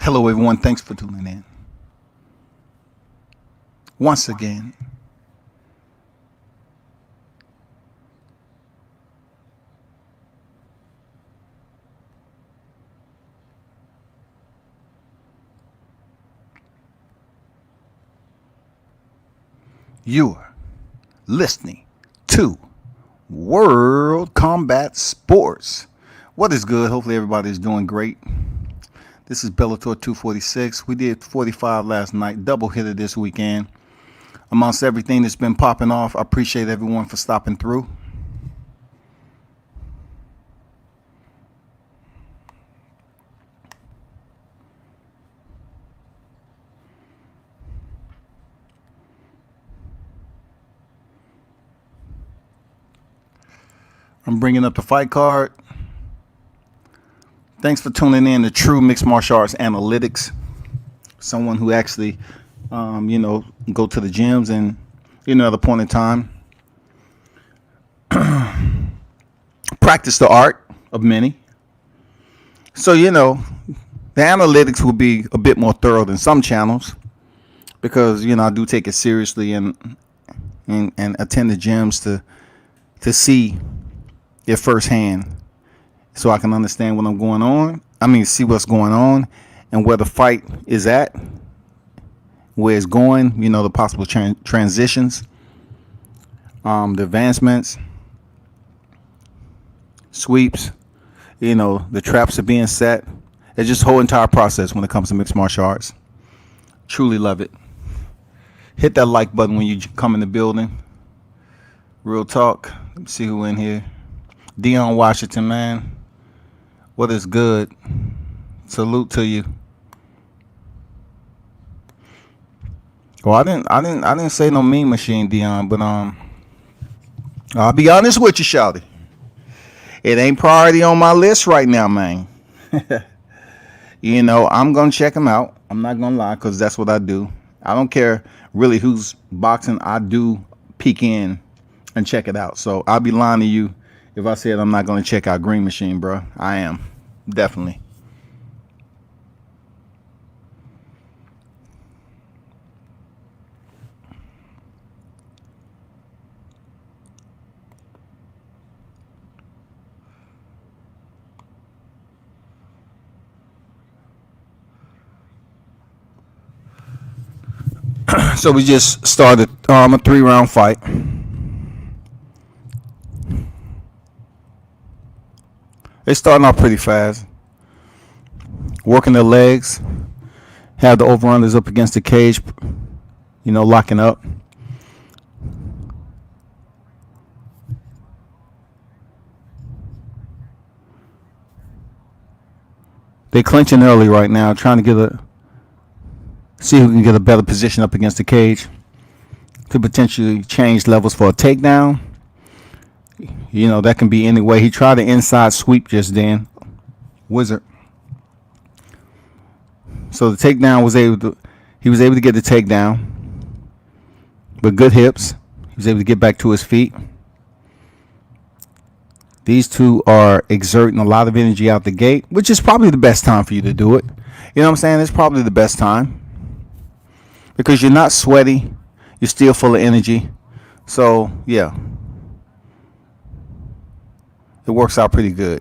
Hello, everyone. Thanks for tuning in. Once again, you're listening to World Combat Sports. What is good? Hopefully, everybody's doing great. This is Bellator 246. We did 45 last night, double hitter this weekend. Amongst everything that's been popping off, I appreciate everyone for stopping through. I'm bringing up the fight card. Thanks for tuning in to True Mixed Martial Arts Analytics. Someone who actually, go to the gyms and, at a point in time, practice the art of many. So, the analytics will be a bit more thorough than some channels because, I do take it seriously and attend the gyms to see it firsthand so I can understand what I'm going on. See what's going on and where the fight is at, where it's going, the possible transitions, the advancements, sweeps, the traps are being set. It's just a whole entire process when it comes to mixed martial arts. Truly love it. Hit that like button when you come in the building. Real talk. Let me see who in here. Dion Washington, man. What is good? Salute to you. Well, I didn't say no mean machine, Dion, but I'll be honest with you, shawty. It ain't priority on my list right now, man. I'm gonna check him out. I'm not gonna lie, cause that's what I do. I don't care really who's boxing. I do peek in and check it out. So I'll be lying to you if I said I'm not gonna check out Green Machine, bro. I am definitely. So we just started a 3-round fight. They starting off pretty fast, working their legs, have the over-unders up against the cage, locking up. They clinching early right now, trying to see who can get a better position up against the cage to potentially change levels for a takedown. That can be any way. He tried an inside sweep just then. Wizard. So the takedown he was able to get the takedown. But good hips. He was able to get back to his feet. These two are exerting a lot of energy out the gate, which is probably the best time for you to do it. You know what I'm saying? It's probably the best time. Because you're not sweaty. You're still full of energy. So, yeah. It works out pretty good.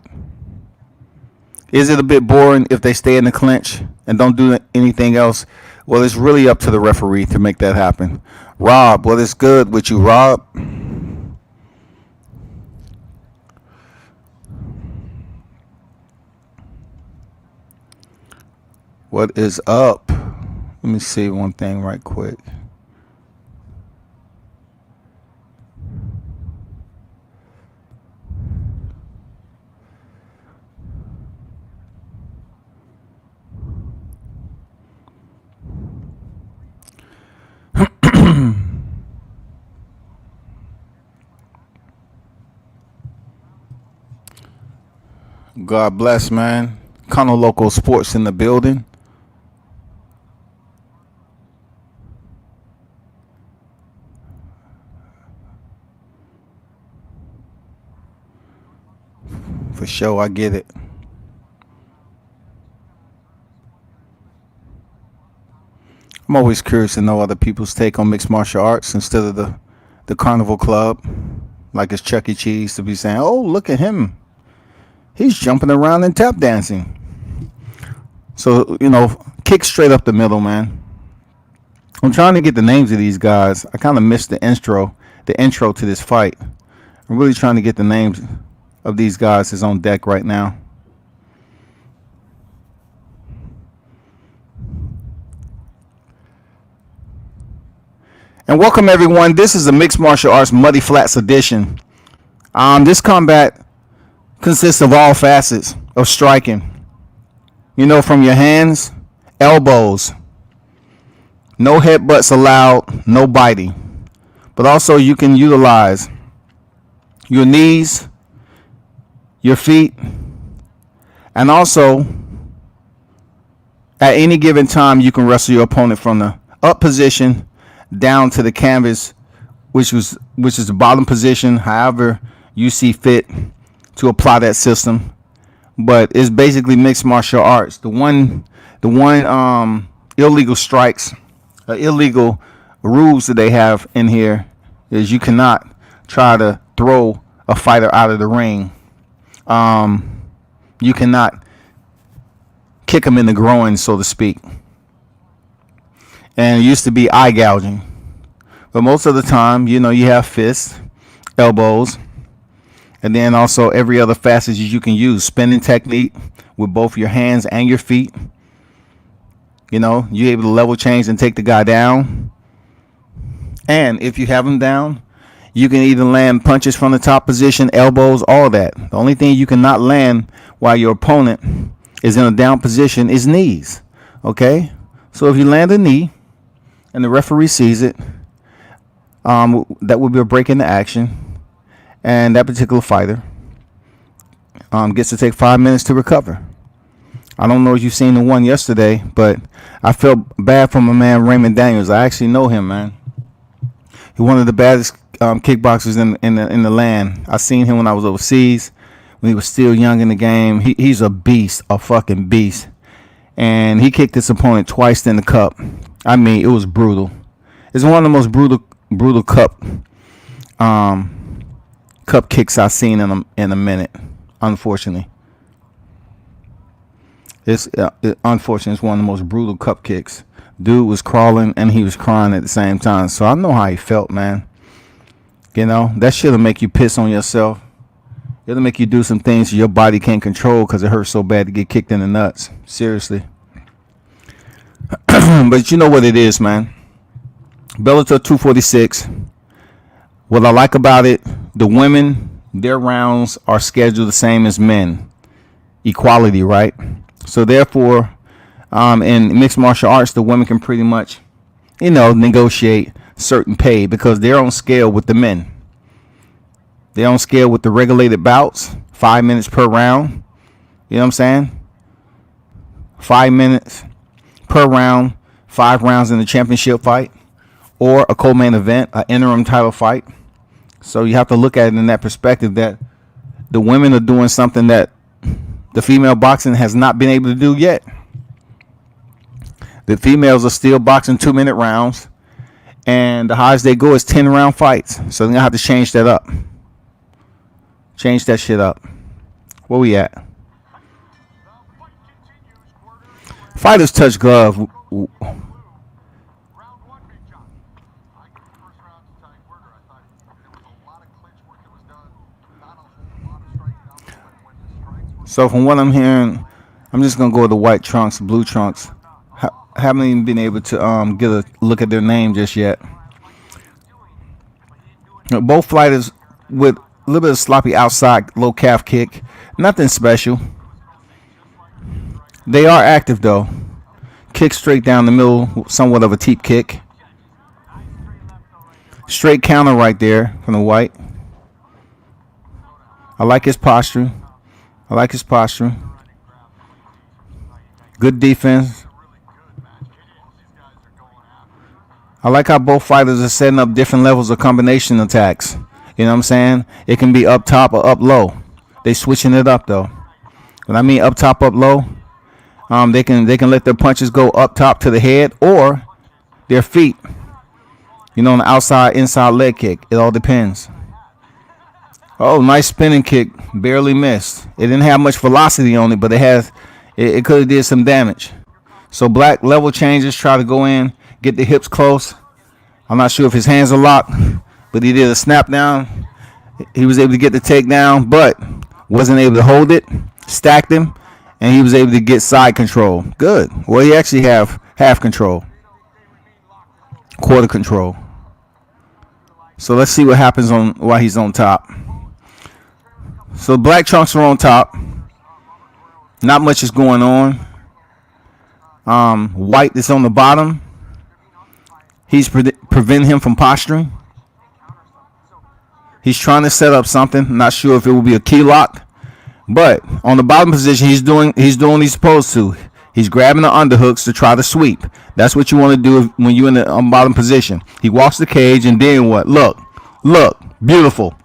Is it a bit boring if they stay in the clinch and don't do anything else? Well, it's really up to the referee to make that happen. Rob, what is good with you, Rob? What is up? Let me see one thing right quick. God bless, man. Kano Local Sports in the building. For sure, I get it. I'm always curious to know other people's take on mixed martial arts instead of the carnival club, like it's Chuck E. Cheese to be saying, "Oh, look at him, he's jumping around and tap dancing." So kick straight up the middle, man. I'm trying to get the names of these guys. I kind of missed the intro to this fight. I'm really trying to get the names of these guys that's on deck right now. And welcome everyone. This is the Mixed Martial Arts Muddy Flats edition. This combat consists of all facets of striking. From your hands, elbows, no headbutts allowed, no biting. But also you can utilize your knees, your feet, and also at any given time you can wrestle your opponent from the up position down to the canvas, which is the bottom position, however you see fit to apply that system. But it's basically mixed martial arts. The one illegal strikes, illegal rules that they have in here is you cannot try to throw a fighter out of the ring. You cannot kick them in the groin, so to speak. And it used to be eye gouging. But most of the time, you have fists, elbows, and then also every other facet you can use. Spinning technique with both your hands and your feet. You're able to level change and take the guy down. And if you have him down, you can either land punches from the top position, elbows, all that. The only thing you cannot land while your opponent is in a down position is knees. Okay? So if you land a knee and the referee sees it, that would be a break in the action. And that particular fighter gets to take 5 minutes to recover. I don't know if you've seen the one yesterday, but I felt bad for my man Raymond Daniels. I actually know him, man. He's one of the baddest kickboxers in the land. I seen him when I was overseas, when he was still young in the game. He's a beast, a fucking beast. And he kicked his opponent twice in the cup. I mean, it was brutal. It's one of the most brutal cup kicks I've seen in a minute. Unfortunately, it's unfortunate. It's one of the most brutal cup kicks. Dude was crawling and he was crying at the same time. So I know how he felt, man. That shit'll make you piss on yourself. It'll make you do some things your body can't control because it hurts so bad to get kicked in the nuts. Seriously. But you know what it is, man. Bellator 246. What I like about it, the women, their rounds are scheduled the same as men. Equality, right? So therefore, in mixed martial arts, the women can pretty much, negotiate certain pay because they're on scale with the men. They're on scale with the regulated bouts, 5 minutes per round. You know what I'm saying? 5 minutes per round, 5 rounds in the championship fight, or a co-main event, an interim title fight. So you have to look at it in that perspective that the women are doing something that the female boxing has not been able to do yet. The females are still boxing 2-minute rounds, and the highest they go is 10-round fights. So they're going to have to change that up. Change that shit up. Where we at? Fighters touch glove. So from what I'm hearing, I'm just gonna go with the white trunks, blue trunks. Haven't even been able to get a look at their name just yet. Both fighters with a little bit of sloppy outside low calf kick. Nothing special. They are active though. Kick straight down the middle, somewhat of a teep kick. Straight counter right there from the white. I like his posture. Good defense. I like how both fighters are setting up different levels of combination attacks. You know what I'm saying? It can be up top or up low. They switching it up though. When I mean up top, up low, they can let their punches go up top to the head, or their feet. On the outside, inside leg kick. It all depends. Oh, nice spinning kick. Barely missed. It didn't have much velocity on it, but it could have did some damage. So Black level changes, try to go in, get the hips close. I'm not sure if his hands are locked, but he did a snap down. He was able to get the takedown, but wasn't able to hold it. Stacked him, and he was able to get side control. Good. Well, he actually have half control, quarter control. So let's see what happens while he's on top. So Black Trunks are on top. Not much is going on. White is on the bottom. He's preventing him from posturing. He's trying to set up something. Not sure if it will be a key lock. But on the bottom position, he's doing what he's supposed to. He's grabbing the underhooks to try to sweep. That's what you want to do when you're in the bottom position. He walks the cage, and then what? Look, beautiful.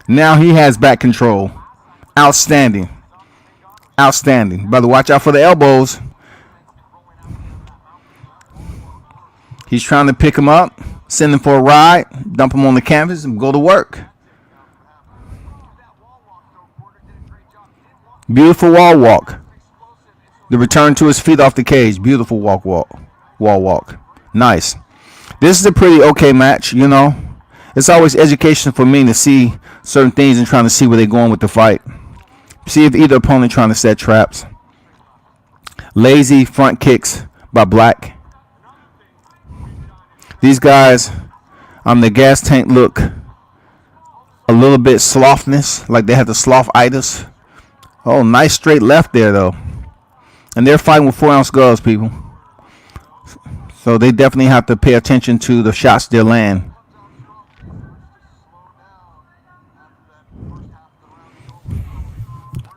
Now he has back control. Outstanding. Brother, watch out for the elbows. He's trying to pick him up, send him for a ride, dump him on the canvas, and go to work. Beautiful wall walk. The return to his feet off the cage. Beautiful wall walk. Nice. This is a pretty okay match, It's always education for me to see certain things and trying to see where they're going with the fight. See if either opponent trying to set traps. Lazy front kicks by Black. These guys, the gas tank look a little bit slothness, like they have the sloth-itis. Oh, nice straight left there, though. And they're fighting with 4-ounce gloves, people. So they definitely have to pay attention to the shots they land.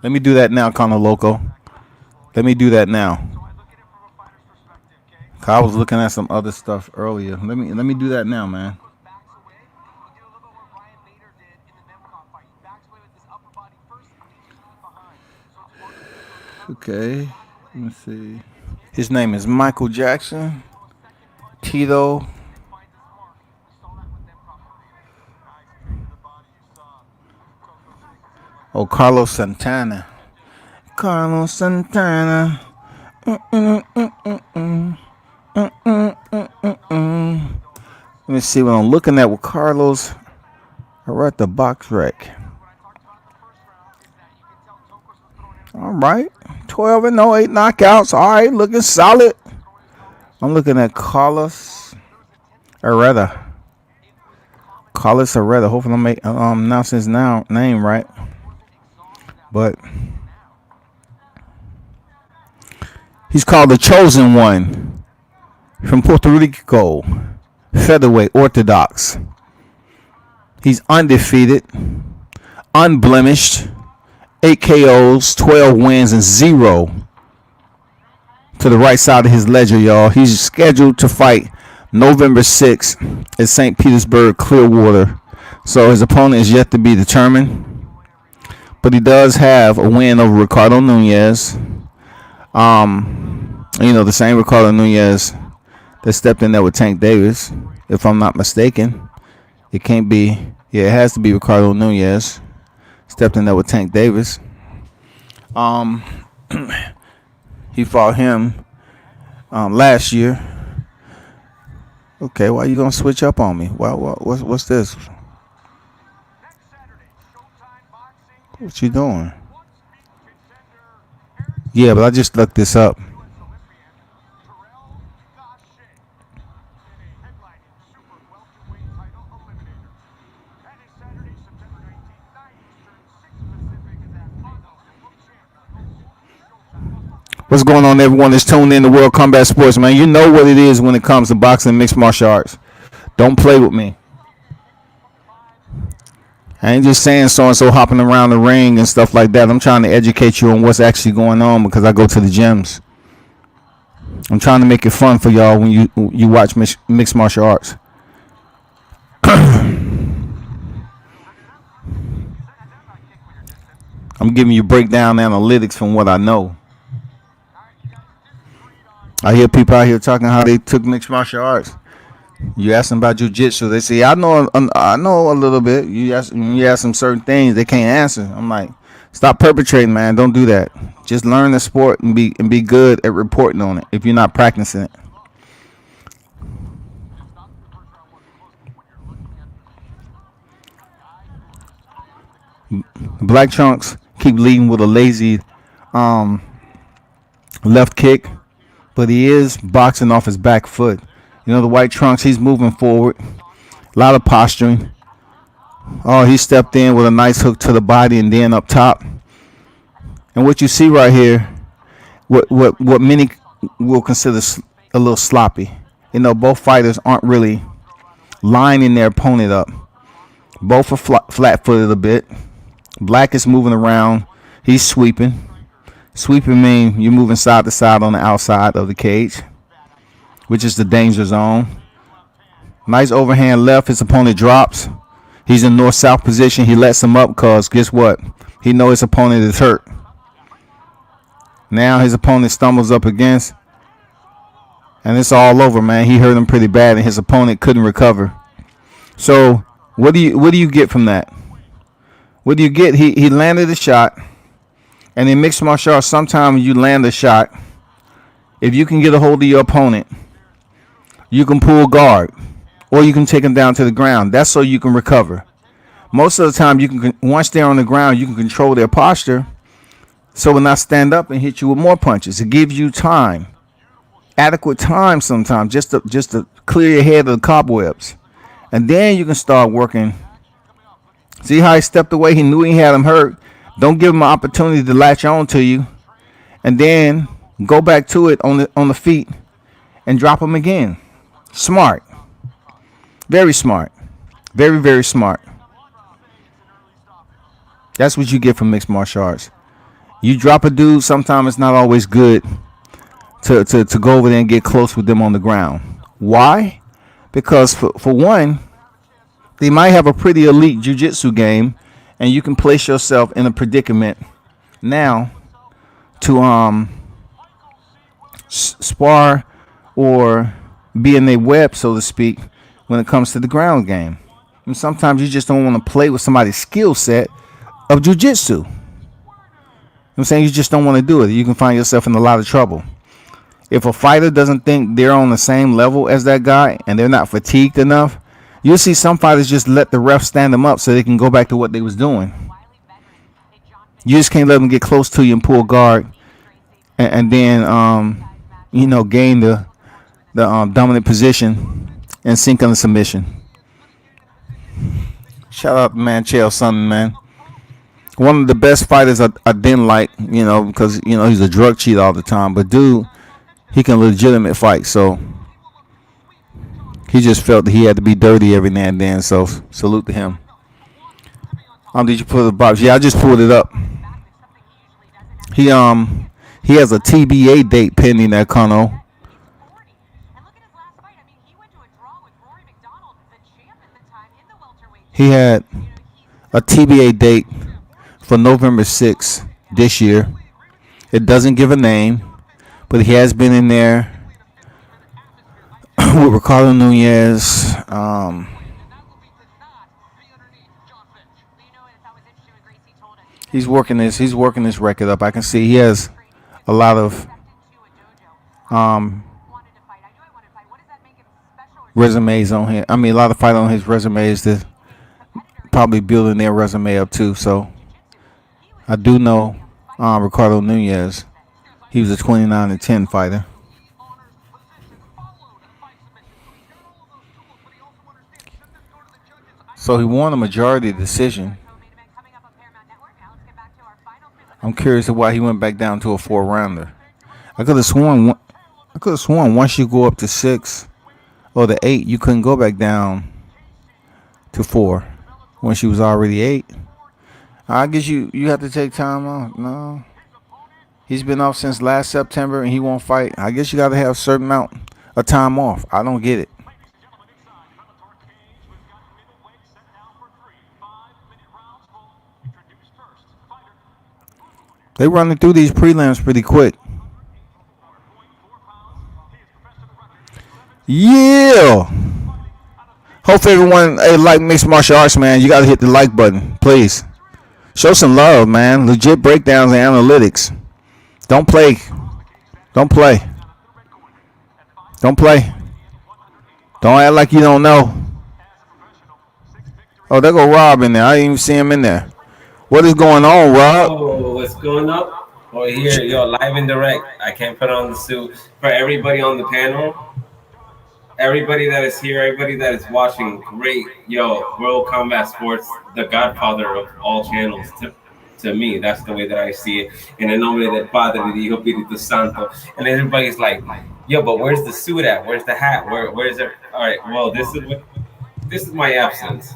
Let me do that now, Conor Loco. Let me do that now. I was looking at some other stuff earlier. Let me do that now, man. Okay, let me see. His name is Michael Jackson. Tito. Oh, Carlos Santana. Let me see what I'm looking at with Carlos. We're at the box rec. All right. 12-0, 8 knockouts. All right, looking solid. I'm looking at Carlos Herrera. Hopefully I'm announcing his name right. But he's called the Chosen One from Puerto Rico. Featherweight, orthodox. He's undefeated, unblemished, 8 KOs, 12 wins, and 0 to the right side of his ledger, y'all. He's scheduled to fight November 6th at St. Petersburg, Clearwater. So his opponent is yet to be determined. But he does have a win over Ricardo Nunez. The same Ricardo Nunez that stepped in there with Tank Davis, if I'm not mistaken. It can't be. Yeah, it has to be Ricardo Nunez. Stepped in there with Tank Davis. He fought him last year. Okay, why are you gonna switch up on me? What's this? What you doing? Yeah, but I just looked this up. What's going on, everyone that's tuned in to World Combat Sports, man? You know what it is when it comes to boxing and mixed martial arts. Don't play with me. I ain't just saying so-and-so hopping around the ring and stuff like that. I'm trying to educate you on what's actually going on because I go to the gyms. I'm trying to make it fun for y'all when you watch mixed martial arts. I'm giving you breakdown analytics from what I know. I hear people out here talking how they took mixed martial arts. You ask them about jujitsu, they say, I know a little bit. You ask them certain things, they can't answer. I'm like, stop perpetrating, man. Don't do that. Just learn the sport and be good at reporting on it if you're not practicing it. Black Trunks keep leading with a lazy um, left kick, but he is boxing off his back foot. You know, the White Trunks, he's moving forward. A lot of posturing. Oh, he stepped in with a nice hook to the body and then up top. And what you see right here, what many will consider a little sloppy. You know, both fighters aren't really lining their opponent up. Both are flat-footed a bit. Black is moving around. He's sweeping. Sweeping means you're moving side to side on the outside of the cage, which is the danger zone. Nice overhand left. His opponent drops. He's in north-south position. He lets him up because guess what? He knows his opponent is hurt. Now his opponent stumbles up against, and it's all over, man. He hurt him pretty bad, and his opponent couldn't recover. So what do you get from that? What do you get? He landed a shot, and in mixed martial arts, sometimes you land a shot. If you can get a hold of your opponent, you can pull guard, or you can take them down to the ground. That's so you can recover. Most of the time, you can once they're on the ground, you can control their posture, so when I stand up and hit you with more punches. It gives you time, adequate time sometimes, just to clear your head of the cobwebs, and then you can start working. See how he stepped away? He knew he had him hurt. Don't give him an opportunity to latch on to you, and then go back to it on the feet and drop him again. Smart, very smart, very very smart. That's what you get from mixed martial arts. You drop a dude, sometimes it's not always good to go over there and get close with them on the ground. Why? Because for one, they might have a pretty elite jiu-jitsu game, and you can place yourself in a predicament now to spar or be in a web, so to speak, when it comes to the ground game. And sometimes you just don't want to play with somebody's skill set of jiu-jitsu. I'm saying you just don't want to do it. You can find yourself in a lot of trouble. If a fighter doesn't think they're on the same level as that guy and they're not fatigued enough, you'll see some fighters just let the ref stand them up so they can go back to what they was doing. You just can't let them get close to you and pull guard, and then gain the dominant position and sink under submission. Shout out to man Chael Sonnen, man. One of the best fighters I didn't like, because he's a drug cheat all the time. But dude, he can legitimate fight. So he just felt that he had to be dirty every now and then. So salute to him. Did you pull the box? Yeah, I just pulled it up. He has a TBA date pending at Kano. He had a TBA date for November 6th this year. It doesn't give a name, but he has been in there with Ricardo Nunez. He's working this record up. I can see he has a lot of resumes on him. I mean, a lot of fight on his resumes that probably building their resume up too. So I do know Ricardo Nunez. He was a 29-10 fighter. So he won a majority decision. I'm curious why he went back down to a 4-rounder. I could have sworn once you go up to 6 or to 8, you couldn't go back down to 4 when she was already 8. I guess you have to take time off. No. He's been off since last September and he won't fight. I guess you got to have a certain amount of time off. I don't get it. They running through these prelims pretty quick. Yeah. Hopefully everyone like mixed martial arts, man. You gotta hit the like button, please. Show some love, man. Legit breakdowns and analytics. Don't play. Don't play. Don't play. Don't act like you don't know. Oh, there go Rob in there. I didn't even see him in there. What is going on, Rob? Oh, what's going up? Well, here, yo, live and direct. I can't put on the suit. For everybody on the panel, everybody that is here, everybody that is watching, great. Yo, World Combat Sports, the godfather of all channels. To me, that's the way that I see it. En el nombre del Padre, del Hijo, Espíritu Santo. And everybody's like, yo, but where's the suit at? Where's the hat? Where's it? All right, well, this is my absence.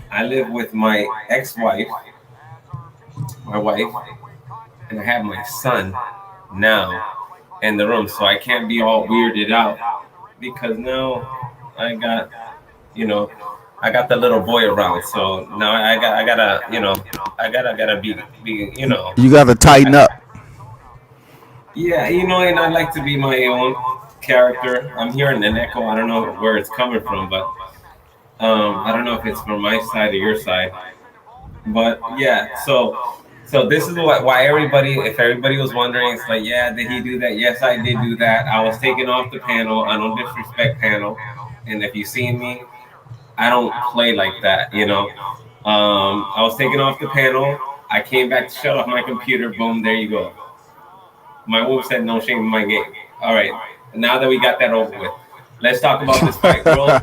I live with my ex-wife, my wife, and I have my son now in the room, so I can't be all weirded out because now I got, you know, I got the little boy around, so now I gotta, gotta be. You gotta tighten I, up. yeah, and I like to be my own character. I'm hearing an echo. I don't know where it's coming from, but I don't know if it's from my side or your side. But yeah, so this is why everybody, if everybody was wondering, it's like, yeah, did he do that? Yes, I did do that. I was taken off the panel. I don't disrespect panel, and if you see me, I don't play like that. I was taken off the panel. I came back to shut off my computer. Boom, there you go. My wolf said no shame in my game. All right, now that we got that over with, let's talk about this fight, world.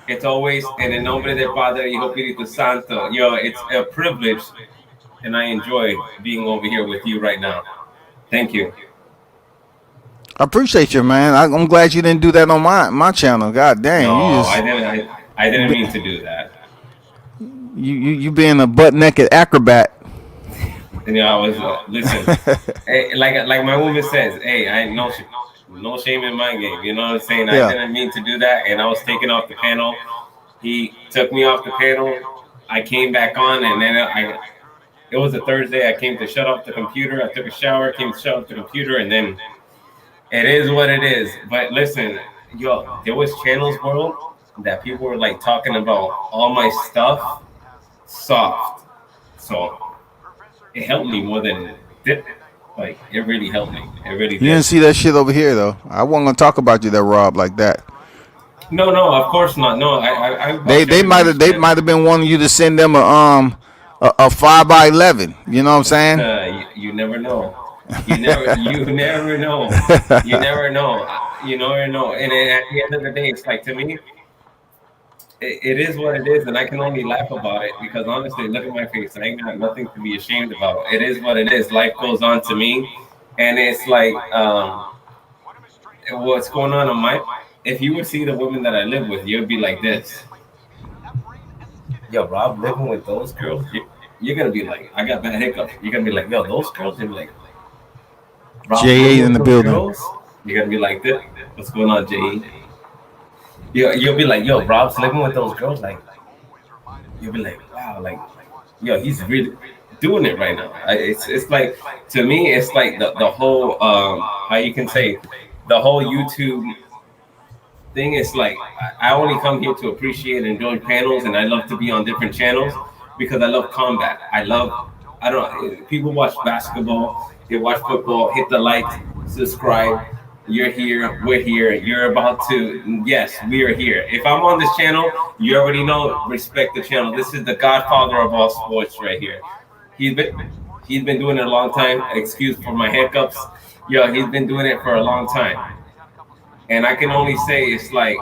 It's always en el nombre del Padre, Hijo, Espíritu Santo. Yo, it's a privilege, and I enjoy being over here with you right now. Thank you. I appreciate you, man. I'm glad you didn't do that on my channel. God dang, you No, just I didn't mean to do that. you being a butt naked acrobat. I was listen. Hey, like my woman says, hey, I ain't no shame in my game. You know what I'm saying? I Yeah. didn't mean to do that, and I was taken off the panel. He took me off the panel. I came back on, and then it was a Thursday. I came to shut off the computer. I took a shower, came to shut off the computer, and then it is what it is. But listen, yo, there was channels world that people were like talking about all my stuff soft. So it helped me more than it did. Like it really helped me. It really You didn't did. see that shit over here though. I wasn't gonna talk about you that Rob like that. No, no, of course not. No, I They watch they might have everybody's they channel. might have been wanting you to send them a 5x11. You know what I'm saying? You never know. You never know. You never know. You never know. And then at the end of the day, it's like to me, it is what it is, and I can only laugh about it because honestly, look at my face. I ain't got nothing to be ashamed about. It is what it is. Life goes on to me, and it's like what's going on my. If you would see the women that I live with, you'd be like this. Yo, Rob, living with those girls, you're gonna be like, I got bad hiccups. You're gonna be like, yo, those girls. You're like, Rob's living J8 in with the those building. girls. You're gonna be like, this. What's going on, Jay? You'll be like, yo, Rob's living with those girls. Like, you'll be like, wow, like, yo, he's really doing it right now. It's like to me, it's like the whole how you can say the whole YouTube thing is like I only come here to appreciate and enjoy panels, and I love to be on different channels because I love combat. I don't people watch basketball, they watch football, hit the like, subscribe. You're here, we're here. You're about to yes, we are here. If I'm on this channel, you already know respect the channel. This is the godfather of all sports right here. He's been he's been doing it a long time. Excuse for my hiccups. Yo, he's been doing it for a long time. And I can only say it's like,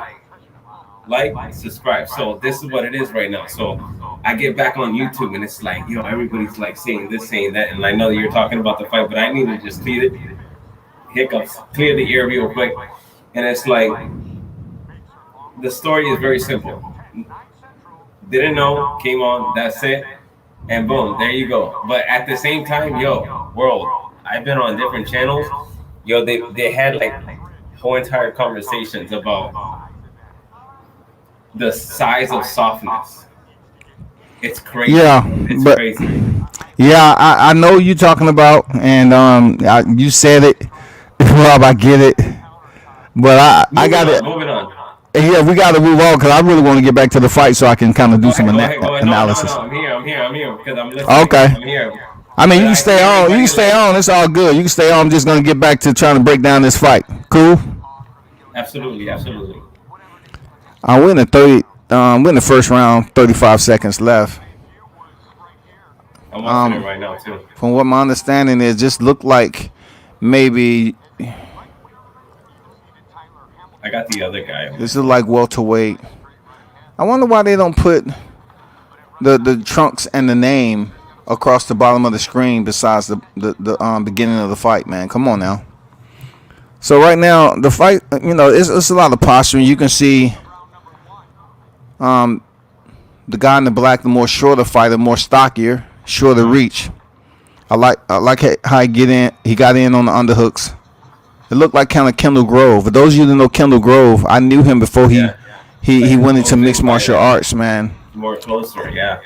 subscribe. So this is what it is right now. So I get back on YouTube and it's like, yo, everybody's like saying this, saying that, and I know that you're talking about the fight, but I need to just clear the hiccups, clear the air real quick. And it's like the story is very simple. Didn't know, came on, that's it, and boom, there you go. But at the same time, yo, world, I've been on different channels. Yo, they had like whole entire conversations about the size of softness. It's crazy, Yeah, bro. It's but crazy. yeah, I know you talking about, and you said it, Rob. I get it, but I got Moving it. on, moving on. Yeah, we got to move on because I really want to get back to the fight so I can kind of Go do some ahead, go ahead, go ahead. No, no, analysis. no. I'm here because I'm listening. Okay. I'm here. I mean, But you can I see stay on. You can everybody stay like on. It's all good. You can stay on. I'm just gonna get back to trying to break down this fight. Cool. absolutely, absolutely. I win the 30. Win the first round. 35 seconds left. I'm watching it Um, right now too. from what my understanding is, just looked like maybe I got the other guy on my this is phone. like welterweight. I wonder why they don't put the trunks and the name across the bottom of the screen besides the beginning of the fight. Man, come on now. So right now the fight, it's a lot of posturing. You can see um, the guy in the black, the more shorter fighter, more stockier, shorter reach. I like how he got in on the underhooks. It looked like kind of Kendall Grove. For those of you that know Kendall Grove, I knew him before he Yeah, he, like he an went into opposing mixed martial fighter, arts, man. more closer. Yeah,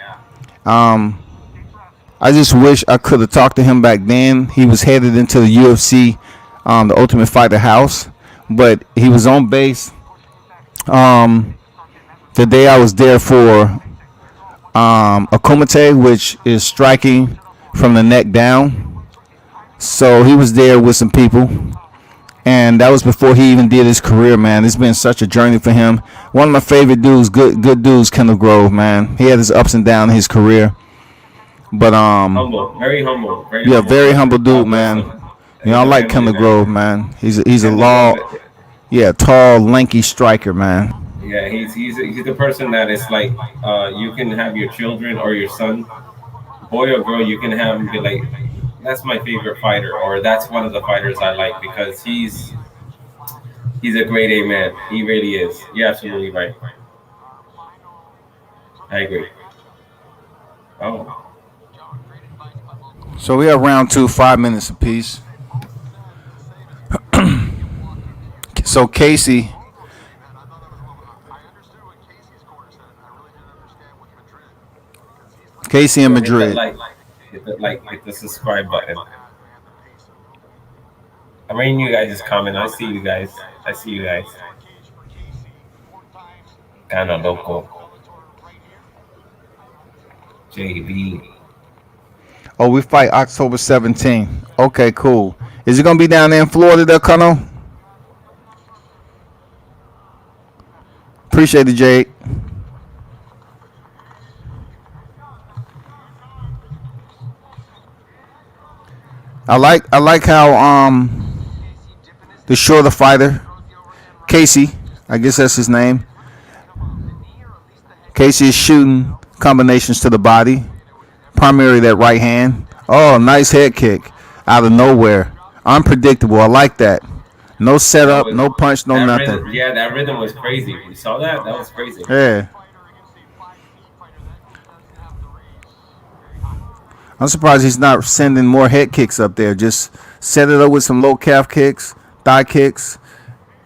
Um, I just wish I could have talked to him back then. He was headed into the UFC, the Ultimate Fighter house, but he was on base. Um, the day I was there for a kumite, which is striking from the neck down. So he was there with some people, and that was before he even did his career. Man, it's been such a journey for him. One of my favorite dudes, good dudes, Kendall Grove. Man, he had his ups and downs in his career, but very yeah, humble very humble person. dude, God bless man. him. I He's a like family Kendall man. Grove, man. He's a Kendall Grove. tall, lanky striker, man. Yeah, he's the person that is like, you can have your children or your son, boy or girl, you can have him be like, that's my favorite fighter, or that's one of the fighters I like because he's a great A man. He really is. You're absolutely right. I agree. Oh, So we have round two, 5 minutes apiece. So Casey in yo, hit that Madrid. like, hit the subscribe button. I'm reading you guys' comment. I see you guys. I see you guys. Kinda local. JB. Oh, we fight October 17th. Okay, cool. Is it gonna be down there in Florida, there, Cano? Appreciate it, Jade. I like how the shorter fighter Casey, I guess that's his name. Casey is shooting combinations to the body, primarily that right hand. Oh, nice head kick out of nowhere. Unpredictable. I like that. No That setup, was no punch, no that rhythm. nothing. Yeah, that rhythm was crazy. You saw that? That was crazy. Yeah. I'm surprised he's not sending more head kicks up there. Just set it up with some low calf kicks, thigh kicks,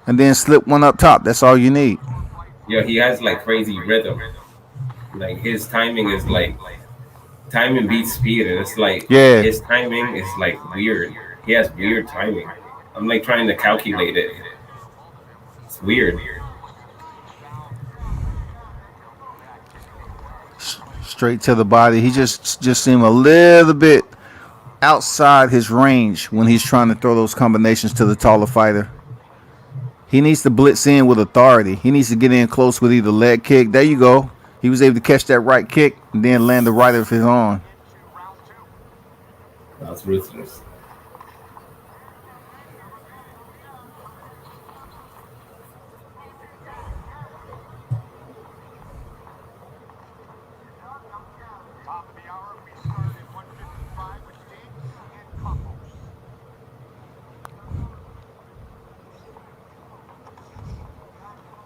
and then slip one up top. That's all you need. Yeah, he has like crazy rhythm. Like his timing is like timing beats speed, and it's like Yeah. his timing is like weird. He has weird timing. I'm like trying to calculate it. It's weird. Straight to the body. He just seemed a little bit outside his range when he's trying to throw those combinations to the taller fighter. He needs to blitz in with authority. He needs to get in close with either leg kick. There you go. He was able to catch that right kick and then land the right of his arm. That's ruthless.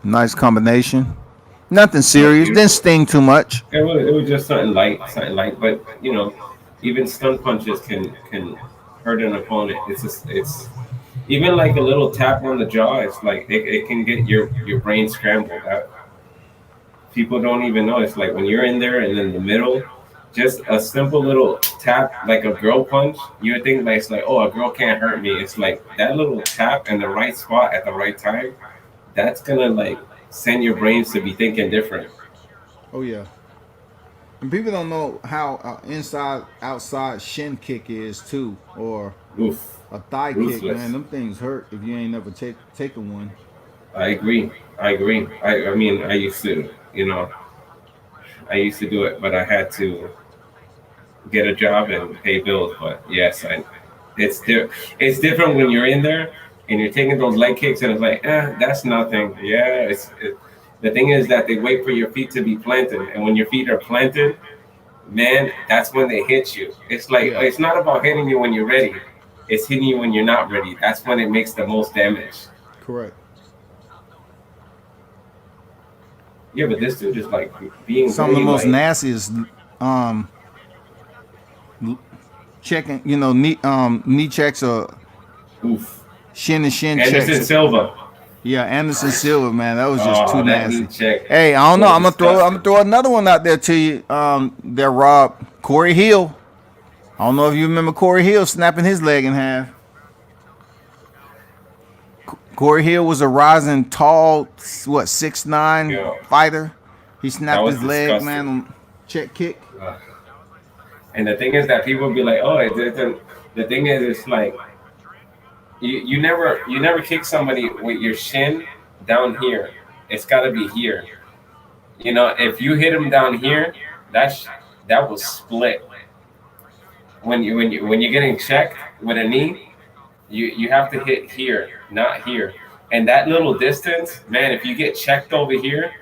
Nice combination. Nothing Yeah, serious. Didn't beautiful. sting too much. It was just something light, something light. But even stun punches can hurt an opponent. It's even like a little tap on the jaw. It's like it can get your brain scrambled. People don't even know. It's like when you're in there and in the middle, just a simple little tap, like a girl punch. You would think like it's like, oh, a girl can't hurt me. It's like that little tap in the right spot at the right time. That's gonna like send your brains to be thinking different. Oh yeah. And people don't know how inside outside shin kick is too, or Oof, a thigh kick. Man, ruthless. them things hurt if you ain't never taken one. I agree. I agree. I mean, I used to, you know, I used to do it, but I had to get a job and pay bills. But yes, it's different when you're in there and you're taking those leg kicks and it's like, that's nothing. Yeah, the thing is that they wait for your feet to be planted, and when your feet are planted, man, that's when they hit you. It's like Yeah, it's not about hitting you when you're ready. It's hitting you when you're not ready. That's when it makes the most damage. correct. Yeah, but this dude is like being Some of the very most like, nastiest um checking, knee checks or oof. shin to shin checks. Anderson Silva. Yeah, Anderson Silva, man, that was just too Oh, that knee nasty. check Hey, I don't know. was I'm gonna disgusting. throw another one out there to you. That Rob Corey Hill. I don't know if you remember Corey Hill snapping his leg in half. Corey Hill was a rising tall, what 6'9" Yo, fighter. He that snapped was his leg, disgusting. man, on check kick. Uh, and the thing is that people be like, oh, the thing is, it's like you never kick somebody with your shin down here. It's got to be here. You know, if you hit him down here, that's that will split. When you're getting checked with a knee, you have to hit here, not here. And that little distance, man, if you get checked over here,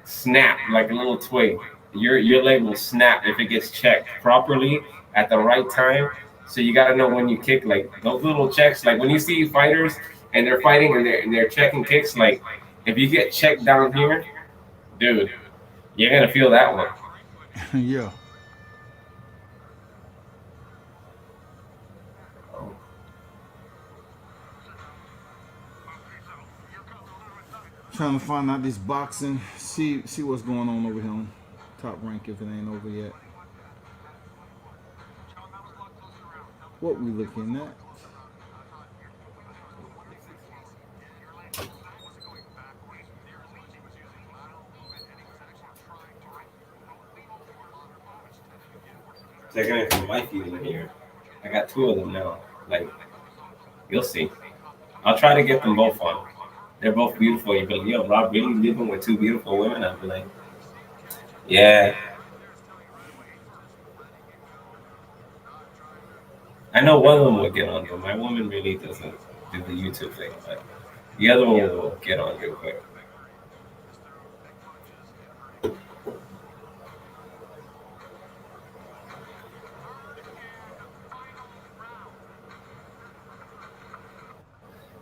snap like a little twig. Your leg will snap if it gets checked properly at the right time. So you got to know when you kick, like those little checks. Like when you see fighters and they're fighting and they're checking kicks, like if you get checked down here, dude, you're gonna feel that one. Yeah. Trying to find out this boxing. See what's going on over here on Top Rank if it ain't over yet. What we looking at? Taking it from life in here. I got two of them now. Like you'll see. I'll try to get them both on. They're both beautiful. You'll be like, yo, Rob really living with two beautiful women? I'll be like, yeah. I know one of them will get on, but my woman really doesn't do the YouTube thing. But the other one will get on real quick.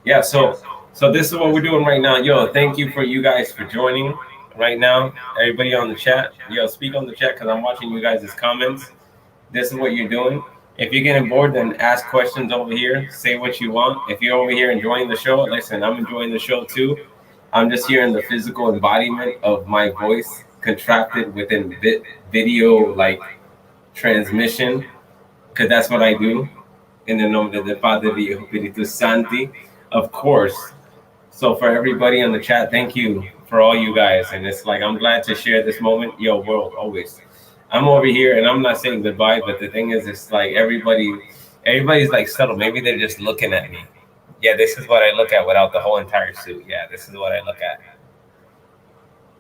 Yeah, so this is what we're doing right now. Yo, thank you for you guys for joining right now. Everybody on the chat, yo, speak on the chat because I'm watching you guys' comments. This is what you're doing. If you're getting bored, then ask questions over here. Say what you want. If you're over here enjoying the show, listen, I'm enjoying the show too. I'm just here in the physical embodiment of my voice contracted within video like transmission, because that's what I do. In the nombre del Padre y Hijo Espíritu Santi, of course. So for everybody in the chat, thank you for all you guys. And it's like I'm glad to share this moment. Yo, world, always. I'm over here and I'm not saying goodbye, but the thing is, it's like everybody's like subtle. Maybe they're just looking at me. Yeah, this is what I look at without the whole entire suit. Yeah, this is what I look at.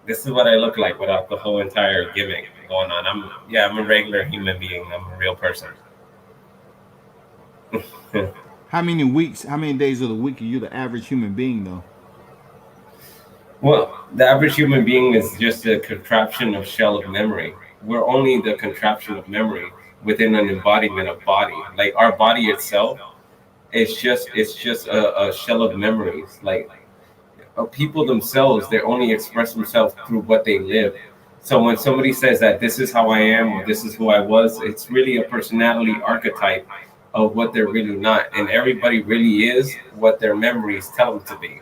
This is what I look like without the whole entire gimmick going on. I'm a regular human being. I'm a real person. How many weeks? How many days of the week are you the average human being though? Well, the average human being is just a contraption of shell of memory. We're only the contraption of memory within an embodiment of body. Like our body itself, it's just a shell of memories. Like people themselves, they only express themselves through what they live. So when somebody says that this is how I am or this is who I was, it's really a personality archetype of what they're really not. And everybody really is what their memories tell them to be.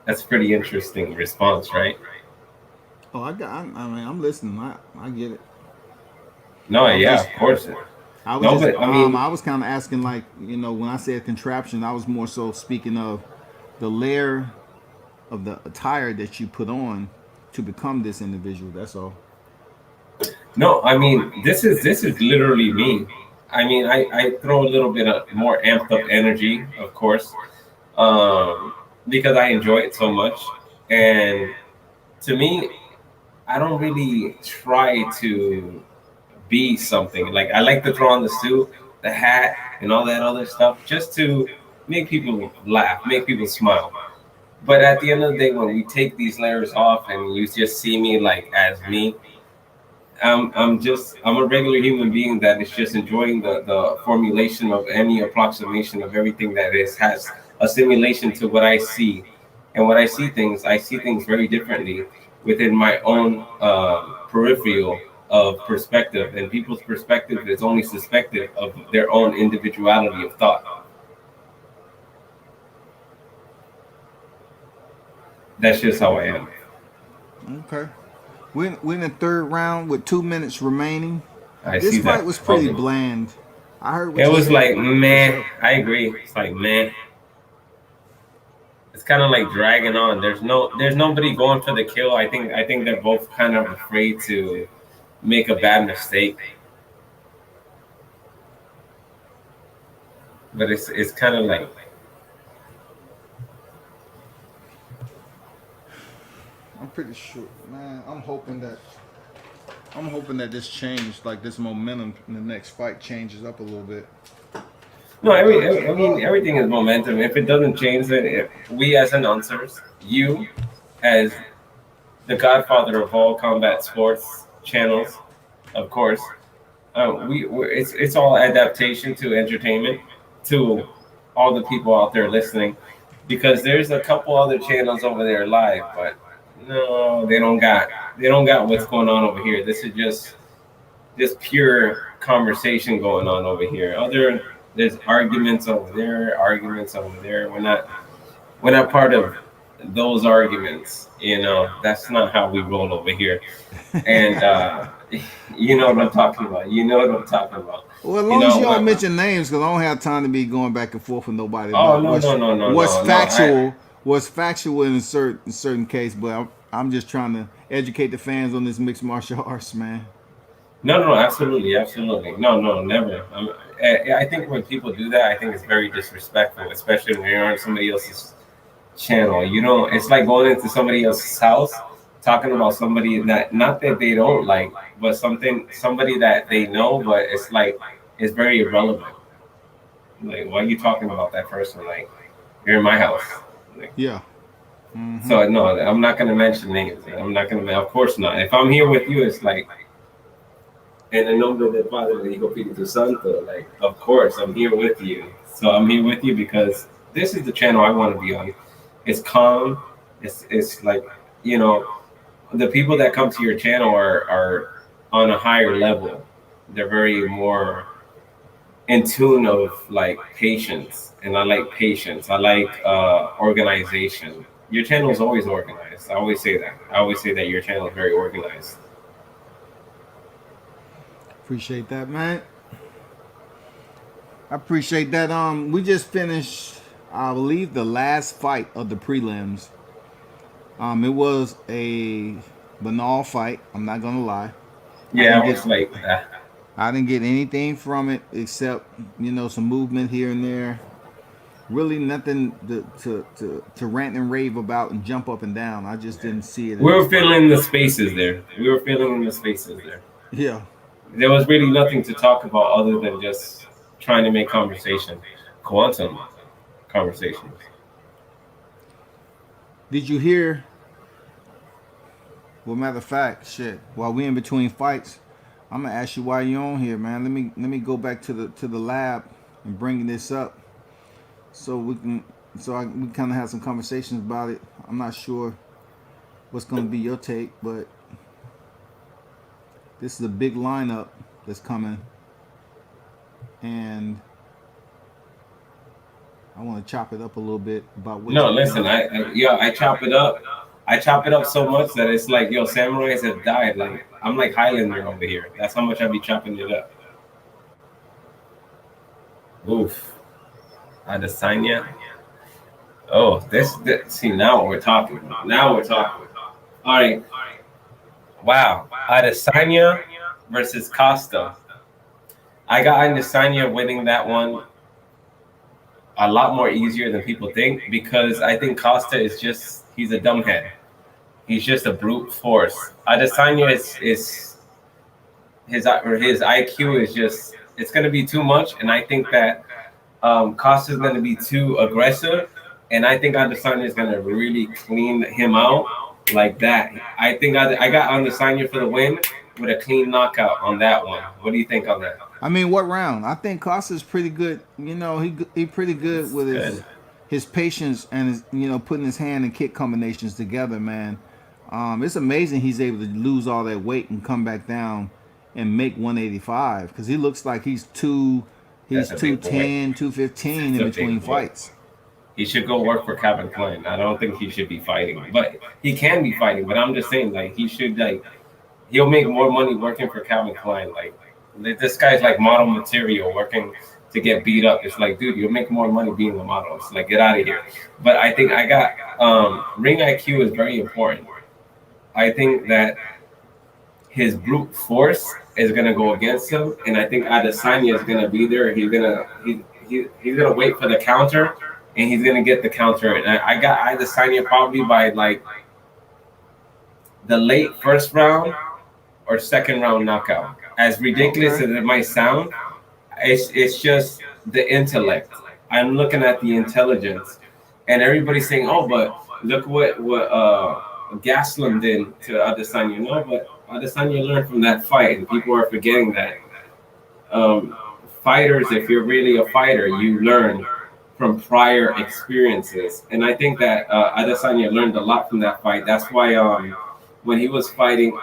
That's pretty interesting response, right? Oh, I mean, I'm listening. I get it. No, I'm yeah, just of course. I was No, just but I mean, I was kind of asking, like, when I said contraption, I was more so speaking of the layer of the attire that you put on to become this individual. That's all. no, I mean, this is literally me. I mean, I throw a little bit of more amped up energy, of course, um, because I enjoy it so much. And to me, I don't really try to be something. Like I like to throw on the suit, the hat, and all that other stuff just to make people laugh, make people smile. But at the end of the day, when we take these layers off and you just see me like as me, I'm a regular human being that is just enjoying the formulation of any approximation of everything that is has a simulation to what I see. And when I see things very differently within my own peripheral of perspective, and people's perspective is only suspected of their own individuality of thought. That's just how I am. Okay. We're in the third round with 2 minutes remaining. I This see fight that. was pretty Okay. bland. I heard It what you was said. like, What's man, up? I agree. It's like, man, it's kind of like dragging on. There's nobody going for the kill. I think they're both kind of afraid to make a bad mistake. But it's kind of like, I'm pretty sure, man. I'm hoping that this change, like this momentum in the next fight, changes up a little bit. no, I mean everything is momentum. If it doesn't change, then we as announcers, you as the godfather of all combat sports channels, of course, it's all adaptation to entertainment to all the people out there listening, because there's a couple other channels over there live, but no, they don't got what's going on over here. This is just pure conversation going on over here. There's arguments over there. We're not part of those arguments. That's not how we roll over here. And you know what I'm talking about. You know what I'm talking about. Well, as You long as you know don't what? mention names, because I don't have time to be going back and forth with nobody Oh, about no, no, no, no, what's no, no. factual, what's factual in a certain case. But I'm just trying to educate the fans on this mixed martial arts, man. No, no, absolutely, absolutely. No, no, never. I think when people do that, I think it's very disrespectful, especially when you're on somebody else's channel. It's like going into somebody else's house, talking about somebody that not that they don't like, but somebody that they know, but it's like it's very irrelevant. Like, why are you talking about that person? Like, you're in my house. Like, Yeah. Mm-hmm. so no, I'm not gonna mention names. I'm not gonna. Of course not. If I'm here with you, it's like en el nombre del Padre, del Hijo, Espíritu Santo. Like, of course, I'm here with you. So I'm here with you because this is the channel I want to be on. It's calm. It's like, you know, the people that come to your channel are on a higher level. They're very more in tune of like patience, and I like patience. I like organization. Your channel is always organized. I always say that. I always say that your channel is very organized. Appreciate that, man. I appreciate that. We just finished, I believe, the last fight of the prelims. It was a banal fight. I'm not gonna lie. I Yeah, didn't I get was like, I didn't get anything from it except some movement here and there. Really nothing to rant and rave about and jump up and down. I just didn't see it in we this were fight. filling the spaces there. We were filling in the spaces there. Yeah. There was really nothing to talk about other than just trying to make conversation, quantum conversations. Did you hear? Well, matter of fact, shit. While we in between fights, I'm gonna ask you why you on here, man. Let me go back to the lab and bring this up so we kind of have some conversations about it. I'm not sure what's gonna be your take, but this is a big lineup that's coming, and I want to chop it up a little bit about what No, you think. listen, I chop it up. I chop it up so much that it's like, yo, samurais have died. Like, I'm like Highlander over here. That's how much I be chopping it up. Oof. Adesanya. Oh, this. See, now we're talking. Now we're talking. All right. Wow. Adesanya versus Costa. I got Adesanya winning that one a lot more easier than people think because I think Costa is just he's a dumbhead. He's just a brute force. Adesanya is his IQ is just it's going to be too much, and I think that Costa's going to be too aggressive, and I think Adesanya is going to really clean him out like that. I think I got Adesanya for the win with a clean knockout on that one. What do you think on that? I mean, what round? I think Costa's pretty good. He pretty good It's with good. his patience and his putting his hand and kick combinations together, man. It's amazing he's able to lose all that weight and come back down and make 185 because he looks like he's That's a big boy. 210, 215 It's in a between big boy. fights. He should go work for Calvin Klein. I don't think he should be fighting, but he can be fighting. But I'm just saying, like he should like he'll make more money working for Calvin Klein. Like this guy's like model material working to get beat up. It's like, dude, you'll make more money being a model. It's like get out of here. But I think I got ring IQ is very important. I think that his brute force is gonna go against him, and I think Adesanya is gonna be there. He's gonna wait for the counter, and he's gonna get the counter. And I got Adesanya probably by like the late first round or second round knockout. As ridiculous Okay. as it might sound, it's just the intellect. I'm looking at the intelligence, and everybody's saying, "Oh, but look what Gaslam did to Adesanya." No, but Adesanya learned from that fight, and people are forgetting that. Um, Fighters, if you're really a fighter, you learn from prior experiences, and I think that Adesanya learned a lot from that fight. That's why when he was fighting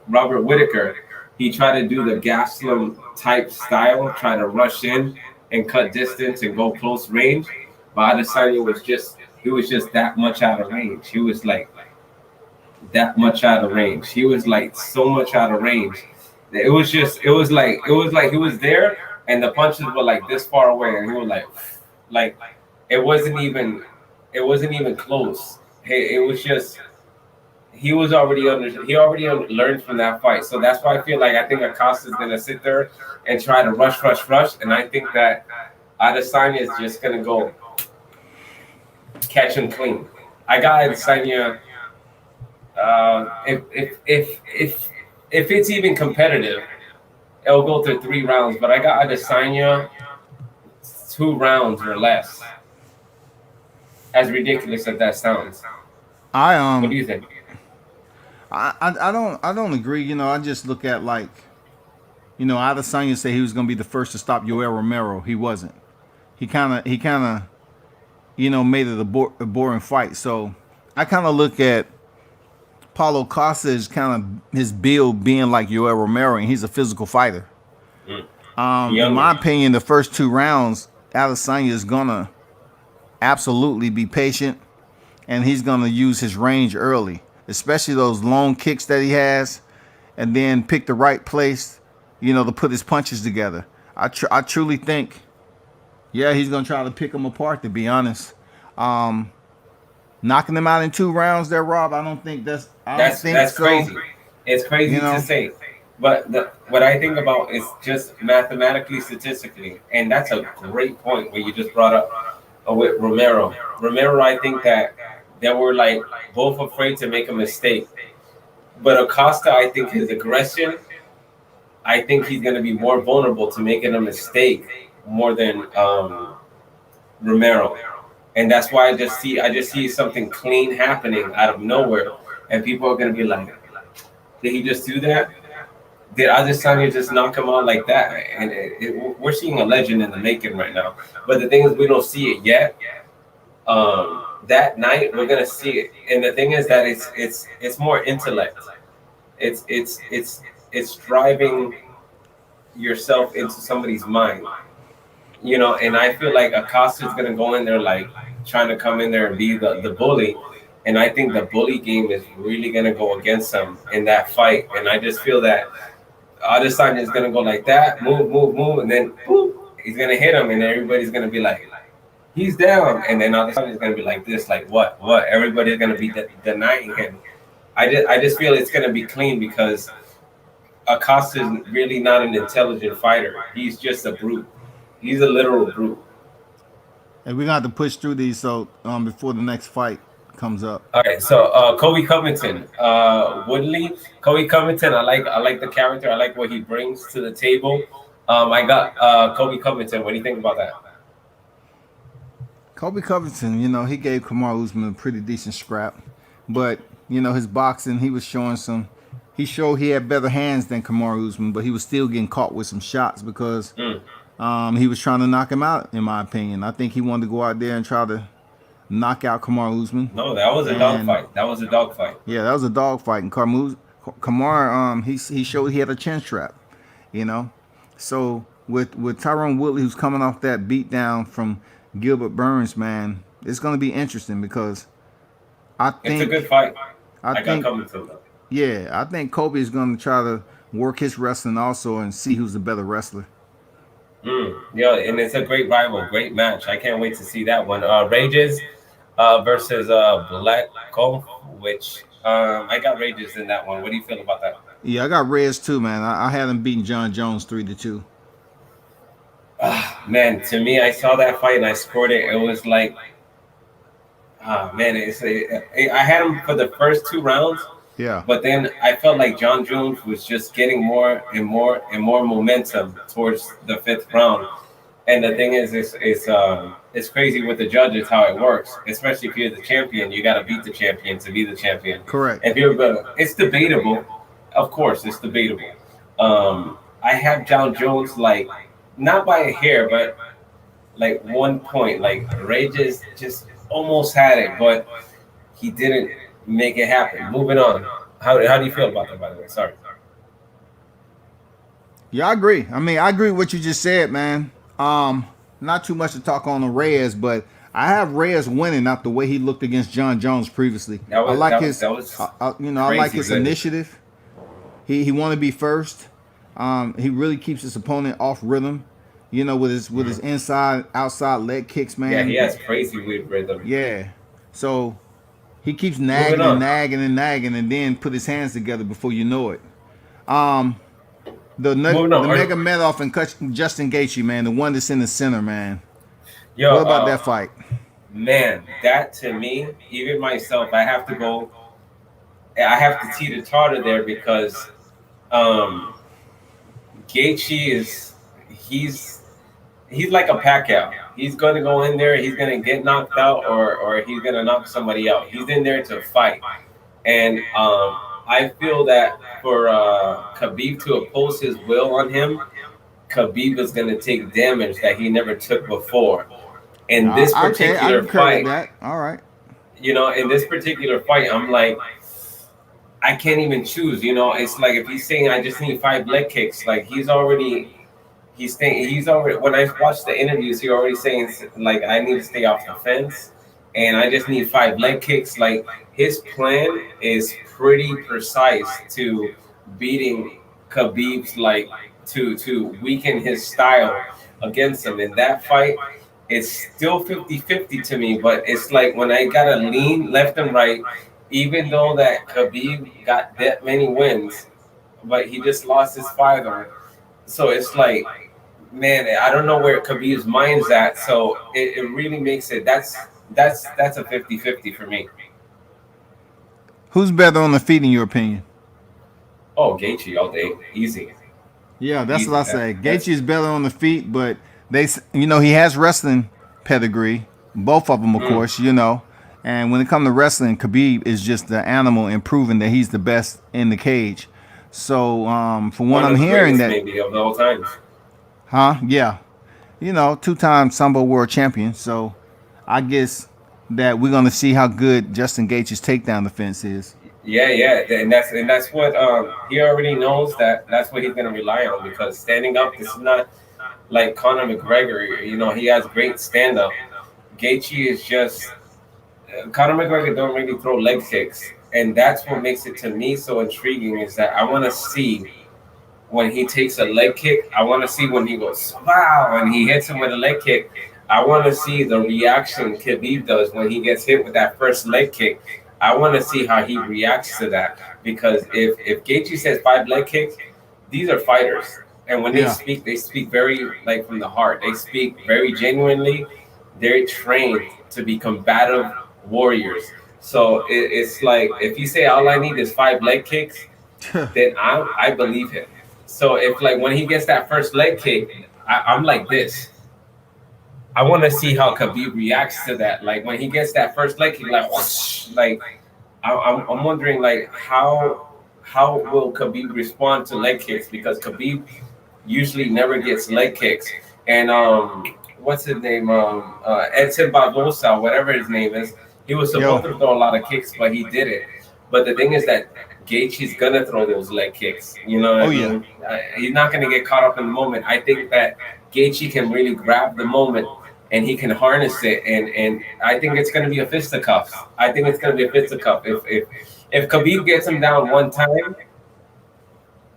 Robert Whitaker, he tried to do the Gaslam type style, try to rush in and cut distance and go close range. But Adesanya was just he was just that much out of range. He was like that much out of range. He was like so much out of range. It was like he was there and the punches were like this far away and he was like it wasn't even it wasn't even close. It was just he already learned from that fight. So that's why I think Acosta's gonna sit there and try to rush, and I think that Adesanya is just gonna go catch him clean. I got Adesanya. If it's even competitive, it'll go to 3 rounds. But I got Adesanya 2 rounds or less. As ridiculous as that sounds, I what do you think? I don't agree. I just look at like Adesanya said he was going to be the first to stop Yoel Romero. He wasn't. He kind of made it a boring fight. So I kind of look at Paulo Costa as kind of his build being like Yoel Romero, and he's a physical fighter. Mm. In Younger. my opinion, the first 2 rounds, Adesanya is gonna absolutely be patient, and he's gonna use his range early, especially those long kicks that he has, and then pick the right place, to put his punches together. I truly think, yeah, he's gonna try to pick them apart. To be honest, knocking them out in 2 rounds, there, Rob. I don't think That's so. crazy. It's You crazy to know, say, but what I think about is just mathematically, statistically, and that's a great point where you just brought up with Romero. Romero, I think that they were like both afraid to make a mistake, but Acosta, I think his aggression, I think he's going to be more vulnerable to making a mistake more than Romero, and that's why I just see something clean happening out of nowhere, and people are going to be like, did he just do that? Did Adesanya just knock him out like that? And we're seeing a legend in the making right now. But the thing is, we don't see it yet. That night, we're gonna see it. And the thing is that it's more intellect. It's driving yourself into somebody's mind. And I feel like Acosta's gonna go in there like trying to come in there and be the bully. And I think the bully game is really gonna go against him in that fight. And I just feel that Adesanya is gonna go like that, move, and then boop. he's gonna hit him, and everybody's gonna be like, he's down, and then all of a sudden it's gonna be like this, like what? Everybody's gonna be denying him. I just feel it's gonna be clean because Acosta's really not an intelligent fighter. He's just a brute. He's a literal brute. And we're gonna have to push through these so before the next fight comes up. All right, so Kobe Covington, Woodley, Kobe Covington. I like the character. I like what he brings to the table. I got Kobe Covington. What do you think about that? Kobe Covington, he gave Kamaru Usman a pretty decent scrap, but his boxing, he was showing some. He showed he had better hands than Kamaru Usman, but he was still getting caught with some shots because Mm. he was trying to knock him out. In my opinion, I think he wanted to go out there and try to knock out Kamaru Usman. No, that was a And dogfight. That was a dogfight. yeah, that was a dog fight. And Kamar, he showed he had a chin strap, you know. So with Tyrone Woodley, who's coming off that beat down from Gilbert Burns, man, it's going to be interesting because I It's a think good fight. I I got think Covington though. yeah, I think Kobe is going to try to work his wrestling also and see who's the better wrestler. Yeah, and it's a great rival, great match. I can't wait to see that one. Rages versus Black Cole, which I got Rages in that one. What do you feel about that? Yeah, I got Reyes too, man. I had him beating John Jones 3-2. Man, to me, I saw that fight and I scored it. It was like, man, I had him for the first 2 rounds, Yeah, but then I felt like John Jones was just getting more and more and more momentum towards the fifth round. And the thing is, it's crazy with the judges how it works. Especially if you're the champion, you got to beat the champion to be the champion. correct. If you're, it's debatable. Of course, it's debatable. I have John Jones like not by a hair, but like 1 point. Like Rages just almost had it, but he didn't make it happen. Moving on. How do you feel about that? By the way, sorry. Yeah, I agree. I mean, I agree with what you just said, man. Not too much to talk on the Reyes, but I have Reyes winning out the way he looked against John Jones previously. That I was like that, his, that was I like crazy his good. initiative. He want to be first. He really keeps his opponent off rhythm. With his inside outside leg kicks, Yeah, man. he has crazy weird rhythm. Yeah. So he keeps Moving nagging and on. nagging and nagging, and then put his hands together before you know it. The Moving on. Mega Medoff and Justin Gaethje, man, the one that's in the center, man. Yo, What about that fight? man, that to me, even myself, I have to go. I have to teeter totter there because um, Gaethje he's he's like a Pacquiao. He's going to go in there. He's going to get knocked out, or he's going to knock somebody out. He's in there to fight, and I feel that for Khabib to oppose his will on him, Khabib is going to take damage that he never took before. In this Okay, I particular concur with fight, that. All right. in this particular fight, I'm like, I can't even choose. It's like if he's saying I just need 5 leg kicks, like he's already when I watched the interviews, he already saying like I need to stay off the fence and I just need 5 leg kicks. Like his plan is pretty precise to beating Khabib's like to weaken his style against him. In that fight, it's still 50-50 to me, but it's like when I gotta lean left and right, even though that Khabib got that many wins, but he just lost his father. So it's like, man, I don't know where Khabib's mind's at. So it really makes it that's a 50-50 for me. Who's better on the feet in your opinion? Oh, Gaethje all day, easy, Yeah, that's what easy. I say. Gaethje is better on the feet, but he has wrestling pedigree. Both of them, of Mm, course. And when it comes to wrestling, Khabib is just the animal and proving that he's the best in the cage. So, from what one I'm of the hearing, greatest that, maybe of all times. huh? Yeah, 2-time Sambo world champion. So, I guess that we're gonna see how good Justin Gaethje's takedown defense is. Yeah, and that's what he already knows that that's what he's gonna rely on because standing up. This is not like Conor McGregor. He has great stand up. Gaethje is just Conor McGregor don't really throw leg kicks, and that's what makes it to me so intriguing. Is that I want to see when he takes a leg kick. I want to see when he goes wow and he hits him with a leg kick. I want to see the reaction Khabib does when he gets hit with that first leg kick. I want to see how he reacts to that because if Gaethje says 5 leg kicks, these are fighters, and when Yeah. they speak very like from the heart. They speak very genuinely. They're trained to be combative warriors. So it's like if you say all I need is 5 leg kicks, then I believe him. So if like when he gets that first leg kick, I'm like this. I want to see how Khabib reacts to that. Like when he gets that first leg kick, like whoosh, like I'm wondering like how will Khabib respond to leg kicks because Khabib usually never gets leg kicks. And what's his name? Edson Barbosa, whatever his name is, he was Yo. supposed to throw a lot of kicks, but he didn't. But the thing is that Gaethje's gonna throw those leg kicks. You know what I Oh yeah. mean? He's not gonna get caught up in the moment. I think that Gaethje can really grab the moment and he can harness it. And I think it's gonna be a fisticuffs. I think it's gonna be a fisticuff. If Khabib gets him down one time,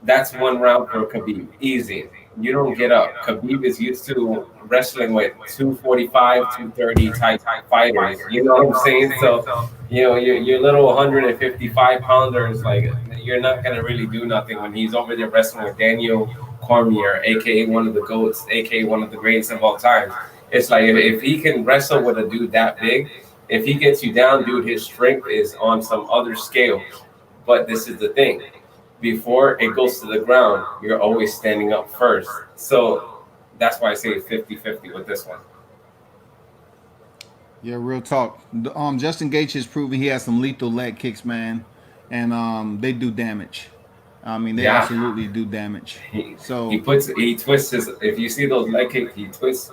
that's one round for Khabib. Easy. You don't get up. Khabib is used to wrestling with 245, 230 type fighters. You know what I'm saying? So, your little 155 pounders, like, you're not going to really do nothing when he's over there wrestling with Daniel Cormier, aka one of the GOATs, aka one of the greatest of all time. It's like if he can wrestle with a dude that big, if he gets you down, dude, his strength is on some other scale. But this is the thing before it goes to the ground, you're always standing up first. So that's why I say 50-50 with this one. Yeah, real talk. Justin Gaethje has proven he has some lethal leg kicks, man, and they do damage. I mean, they Yeah. absolutely do damage. He, So he twists his, if you see those leg kicks, he twists.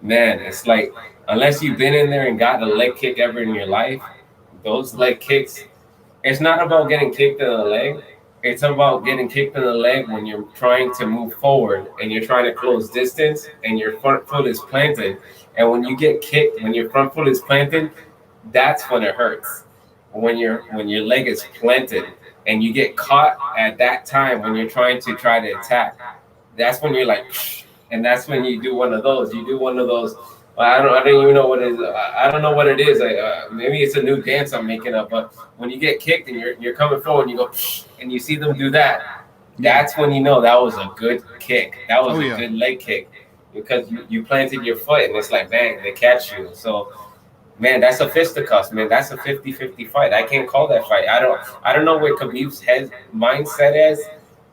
Man, it's like, unless you've been in there and got a leg kick ever in your life, those leg kicks, it's not about getting kicked in the leg. It's about getting kicked in the leg when you're trying to move forward and you're trying to close distance and your front foot is planted. And when you get kicked, when your front foot is planted, that's when it hurts. When your leg is planted and you get caught at that time when you're try to attack, that's when you're like, and that's when you do one of those. You do one of those. I don't even know what it is. I don't know what it is. Maybe it's a new dance I'm making up. But when you get kicked and you're coming forward, and you go, and you see them do that. yeah. That's when you know that was a good kick. That was Oh a yeah. good leg kick because you planted your foot and it's like bang, they catch you. So man, that's a fisticuffs, man. That's a 50-50 fight. I can't call that fight. I don't know where Khabib's head mindset is.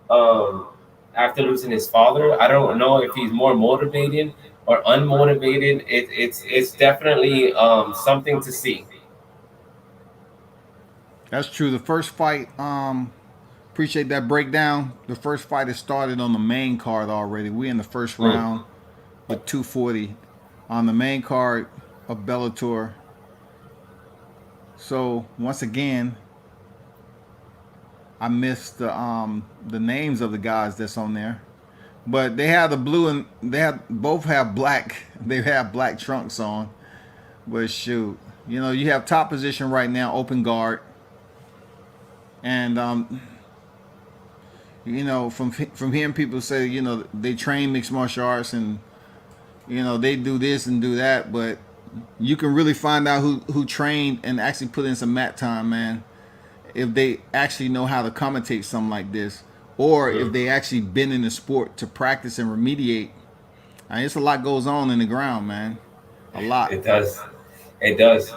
Um, After losing his father, I don't know if he's more motivated or unmotivated. It's definitely something to see. That's true. The first fight, appreciate that breakdown. The first fight has started on the main card already. We in the first Mm. round with 240 on the main card of Bellator. So once again, I missed the names of the guys that's on there, but they have the blue and they have both have black. They have black trunks on. But shoot, you have top position right now, open guard, and from hearing people say they train mixed martial arts and they do this and do that, but you can really find out who trained and actually put in some mat time, man, if they actually know how to commentate something like this, or if Mm. they actually been in the sport to practice and remediate. I mean, it's a lot goes on in the ground, man. A lot. It does. It does.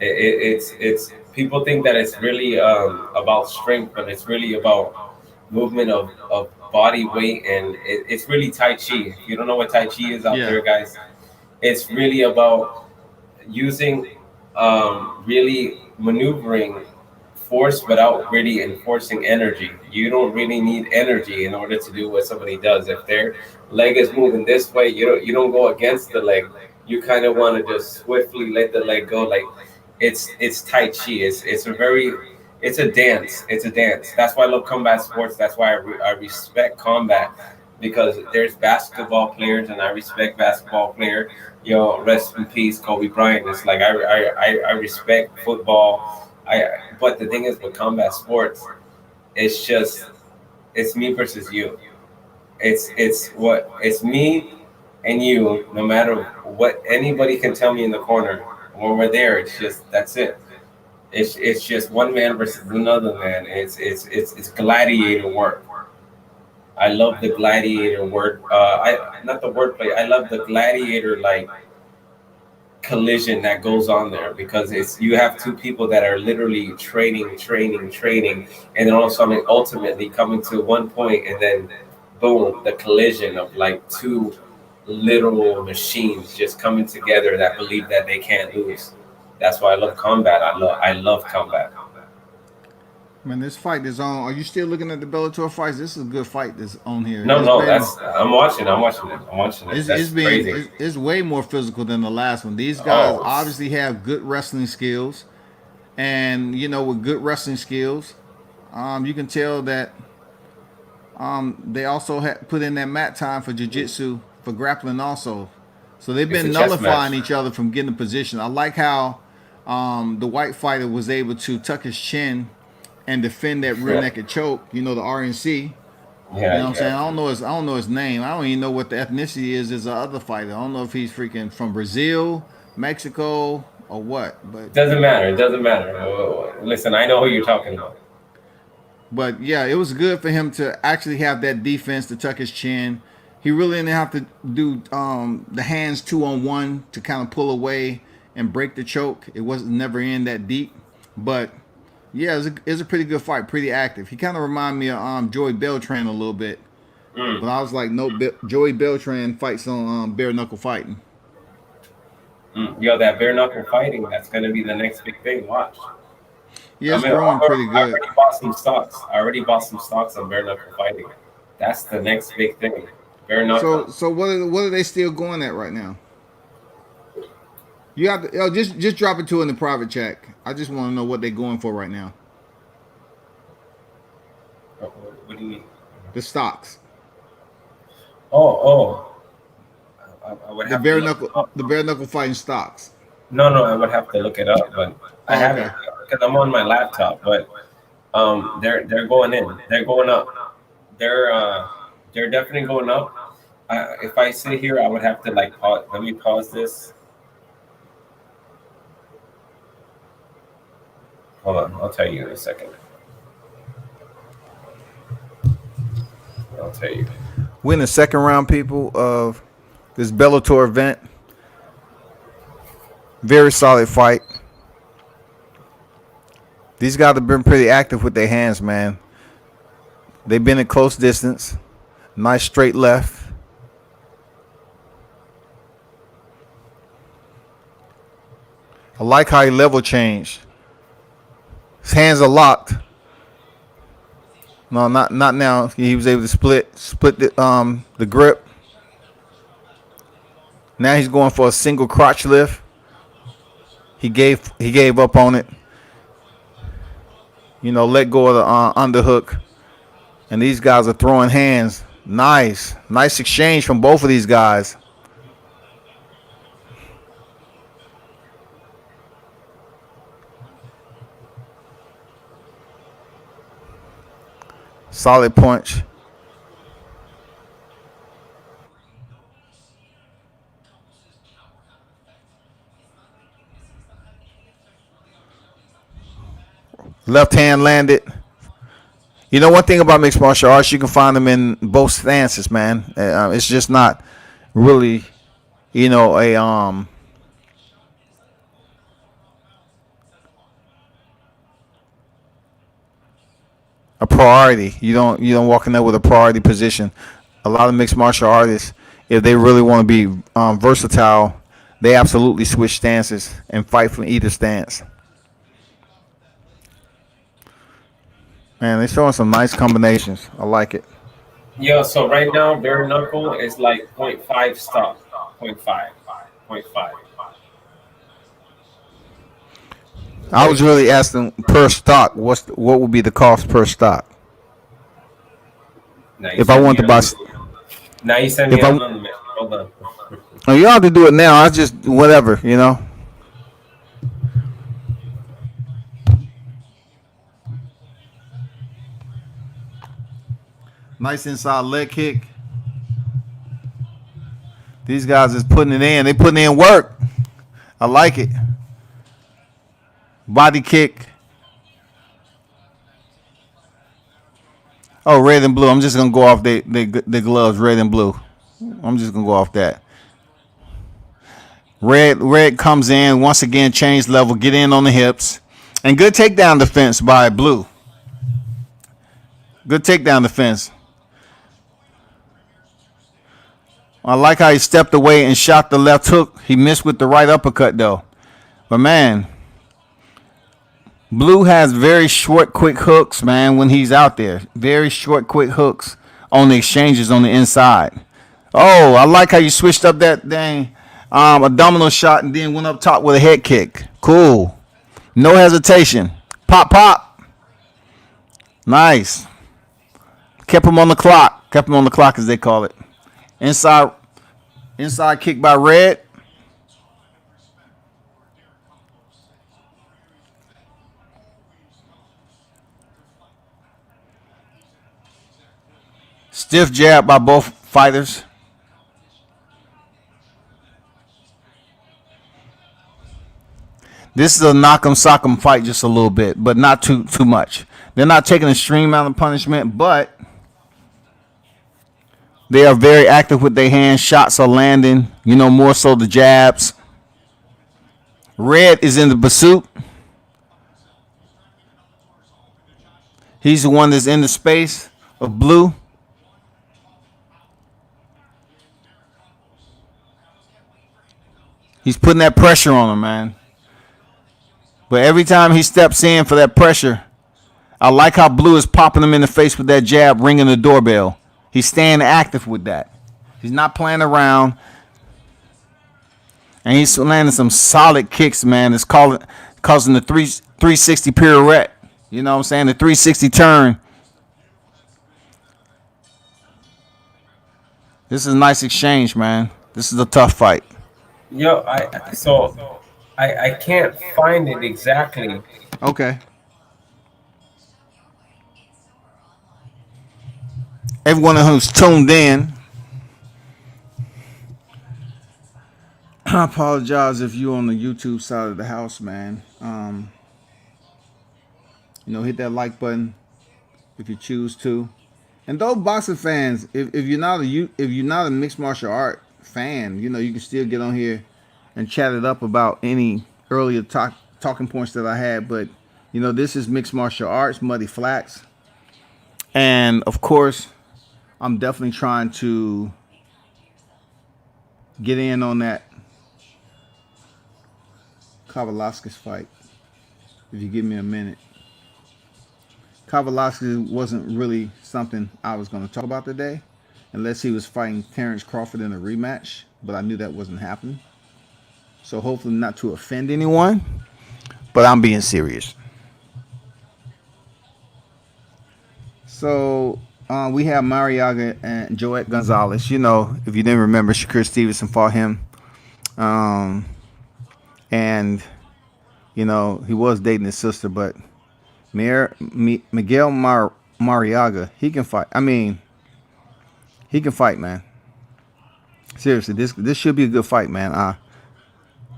It's people think that it's really about strength, but it's really about movement of body weight, and it's really Tai Chi. If you don't know what Tai Chi is out Yeah. there, guys, it's really about using really maneuvering force without really enforcing energy. You don't really need energy in order to do what somebody does. If their leg is moving this way, you don't go against the leg. You kind of want to just swiftly let the leg go. Like it's Tai Chi. It's a dance. It's a dance. That's why I love combat sports. That's why I respect combat because there's basketball players and I respect basketball player. Rest in peace, Kobe Bryant. It's like I respect football. But the thing is with combat sports, it's just it's me versus you. it's me and you. No matter what anybody can tell me in the corner, when we're there, it's just that's it. It's just one man versus another man. It's gladiator work. I love the gladiator word. I not the wordplay. I love the gladiator like collision that goes on there because it's you have two people that are literally training, and then all of a sudden ultimately coming to one point, and then boom, the collision of like two literal machines just coming together that believe that they can't lose. That's why I love combat. I love combat. Man, this fight is on. Are you still looking at the Bellator fights? This is a good fight that's on here. No, It's no, been that's I'm watching it. it's That's been crazy. it's way more physical than the last one. These guys Oh, obviously have good wrestling skills, and with good wrestling skills, you can tell that they also put in that mat time for jiu-jitsu for grappling also. So they've it's a been chess match. nullifying each other from getting a position. I like how the white fighter was able to tuck his chin and defend that rear Yeah, naked choke. The RNC. You yeah, know what I'm saying? yeah. I don't know his name. I don't even know what the ethnicity is as the other fighter. I don't know if he's freaking from Brazil, Mexico, or what. But Doesn't matter. It doesn't matter. Listen, I know who you're talking about. But yeah, it was good for him to actually have that defense to tuck his chin. He really didn't have to do the hands 2-on-1 to kind of pull away and break the choke. It wasn't never in that deep. But yeah, it was a pretty good fight, pretty active. He kind of reminded me of Joey Beltran a little bit. Mm, But I was like, no, Joey Beltran fights on bare knuckle fighting. Yo, that bare knuckle fighting, that's gonna be the next big thing. Watch. Yeah, I it's mean, growing pretty I good. already bought some stocks. I already bought some stocks on bare knuckle fighting. That's the next big thing. Bare So knuckle. so what are they still going at right now? You have to just drop it to in the private chat. I just want to know what they're going for right now. What do you mean? The stocks, Oh, I would the have to bare look knuckle, it up. the bare knuckle fighting stocks. No, no, I would have to look it up, but I Oh, haven't okay. because I'm on my laptop. But they're going in. They're going up. They're uh, they're definitely going up. If I sit here, I would have to like pause. Let me pause this. Hold on, I'll tell you in a second. I'll tell you. We're in the second round, people, of this Bellator event. Very solid fight. These guys have been pretty active with their hands, man. They've been at close distance. Nice straight left. I like how he level changed. His hands are locked. No, not now. He was able to split the grip. Now he's going for a single crotch lift. He gave up on it. Let go of the underhook. And these guys are throwing hands. Nice exchange from both of these guys. Solid punch. Left hand landed. One thing about mixed martial arts, you can find them in both stances, man. It's just not really, a priority. You don't walk in there with a priority position. A lot of mixed martial artists, if they really want to be versatile, they absolutely switch stances and fight from either stance. Man, they're showing some nice combinations. I like it. Yeah, so right now bare knuckle is like point 0.5 stock. Point 0.5. Point 0.5. I was really asking per stock. What would be the cost per stock Now you if I send me want to buy? on now you send me If I on the mission. Hold on. Oh, you don't have to do it now. I just whatever. Nice inside leg kick. These guys is putting it in. They putting in work. I like it. Body kick. Oh, red and blue. I'm just gonna go off the gloves, red and blue. I'm just gonna go off that. Red comes in once again, change level, get in on the hips, and good takedown defense by blue. Good takedown defense. I like how he stepped away and shot the left hook. He missed with the right uppercut though. But man, Blue has very short, quick hooks, man, when he's out there. Very short, quick hooks on the exchanges on the inside. Oh, I like how you switched up that dang abdominal shot and then went up top with a head kick. Cool. No hesitation. Pop, pop. Nice. Kept him on the clock. Kept him on the clock, as they call it. Inside kick by Red. Stiff jab by both fighters. This is a knock 'em sock 'em fight just a little bit, but not too much. They're not taking an extreme amount of punishment, but they are very active with their hands. Shots are landing, more so the jabs. Red is in the pursuit. He's the one that's in the space of Blue. He's putting that pressure on him, man. But every time he steps in for that pressure, I like how Blue is popping him in the face with that jab, ringing the doorbell. He's staying active with that. He's not playing around. And he's landing some solid kicks, man. It's causing the 360 pirouette. You know what I'm saying? The 360 turn. This is a nice exchange, man. This is a tough fight. Yo, I can't find it exactly. Okay. Everyone who's tuned in, I apologize if you're on the YouTube side of the house, man. Hit that like button if you choose to. And those boxing fans, if you're not a mixed martial art fan, you can still get on here and chat it up about any earlier talking points that I had. But this is mixed martial arts, Muddy Flax, and of course, I'm definitely trying to get in on that Kavalauskas fight. If you give me a minute. Kavalauskas wasn't really something I was going to talk about today, unless he was fighting Terrence Crawford in a rematch, but I knew that wasn't happening. So hopefully not to offend anyone, but I'm being serious. So we have Mariaga and Joet Gonzalez. If you didn't remember, Shakur Stevenson fought him. And, he was dating his sister, but Miguel Mariaga, he can fight. I mean, he can fight, man. Seriously, this should be a good fight, man.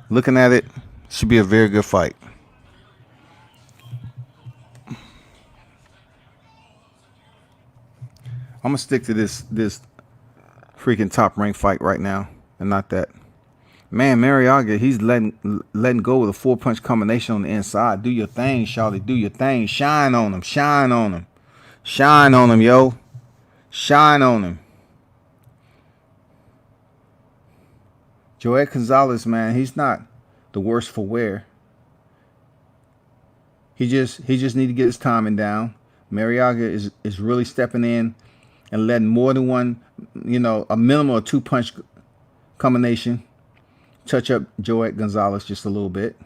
Looking at it, should be a very good fight. I'm gonna stick to this freaking top rank fight right now, and not that. Man, Mariaga, he's letting go with a 4-punch combination on the inside. Do your thing, shawty. Do your thing. Shine on him. Shine on him. Shine on him, yo. Shine on him. Joet Gonzalez, man, he's not the worst for wear. He just need to get his timing down. Mariaga is really stepping in and letting more than one, a minimum of 2-punch combination touch up Joet Gonzalez just a little bit.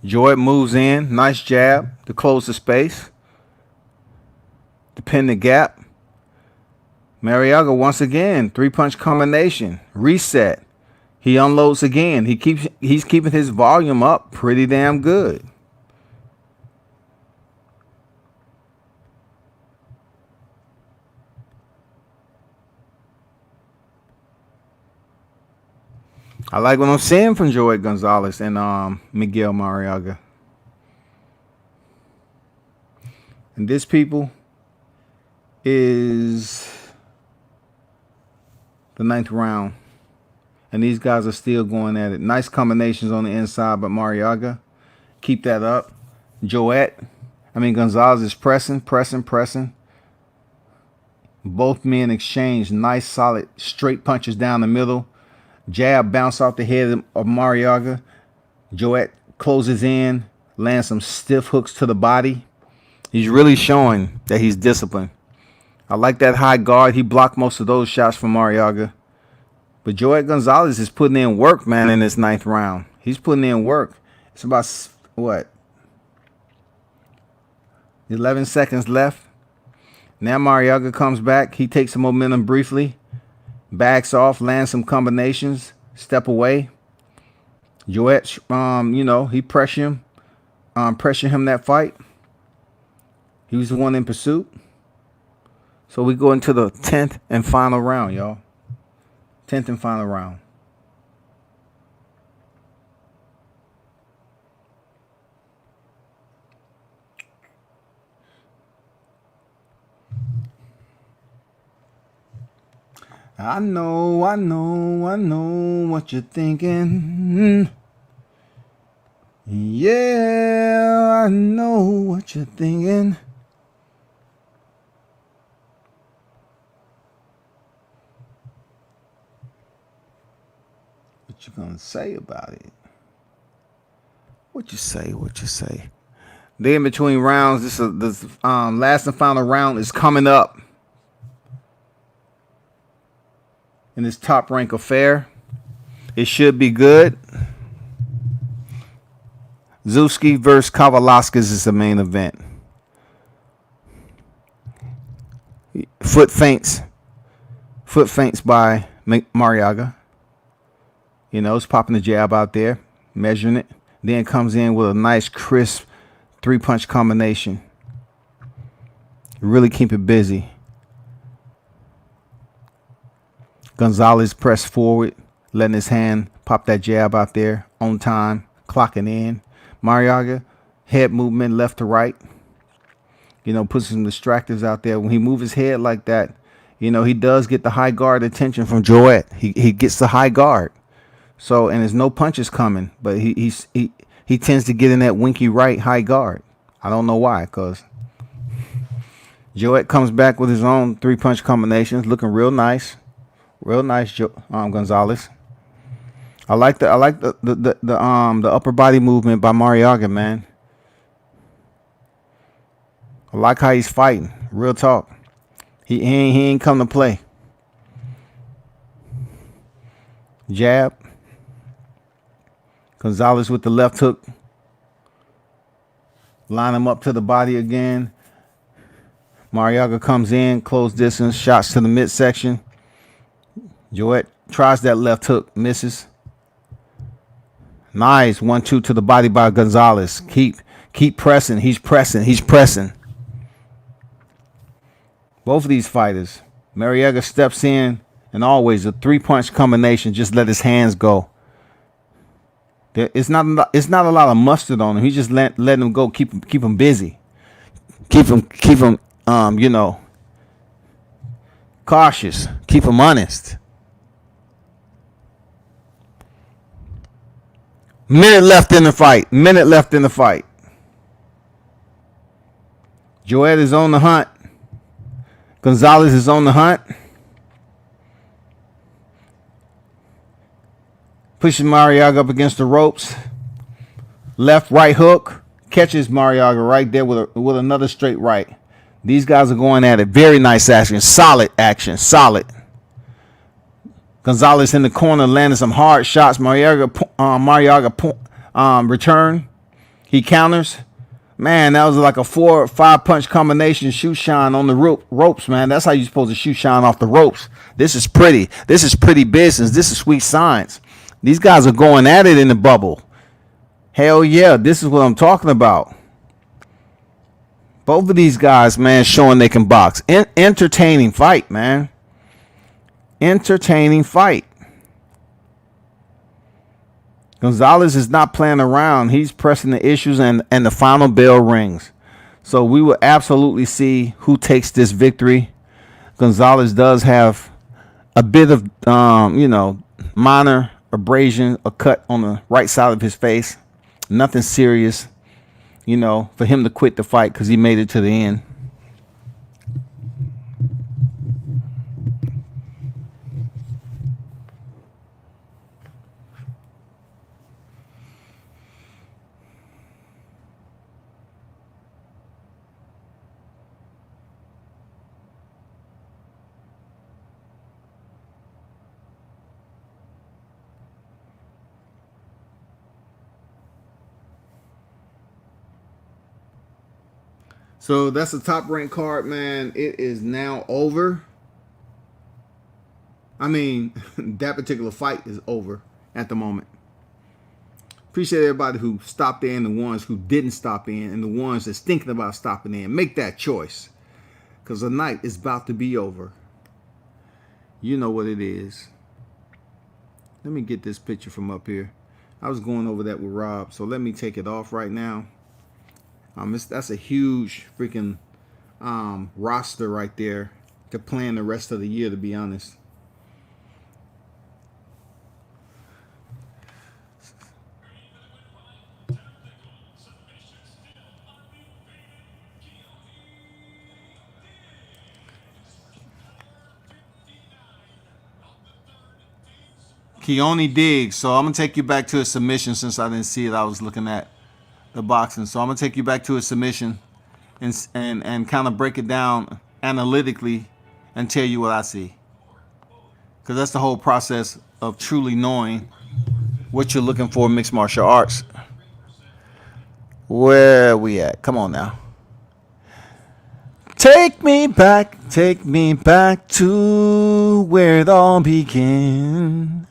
Joet moves in, nice jab to close the space. pin the gap. Mariaga once again, 3-punch combination, reset. He unloads again. He's keeping his volume up pretty damn good. I like what I'm seeing from Joey Gonzalez and Miguel Mariaga. And this, people, is the 9th round. And these guys are still going at it. Nice combinations on the inside, but Mariaga, keep that up. Gonzalez is pressing. Both men exchange nice, solid, straight punches down the middle. Jab bounce off the head of Mariaga. Joet closes in, lands some stiff hooks to the body. He's really showing that he's disciplined. I like that high guard. He blocked most of those shots from Mariaga. But Joet Gonzalez is putting in work, man, in this 9th round. He's putting in work. It's about, 11 seconds left. Now Mariaga comes back. He takes some momentum briefly. Backs off, lands some combinations, step away. Joet, he pressured him that fight. He was the one in pursuit. So we go into the 10th and final round, y'all. 10th and final round. I know what you're thinking. Yeah, I know what you're thinking. What you gonna say about it? What you say? The in between rounds. This last and final round is coming up in this top rank affair. It should be good. Zuski versus Kavalauskas is the main event. Foot feints by Mariaga. It's popping the jab out there, measuring it. Then comes in with a nice, crisp 3-punch combination. Really keep it busy. Gonzalez pressed forward, letting his hand pop that jab out there on time, clocking in. Mariaga, head movement left to right. Puts some distractors out there. When he moves his head like that, he does get the high guard attention from Joet. He gets the high guard. So, and there's no punches coming, but he tends to get in that winky right high guard. I don't know why, because Joet comes back with his own 3-punch combinations, looking real nice. Real nice, Gonzalez. I like the upper body movement by Mariaga, man. I like how he's fighting. Real talk. He ain't come to play. Jab. Gonzalez with the left hook. Line him up to the body again. Mariaga comes in, close distance, shots to the midsection. Joet tries that left hook, misses. Nice 1-2 to the body by Gonzalez. Keep pressing. He's pressing. Both of these fighters, Mariaga steps in, and always a 3-punch combination. Just let his hands go. It's not a lot of mustard on him. He just let him go. Keep him busy. Keep him cautious. Keep him honest. Minute left in the fight. Joet is on the hunt. Gonzalez is on the hunt. Pushes Mariaga up against the ropes. Left, right hook. Catches Mariaga right there with another straight right. These guys are going at it. Very nice action. Solid action. Solid. Gonzalez in the corner landing some hard shots. Mariaga return. He counters. Man, that was like a 4 or 5 punch combination shoe shine on the ropes, man. That's how you're supposed to shoe shine off the ropes. This is pretty. This is pretty business. This is sweet science. These guys are going at it in the bubble. Hell yeah, this is what I'm talking about. Both of these guys, man, showing they can box. Entertaining fight, man. Entertaining fight. Gonzalez is not playing around. He's pressing the issues, and the final bell rings. So we will absolutely see who takes this victory. Gonzalez does have a bit of, minor abrasion, a cut on the right side of his face. Nothing serious, for him to quit the fight because he made it to the end. So that's the top ranked card, man. It is now over. I mean, that particular fight is over at the moment. Appreciate everybody who stopped in, the ones who didn't stop in, and the ones that's thinking about stopping in. Make that choice, because the night is about to be over. You know what it is. Let me get this picture from up here. I was going over that with Rob, so let me take it off right now. That's a huge freaking roster right there to plan the rest of the year, to be honest. Keone Diggs. So I'm going to take you back to a submission since I didn't see it. I was looking at the boxing. So I'm going to take you back to a submission and kind of break it down analytically and tell you what I see. Because that's the whole process of truly knowing what you're looking for in mixed martial arts. Where are we at? Come on now. Take me back to where it all began.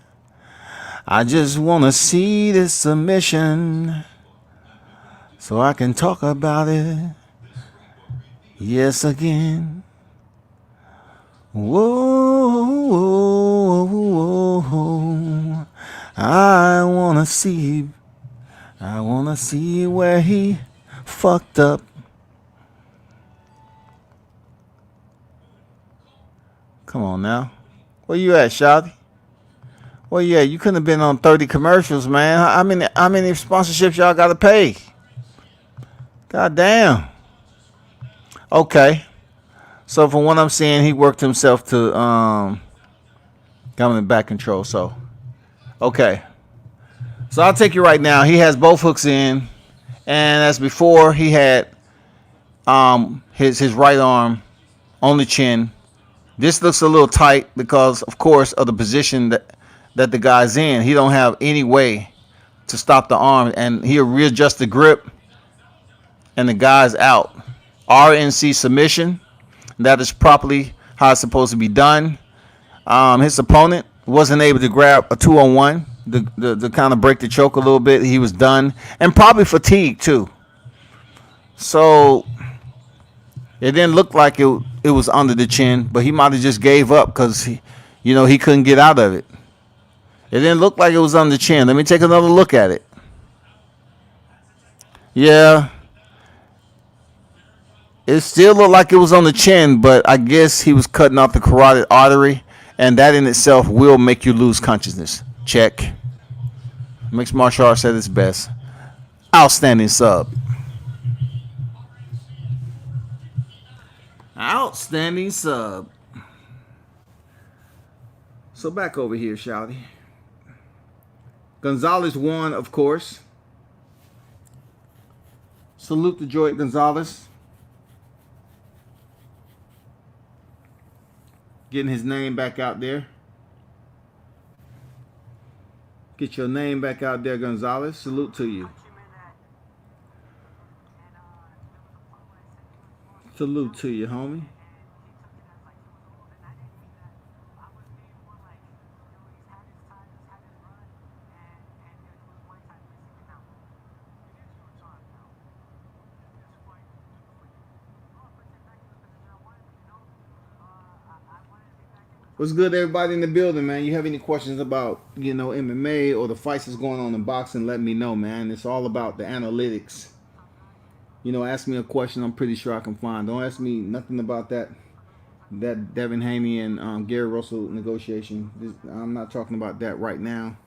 I just want to see this submission so I can talk about it. Yes, again. Whoa, I want to see where he fucked up. Come on now. Where you at, Shawty? Well, yeah, you couldn't have been on 30 commercials, man. How many sponsorships y'all got to pay? God damn. Okay. So from what I'm seeing, he worked himself to government back control. So, okay. So I'll take you right now. He has both hooks in, and as before, he had his right arm on the chin. This looks a little tight because, of course, of the position that the guy's in. He don't have any way to stop the arm, and he'll readjust the grip, and the guy's out. RNC submission. That is properly how it's supposed to be done. His opponent wasn't able to grab a 2-on-1 to kind of break the choke a little bit. He was done, and probably fatigued too. So it didn't look like it was under the chin, but he might have just gave up because he couldn't get out of it. It didn't look like it was on the chin. Let me take another look at it. Yeah. It still looked like it was on the chin, but I guess he was cutting off the carotid artery, and that in itself will make you lose consciousness. Check. Mixed martial arts at its best. Outstanding sub. Outstanding sub. So back over here, Shouty. Gonzalez won, of course. Salute to Joy Gonzalez. Getting his name back out there. Get your name back out there, Gonzalez. Salute to you. Salute to you, homie. What's good, everybody in the building, man? You have any questions about, MMA or the fights that's going on in boxing, let me know, man. It's all about the analytics. Ask me a question I'm pretty sure I can find. Don't ask me nothing about that Devin Haney and Gary Russell negotiation. I'm not talking about that right now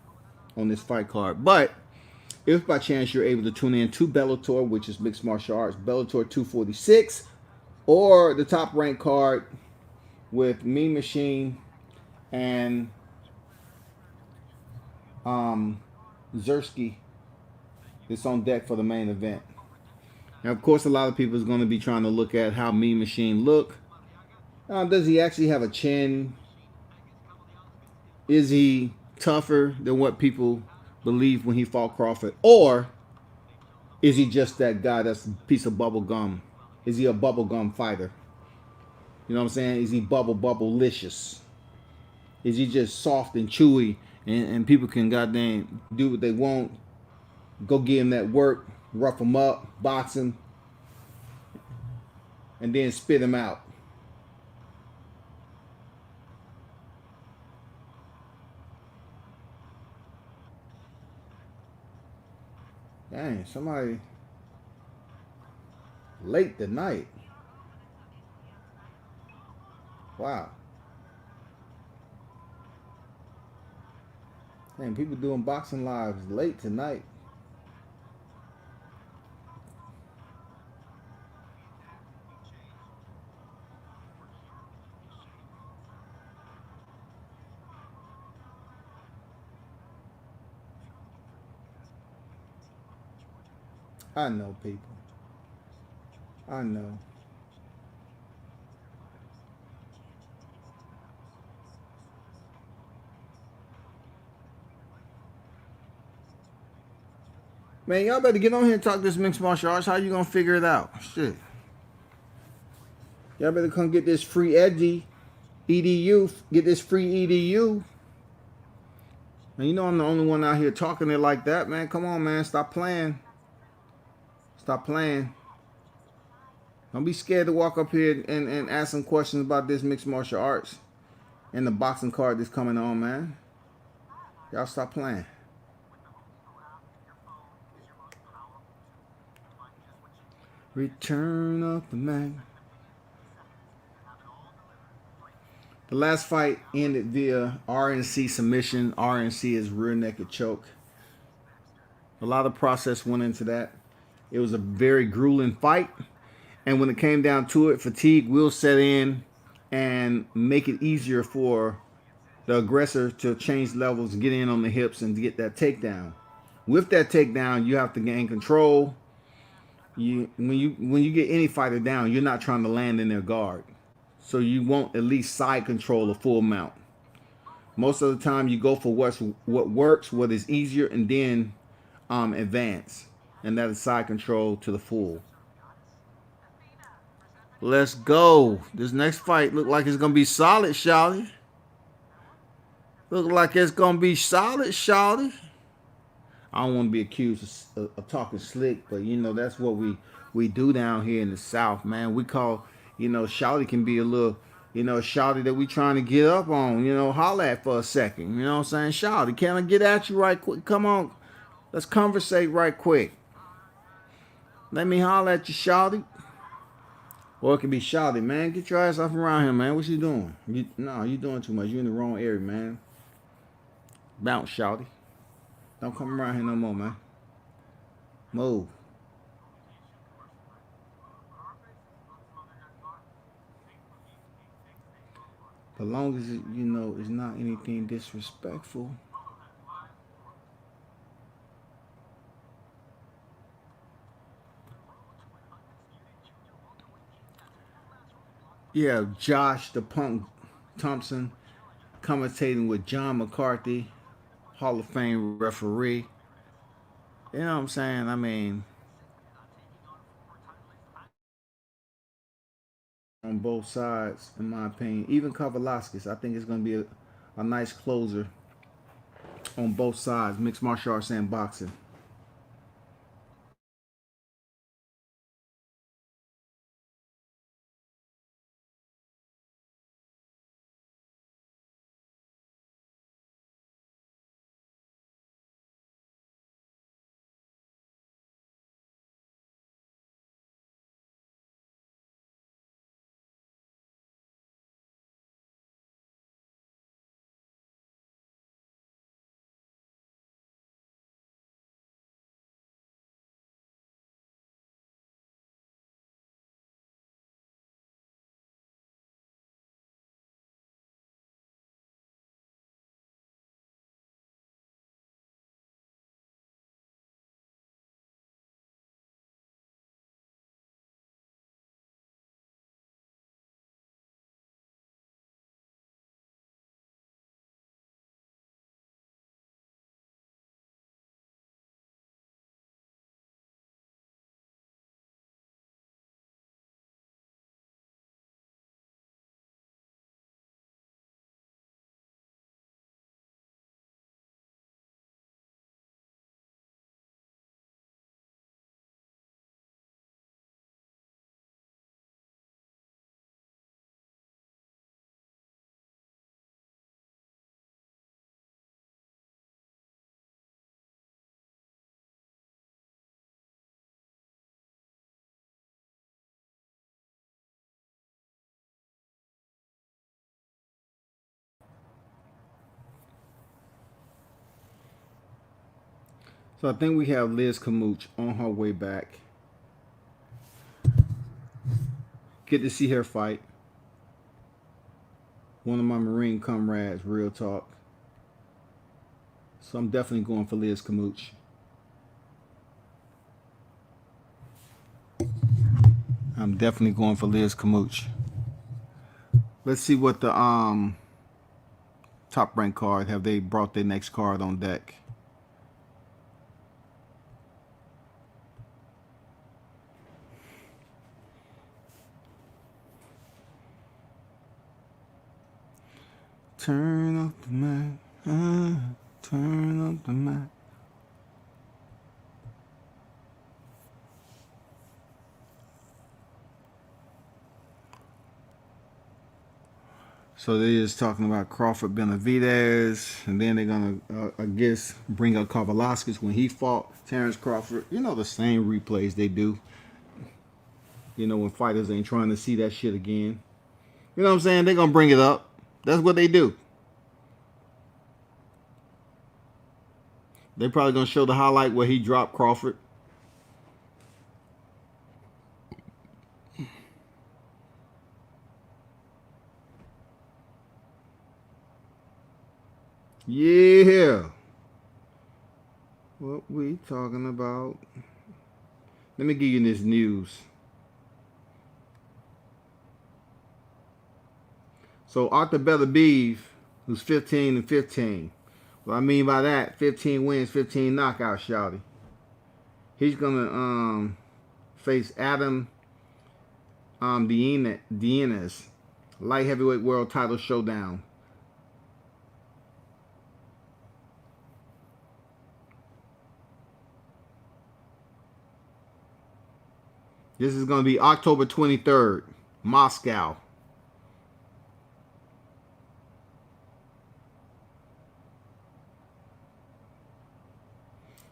on this fight card. But if by chance you're able to tune in to Bellator, which is mixed martial arts, Bellator 246, or the top ranked card with Mean Machine and Zersky, it's on deck for the main event. Now, of course, a lot of people is going to be trying to look at how Mean Machine look. Does he actually have a chin? Is he tougher than what people believe when he fought Crawford? Or is he just that guy that's a piece of bubble gum? Is he a bubble gum fighter? You know what I'm saying? Is he bubble-licious? Is he just soft and chewy and people can goddamn do what they want? Go give him that work, rough him up, box him, and then spit him out. Dang, somebody late tonight. Wow. Dang, people doing boxing lives late tonight. I know, people. I know. Man, y'all better get on here and talk this mixed martial arts. How you gonna figure it out? Shit. Y'all better come get this free edgy EDU. Get this free EDU. And you know I'm the only one out here talking it like that, man. Come on, man. Stop playing. Stop playing. Don't be scared to walk up here and ask some questions about this mixed martial arts and the boxing card that's coming on, man. Y'all stop playing. Return of the Mac. The last fight ended via RNC submission. RNC is rear naked choke. A lot of process went into that. It was a very grueling fight. And when it came down to it, fatigue will set in and make it easier for the aggressor to change levels, get in on the hips, and get that takedown. With that takedown, you have to gain control. When you get any fighter down, you're not trying to land in their guard. So you want at least side control a full mount. Most of the time, you go for what works, what is easier, and then advance, and that is side control to the full. Let's go. This next fight look like it's gonna be solid, Shawty. Look like it's gonna be solid, Shawty. I don't want to be accused of talking slick, but that's what we do down here in the South, man. We call Shawty can be a little Shawty that we trying to get up on, holler at for a second. You know what I'm saying? Shawty, can I get at you right quick? Come on, let's conversate right quick. Let me holler at you, Shawty. Or it could be Shawty, man. Get your ass off around here, man. What you doing? You doing too much. You in the wrong area, man. Bounce, Shawty. Don't come around here no more, man. Move. As long as it's not anything disrespectful. Yeah, Josh the Punk Thompson commentating with John McCarthy, Hall of Fame referee. You know what I'm saying? I mean, on both sides, in my opinion. Even Kavalaskis, I think it's going to be a nice closer on both sides, mixed martial arts and boxing. So I think we have Liz Camooch on her way back. Get to see her fight. One of my Marine comrades, real talk. So I'm definitely going for Liz Camooch. I'm definitely going for Liz Camooch. Let's see what the top rank card have they brought their next card on deck. Turn up the Mac, turn up the Mac. So they're just talking about Crawford Benavidez, and then they're gonna, I guess, bring up Kavalaskis when he fought Terrence Crawford. You know, the same replays they do. You know, when fighters ain't trying to see that shit again. You know what I'm saying? They're gonna bring it up. That's what they do. They probably gonna show the highlight where he dropped Crawford. Yeah. What we talking about? Let me give you this news. So Arthur Bellator, who's 15-15. What I mean by that, 15 wins, 15 knockouts, shouty. He's gonna face Adam Dienes, light heavyweight world title showdown. This is gonna be October 23rd, Moscow.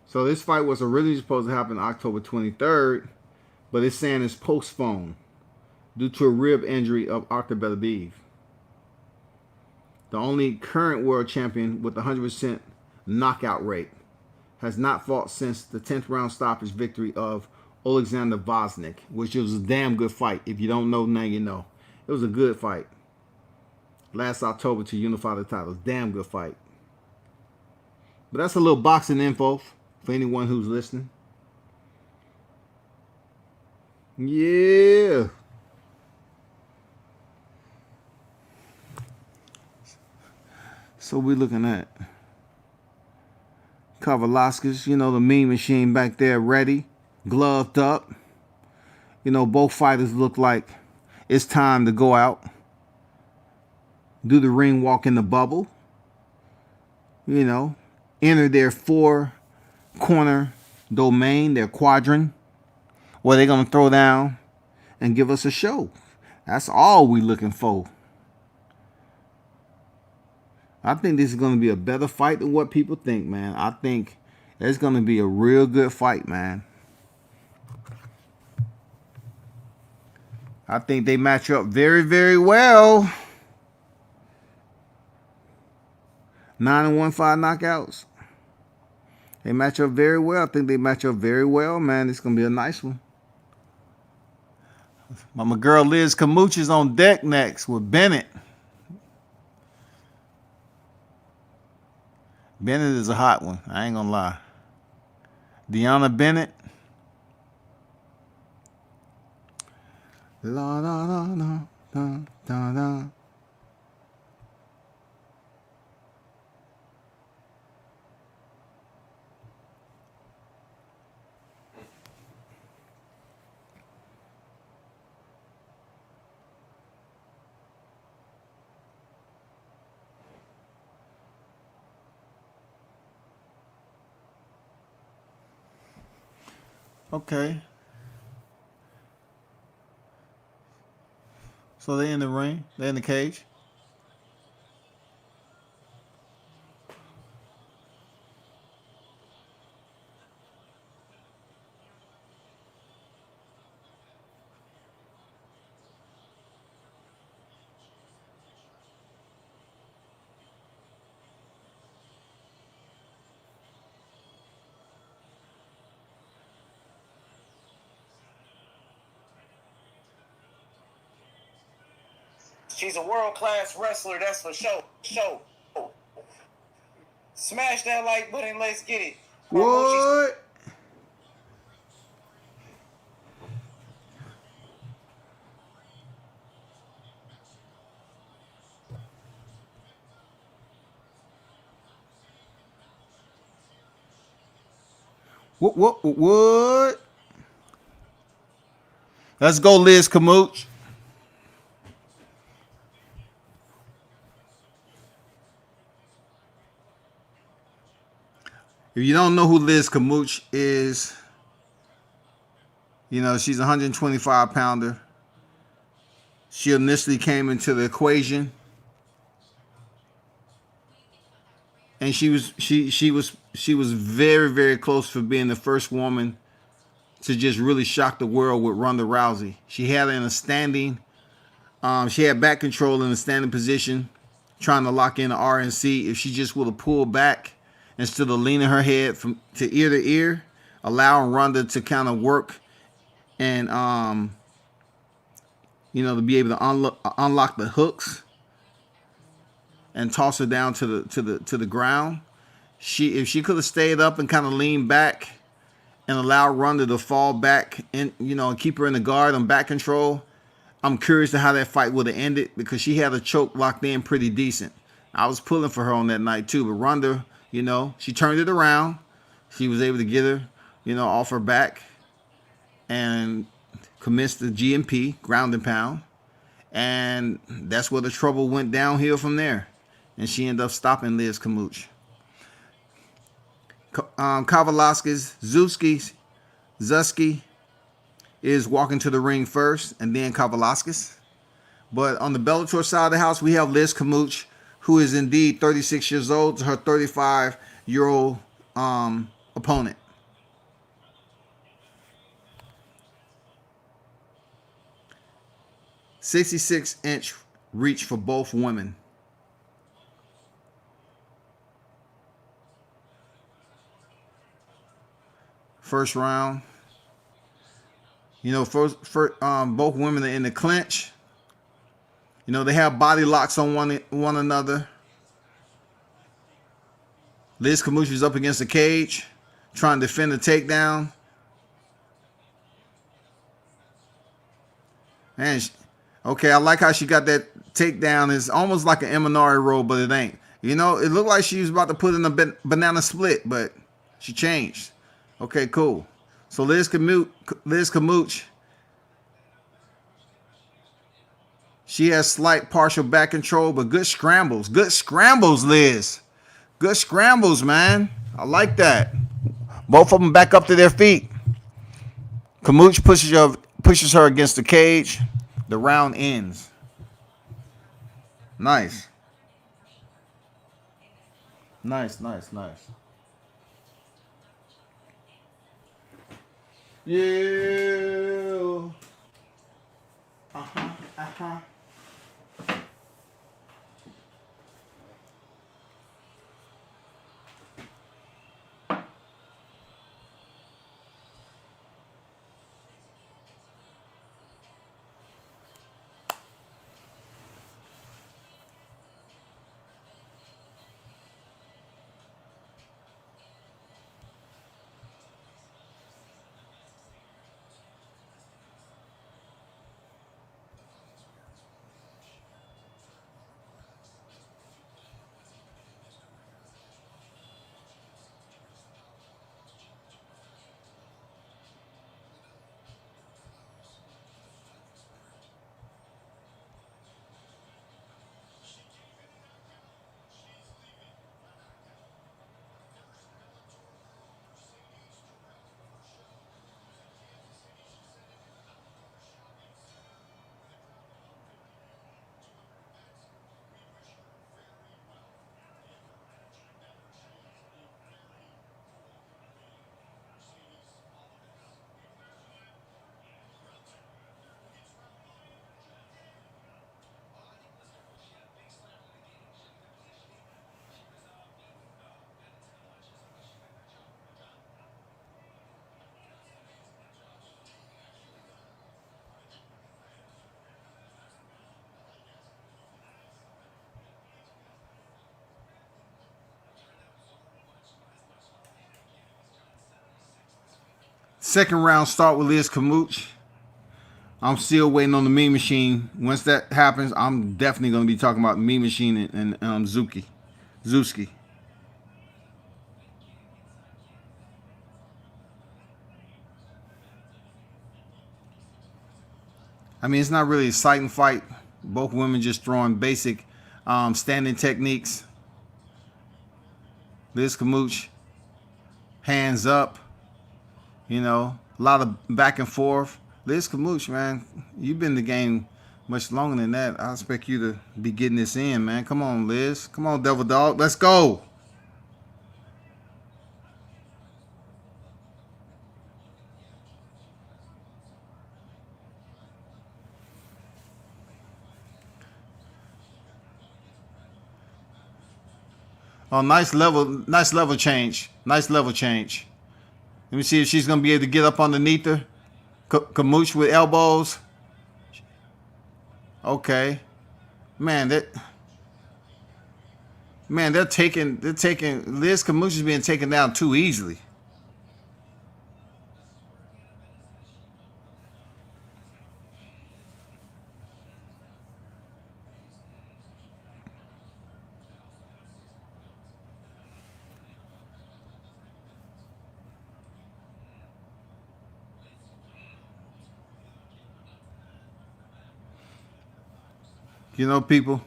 So this fight was originally supposed to happen October 23rd, but it's saying it's postponed due to a rib injury of Arthur Bellator. The only current world champion with 100% knockout rate has not fought since the 10th round stoppage victory of Alexander Vosnik, which was a damn good fight. If you don't know, now you know. It was a good fight. Last October to unify the titles. Damn good fight. But that's a little boxing info for anyone who's listening. Yeah. So we're looking at Kavalaskis, you know, the mean machine back there ready, gloved up. You know, both fighters look like it's time to go out, do the ring walk in the bubble, you know, enter their 4-corner domain, their quadrant, where they're going to throw down and give us a show. That's all we looking for. I think this is going to be a better fight than what people think, man. I think it's going to be a real good fight, man. I think they match up very, very well. 9 and 1, 5 knockouts. They match up very well. I think they match up very well, man. It's going to be a nice one. My girl Liz Camuch is on deck next with Bennett. Bennett is a hot one. I ain't going to lie. Deanna Bennett. La la la la da da da. Okay. So they in the ring. They in the cage. She's a world-class wrestler, that's for sure. Smash that like button, let's get it. What? What? Let's go, Liz Camuch. If you don't know who Liz Camuch is, you know, she's a 125-pounder. She initially came into the equation, and she was very, very close for being the first woman to just really shock the world with Ronda Rousey. She had her in a standing, she had back control in a standing position, trying to lock in the RNC. If she just would have pulled back instead of leaning her head from to ear, allowing Ronda to kind of work and you know, to be able to unlock the hooks and toss her down to the ground. If she could have stayed up and kind of leaned back and allow Ronda to fall back and, you know, and keep her in the guard on back control, I'm curious to how that fight would have ended, because she had a choke locked in pretty decent. I was pulling for her on that night too, but Ronda, you know, she turned it around. She was able to get her, you know, off her back and commenced the GMP, ground and pound. And that's where the trouble went downhill from there. And she ended up stopping Liz Camuch. Kavalaskis, Zuski is walking to the ring first, and then Kavalaskis. But on the Bellator side of the house, we have Liz Camuch, who is indeed 36 years old, to her 35-year-old opponent. .66-inch reach for both women. First round. You know, both women are in the clinch. You know, they have body locks on one another. Liz Camuch is up against the cage, trying to defend the takedown. Man, okay, I like how she got that takedown. It's almost like an Eminari roll, but it ain't. You know, it looked like she was about to put in a banana split, but she changed. Okay, cool. So Liz Camuch She has slight partial back control, but good scrambles. Good scrambles, Liz. Good scrambles, man. I like that. Both of them back up to their feet. Kamooch pushes her against the cage. The round ends. Nice. Nice. Yeah. Uh-huh. Second round start with Liz Kamooch. I'm still waiting on the Mean Machine. Once that happens, I'm definitely going to be talking about Mean Machine and Zuski. I mean, it's not really a exciting fight. Both women just throwing basic standing techniques. Liz Kamooch, hands up. You know, a lot of back and forth. Liz Kamooch, man, you've been in the game much longer than that. I expect you to be getting this in, man. Come on, Liz. Come on, Devil Dog. Let's go. Oh, nice level change. Nice level change. Let me see if she's gonna be able to get up underneath her. Kamooch with elbows. Okay, man, they're taking Liz Kamooch is being taken down too easily. You know, people,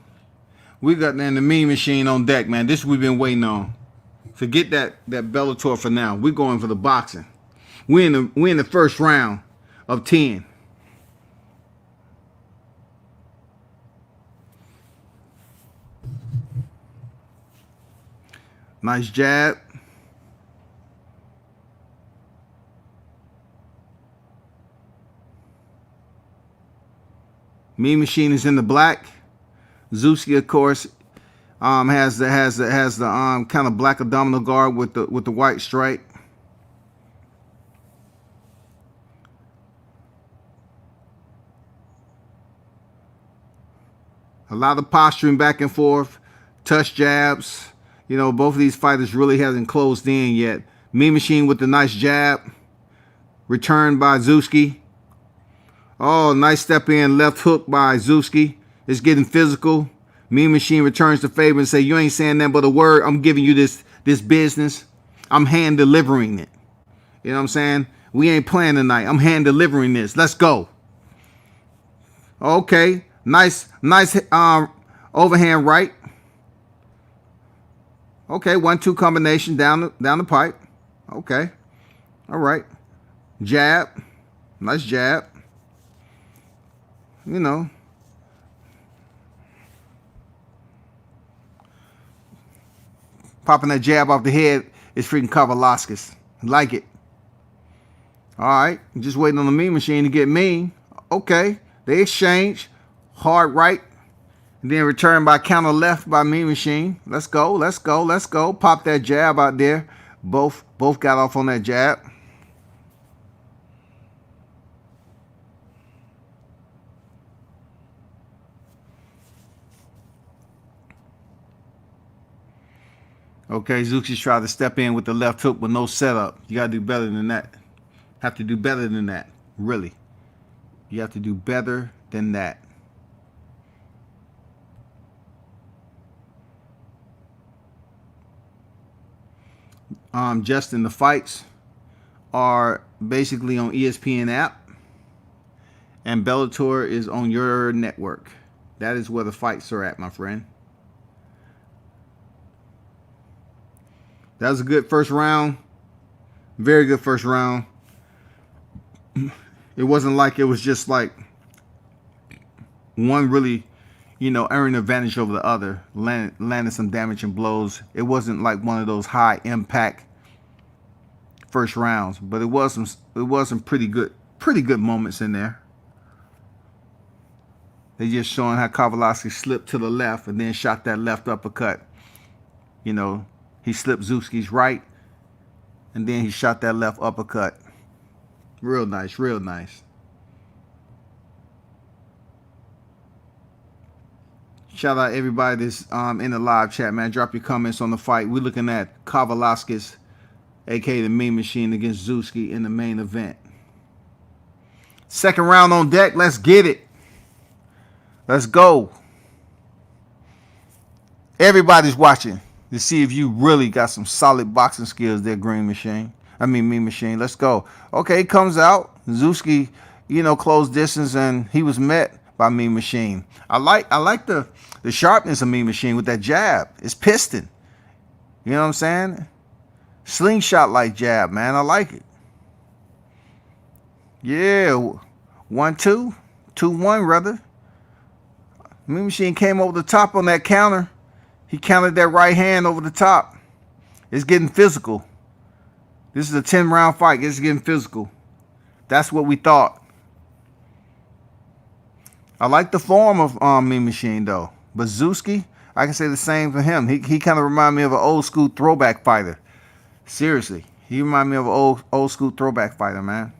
we got the Mean Machine on deck, man. This we've been waiting on. Forget that Bellator for now. We're going for the boxing. We're in the first round of 10. Nice jab. Mean Machine is in the black. Zuski, of course, has the kind of black abdominal guard with the white stripe. A lot of posturing back and forth, touch jabs. You know, both of these fighters really hasn't closed in yet. Mean Machine with the nice jab, returned by Zuski. Oh, nice step in, left hook by Zuski. It's getting physical. Mean Machine returns the favor and say, you ain't saying nothing but a word. I'm giving you this business. I'm hand delivering it. You know what I'm saying? We ain't playing tonight. I'm hand delivering this. Let's go. Okay. Nice overhand right. Okay, 1-2 combination down the pipe. Okay. All right. Jab. Nice jab. You know. Popping that jab off the head is freaking Kavalaskis. Like it. All right. Just waiting on the mean machine to get mean. Okay. They exchange. Hard right. And then return by counter left by mean machine. Let's go. Let's go. Let's go. Pop that jab out there. Both got off on that jab. Okay, Zuski's tried to step in with the left hook with no setup. You got to do better than that. Have to do better than that. Really. You have to do better than that. Justin, the fights are basically on ESPN app, and Bellator is on your network. That is where the fights are at, my friend. That was a good first round. Very good first round. It wasn't like it was just like one really, earning advantage over the other, landing some damaging blows. It wasn't like one of those high impact first rounds, but it was some pretty good moments in there. They just showing how Kavalaski slipped to the left and then shot that left uppercut. He slipped Zuski's right, and then he shot that left uppercut. Real nice, real nice. Shout out everybody that's in the live chat, man. Drop your comments on the fight. We're looking at Kavalaskis, aka the Mean Machine, against Zuski in the main event. Second round on deck. Let's get it. Let's go. Everybody's watching to see if you really got some solid boxing skills there, Mean Machine. Let's go. Okay, he comes out. Zuski, close distance, and he was met by Mean Machine. I like the sharpness of Mean Machine with that jab. It's piston. You know what I'm saying? Slingshot like jab, man. I like it. Yeah. 1-2. 2-1, rather. Mean Machine came over the top on that counter. He countered that right hand over the top. It's getting physical. This is a 10-round fight. It's getting physical. That's what we thought. I like the form of Mean Machine, though. But Zuski, I can say the same for him. He kind of reminded me of an old school throwback fighter. Seriously. He reminded me of an old school throwback fighter, man.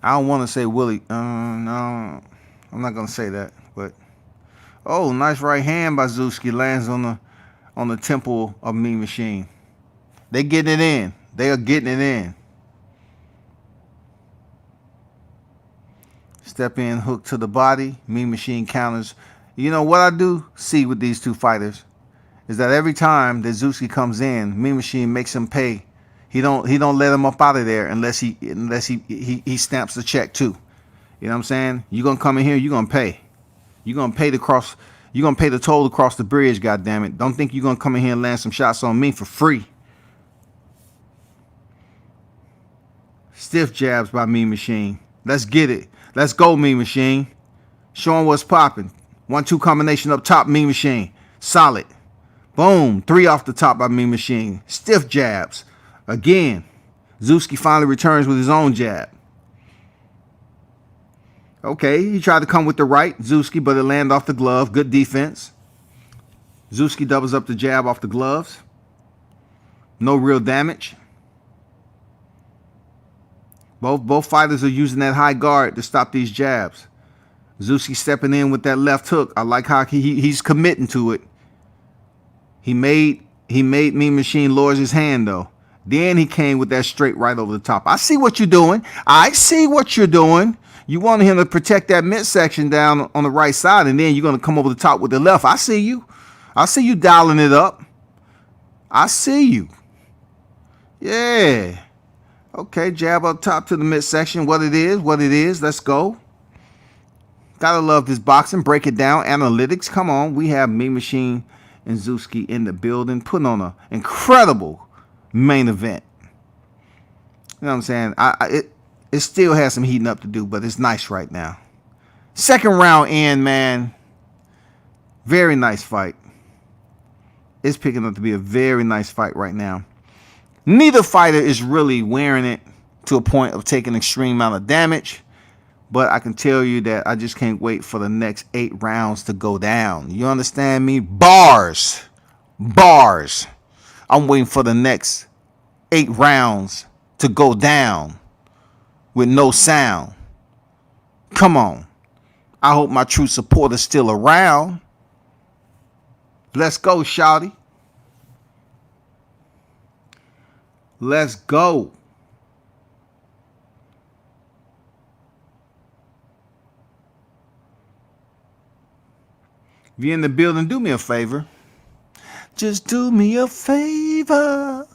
I don't want to say Willie. No, I'm not gonna say that. But nice right hand by Zuski lands on the temple of Mean Machine. They getting it in. They are getting it in. Step in, hook to the body. Mean Machine counters. What I do see with these two fighters is that every time that Zuski comes in, Mean Machine makes him pay. He don't let him up out of there unless he stamps the check too. You know what I'm saying? You're gonna come in here, you're gonna pay. You're gonna pay the toll to cross the bridge, goddammit. Don't think you're gonna come in here and land some shots on me for free. Stiff jabs by Mean Machine. Let's get it. Let's go, Mean Machine. Show him what's popping. 1-2 combination up top, Mean Machine. Solid. Boom. 3 off the top by Mean Machine. Stiff jabs. Again, Zuski finally returns with his own jab. Okay, he tried to come with the right, Zuski, but it landed off the glove. Good defense. Zuski doubles up the jab off the gloves. No real damage. Both fighters are using that high guard to stop these jabs. Zuski stepping in with that left hook. I like how he's committing to it. He made Mean Machine lowers his hand, though. Then he came with that straight right over the top. I see what you're doing. I see what you're doing. You wanted him to protect that midsection down on the right side, and then you're going to come over the top with the left. I see you. I see you dialing it up. I see you. Yeah. Okay, jab up top to the midsection. What it is. Let's go. Gotta love this boxing. Break it down. Analytics. Come on. We have Mean Machine and Zuski in the building, putting on an incredible main event. You know what I'm saying? It still has some heating up to do, but it's nice right now. Second round in, man. Very nice fight. It's picking up to be a very nice fight right now. Neither fighter is really wearing it to a point of taking an extreme amount of damage. But I can tell you that I just can't wait for the next 8 rounds to go down. You understand me? Bars. Bars. I'm waiting for the next 8 rounds to go down with no sound. Come on. I hope my true supporter's still around. Let's go, shawty. Let's go. If you're in the building, do me a favor. Just do me a favor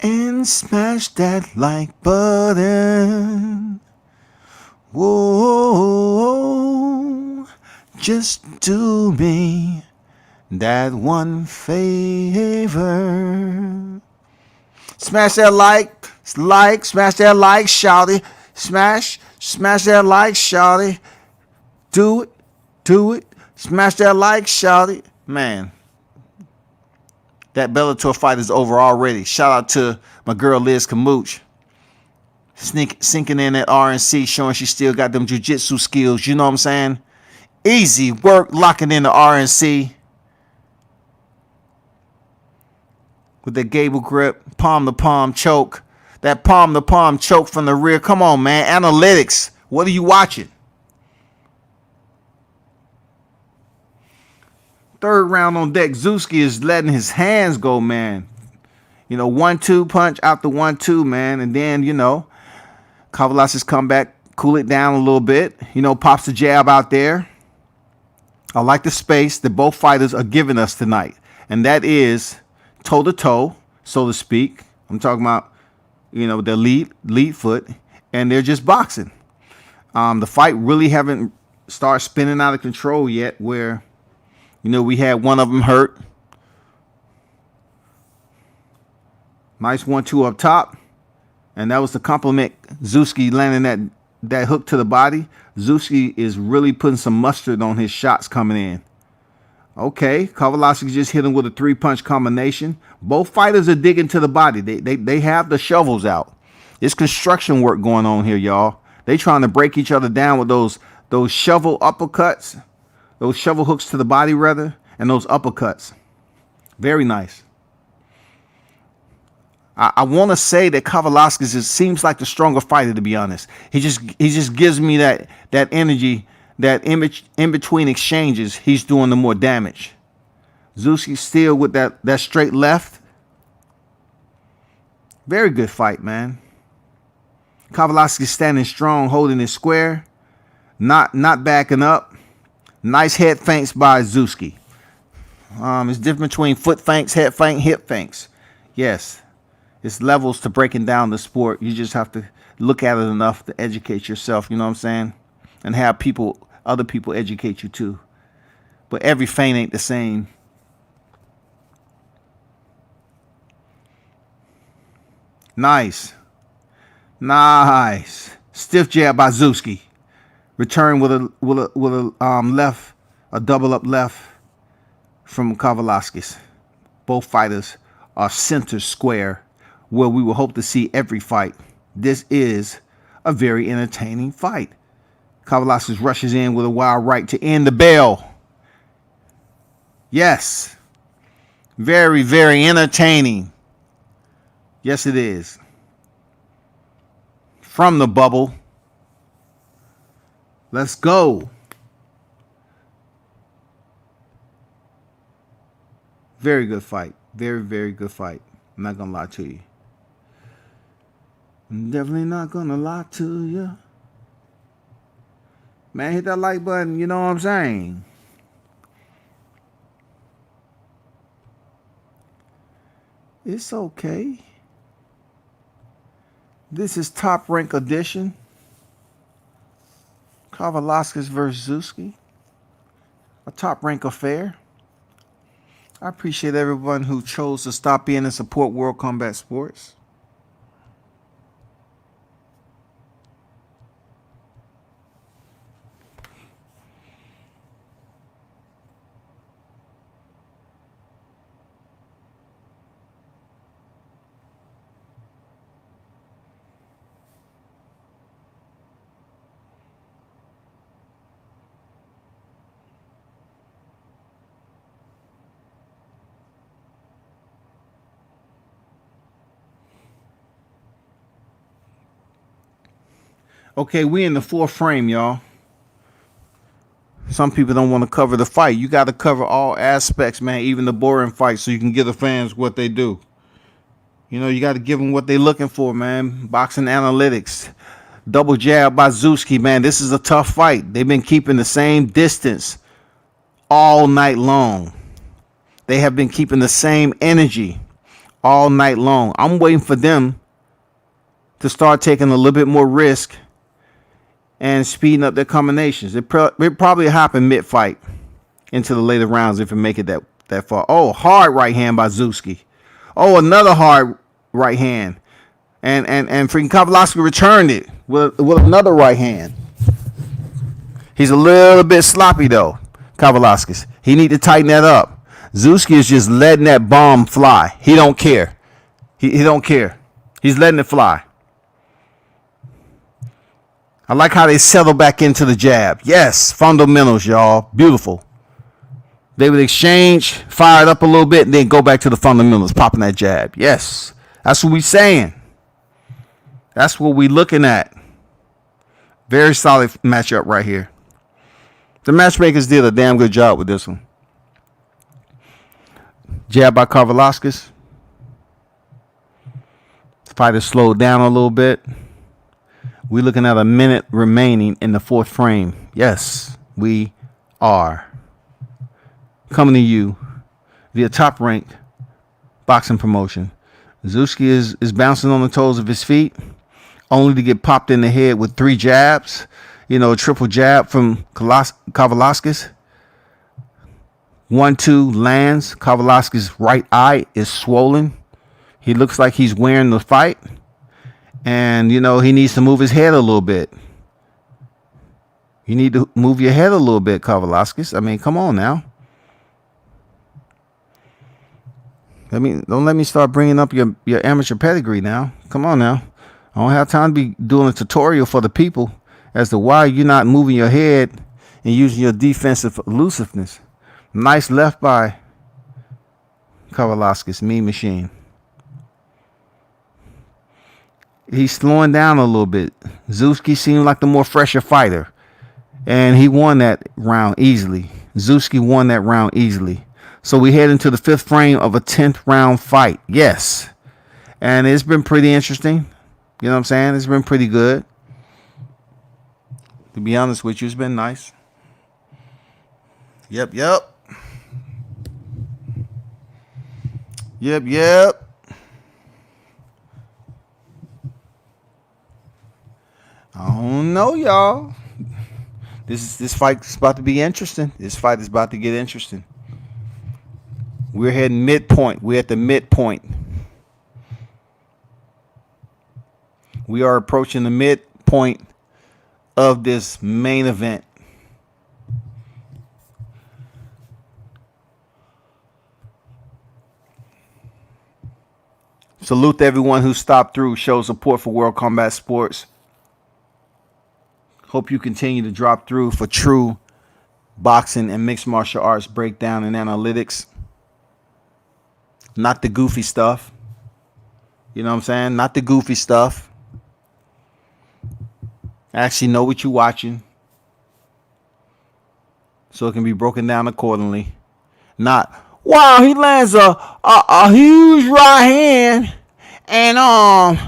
and smash that like button. Whoa, just do me that one favor. Smash that like, smash that like, shawty. Smash that like, shawty. Do it. Smash that like, shawty. Man, that Bellator fight is over already. Shout out to my girl Liz Kamooch. Sinking in at RNC, showing she still got them jiu-jitsu skills. You know what I'm saying? Easy work locking in the RNC. With the gable grip, palm-to-palm choke. That palm-to-palm choke from the rear. Come on, man. Analytics. What are you watching? Third round on deck. Zuski is letting his hands go, man. 1-2 punch out the 1-2, man. And then, Kavalasis come back, cool it down a little bit. Pops the jab out there. I like the space that both fighters are giving us tonight. And that is toe-to-toe, so to speak. I'm talking about, the lead foot. And they're just boxing. The fight really haven't started spinning out of control yet where, we had one of them hurt. Nice 1-2 up top. And that was the compliment. Zuski landing that hook to the body. Zuski is really putting some mustard on his shots coming in. Okay, Kavalaski just hit him with a 3-punch combination. Both fighters are digging to the body. They have the shovels out. It's construction work going on here, y'all. They trying to break each other down with those shovel uppercuts. Those shovel hooks to the body, rather, and those uppercuts. Very nice. I want to say that Kavalaskis seems like the stronger fighter, to be honest. He just gives me that energy, that image in between exchanges. He's doing the more damage. Zuski still with that straight left. Very good fight, man. Kavalaskis standing strong, holding it square, not backing up. Nice head feints by Zuski. It's different between foot feints, head feint, hip feints. Yes, it's levels to breaking down the sport. You just have to look at it enough to educate yourself. You know what I'm saying? And have other people educate you too. But every feint ain't the same. Nice. Stiff jab by Zuski. Return with a left, a double up left from Kavalaskis. Both fighters are center square, where we will hope to see every fight. This is a very entertaining fight. Kavalaskis rushes in with a wild right to end the bell. Yes. Very, very entertaining. Yes, it is. From the bubble. Let's go. Very good fight. Very, very good fight. I'm not going to lie to you. I'm definitely not going to lie to you. Man, hit that like button. You know what I'm saying? It's okay. This is Top Rank Edition. Kavaliauskas versus Zuski. A Top Rank affair. I appreciate everyone who chose to stop in and support World Combat Sports. Okay, we in the fourth frame, y'all. Some people don't want to cover the fight. You got to cover all aspects, man, even the boring fights, so you can give the fans what they do. You know, you got to give them what they're looking for, man. Boxing analytics. Double jab by Zuski, man. This is a tough fight. They've been keeping the same distance all night long. They have been keeping the same energy all night long. I'm waiting for them to start taking a little bit more risk and speeding up their combinations. It probably happen mid-fight into the later rounds if it make it that far. Oh, hard right hand by Zuski. Oh, another hard right hand. And freaking Kavaliauskas returned it with another right hand. He's a little bit sloppy, though, Kavaliauskas. He need to tighten that up. Zuski is just letting that bomb fly. He don't care. He don't care. He's letting it fly. I like how they settle back into the jab. Yes, fundamentals, y'all. Beautiful. They would exchange, fire it up a little bit, and then go back to the fundamentals, popping that jab. Yes, that's what we saying. That's what we looking at. Very solid matchup right here. The matchmakers did a damn good job with this one. Jab by Kavaliauskas. Fight is slowed down a little bit. We're looking at a minute remaining in the fourth frame. Yes, we are. Coming to you via Top Rank Boxing Promotion. Zuski is bouncing on the toes of his feet, only to get popped in the head with 3 jabs. You know, a triple jab from Kavaliauskas. 1-2 lands. Kavaliauskas' right eye is swollen. He looks like he's wearing the fight. And, you know, he needs to move his head a little bit. You need to move your head a little bit, Kavaliauskas. I mean, come on now. Don't let me start bringing up your amateur pedigree now. Come on now. I don't have time to be doing a tutorial for the people as to why you're not moving your head and using your defensive elusiveness. Nice left by Kavaliauskas, Mean Machine. He's slowing down a little bit. Zuski seemed like the more fresher fighter. And he won that round easily. Zuski won that round easily. So we head into the 5th frame of a 10th round fight. Yes. And it's been pretty interesting. You know what I'm saying? It's been pretty good. To be honest with you, it's been nice. Yep. I don't know, y'all. This fight is about to be interesting. This fight is about to get interesting. We're heading midpoint. We're at the midpoint. We are approaching the midpoint of this main event. Salute to everyone who stopped through, showed support for World Combat Sports. Hope you continue to drop through for true boxing and mixed martial arts breakdown and analytics. Not the goofy stuff. You know what I'm saying? Not the goofy stuff. Actually know what you're watching, so it can be broken down accordingly. Not, wow, he lands a huge right hand and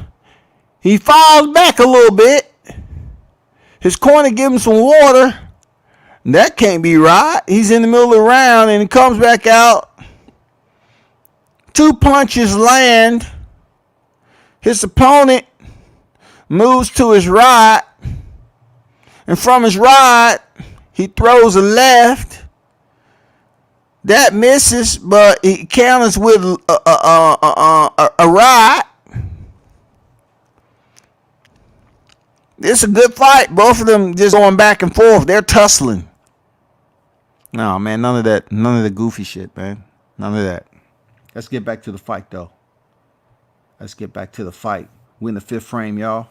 he falls back a little bit. His corner give him some water. That can't be right. He's in the middle of the round and he comes back out. 2 punches land. His opponent moves to his right, and from his right, he throws a left. That misses, but he counters with a right. It's a good fight. Both of them just going back and forth. They're tussling. No, man, none of that. None of the goofy shit, man. None of that. Let's get back to the fight, though. Let's get back to the fight. We're in the 5th frame, y'all.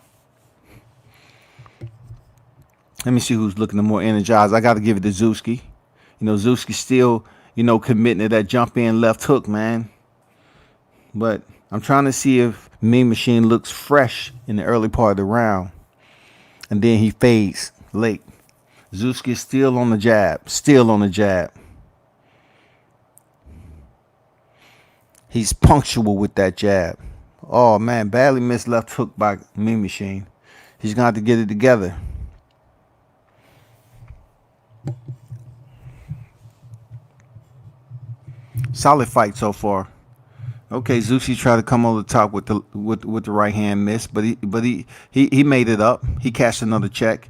Let me see who's looking the more energized. I got to give it to Zuski. You know, Zuski still, committing to that jump in left hook, man. But I'm trying to see if Mean Machine looks fresh in the early part of the round. And then he fades late. Zuski is still on the jab. Still on the jab. He's punctual with that jab. Oh, man. Badly missed left hook by Mean Machine. He's going to have to get it together. Solid fight so far. Okay, Zusi tried to come over the top with the right hand miss, but he made it up. He cashed another check.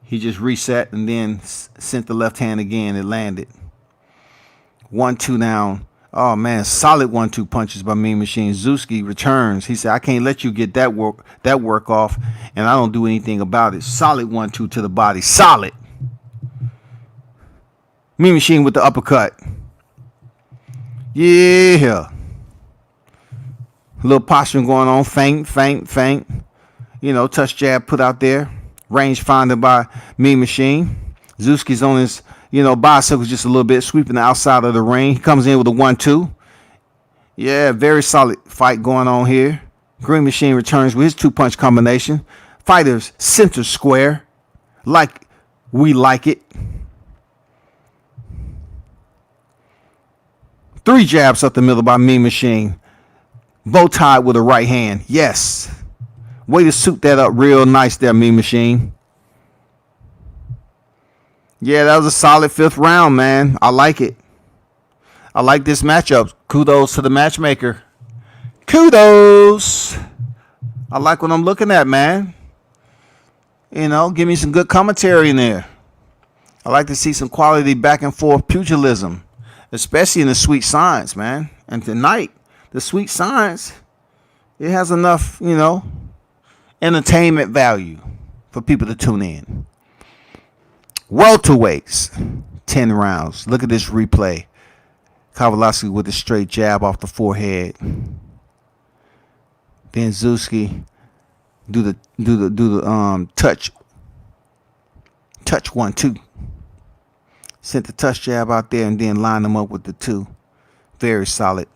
He just reset and then sent the left hand again. It landed. 1-2 down. Oh man, solid 1-2 punches by Mean Machine. Zuski returns. He said, "I can't let you get that work off, and I don't do anything about it." Solid 1-2 to the body. Solid. Mean Machine with the uppercut. Yeah. A little posturing going on. Feint. Touch jab put out there. Range finded by Mean Machine. Zuski's on his, bicycle just a little bit, sweeping the outside of the ring. He comes in with a 1-2. Yeah, very solid fight going on here. Green Machine returns with his 2-punch combination. Fighters center square, like we like it. 3 jabs up the middle by Mean Machine. Bow tied with a right hand. Yes. Way to suit that up real nice there, Mean Machine. Yeah, that was a solid 5th round, man. I like it. I like this matchup. Kudos to the matchmaker. Kudos. I like what I'm looking at, man. Give me some good commentary in there. I like to see some quality back and forth pugilism, especially in the Sweet Science, man. And tonight, the Sweet Science, it has enough, entertainment value for people to tune in. Welterweights, 10 rounds. Look at this replay. Kowalski with a straight jab off the forehead. Then Zuski do the touch 1-2. Sent the touch jab out there and then line them up with the 2. Very solid.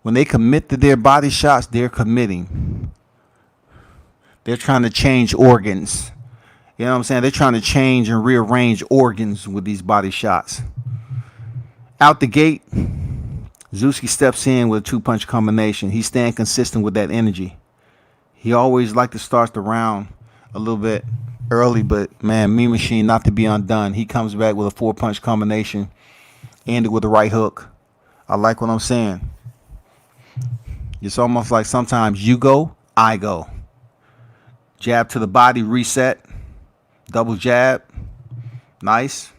When they commit to their body shots, they're committing. They're trying to change organs. You know what I'm saying? They're trying to change and rearrange organs with these body shots. Out the gate, Zuski steps in with a 2-punch combination. He's staying consistent with that energy. He always liked to start the round a little bit early, but man, Mean Machine not to be undone. He comes back with a 4-punch combination, ended with a right hook. I like what I'm saying. It's almost like sometimes you go, I go. Jab to the body, reset. Double jab. Nice.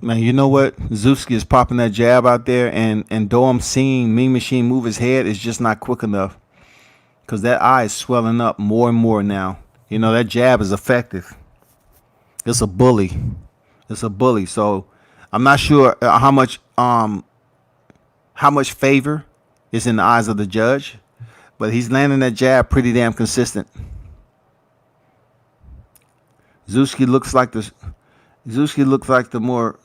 Man, you know what? Zuski is popping that jab out there, and though I'm seeing Mean Machine move his head, it's just not quick enough. Because that eye is swelling up more and more now. That jab is effective. It's a bully. So I'm not sure how much favor is in the eyes of the judge, but he's landing that jab pretty damn consistent. Zuski looks like the more,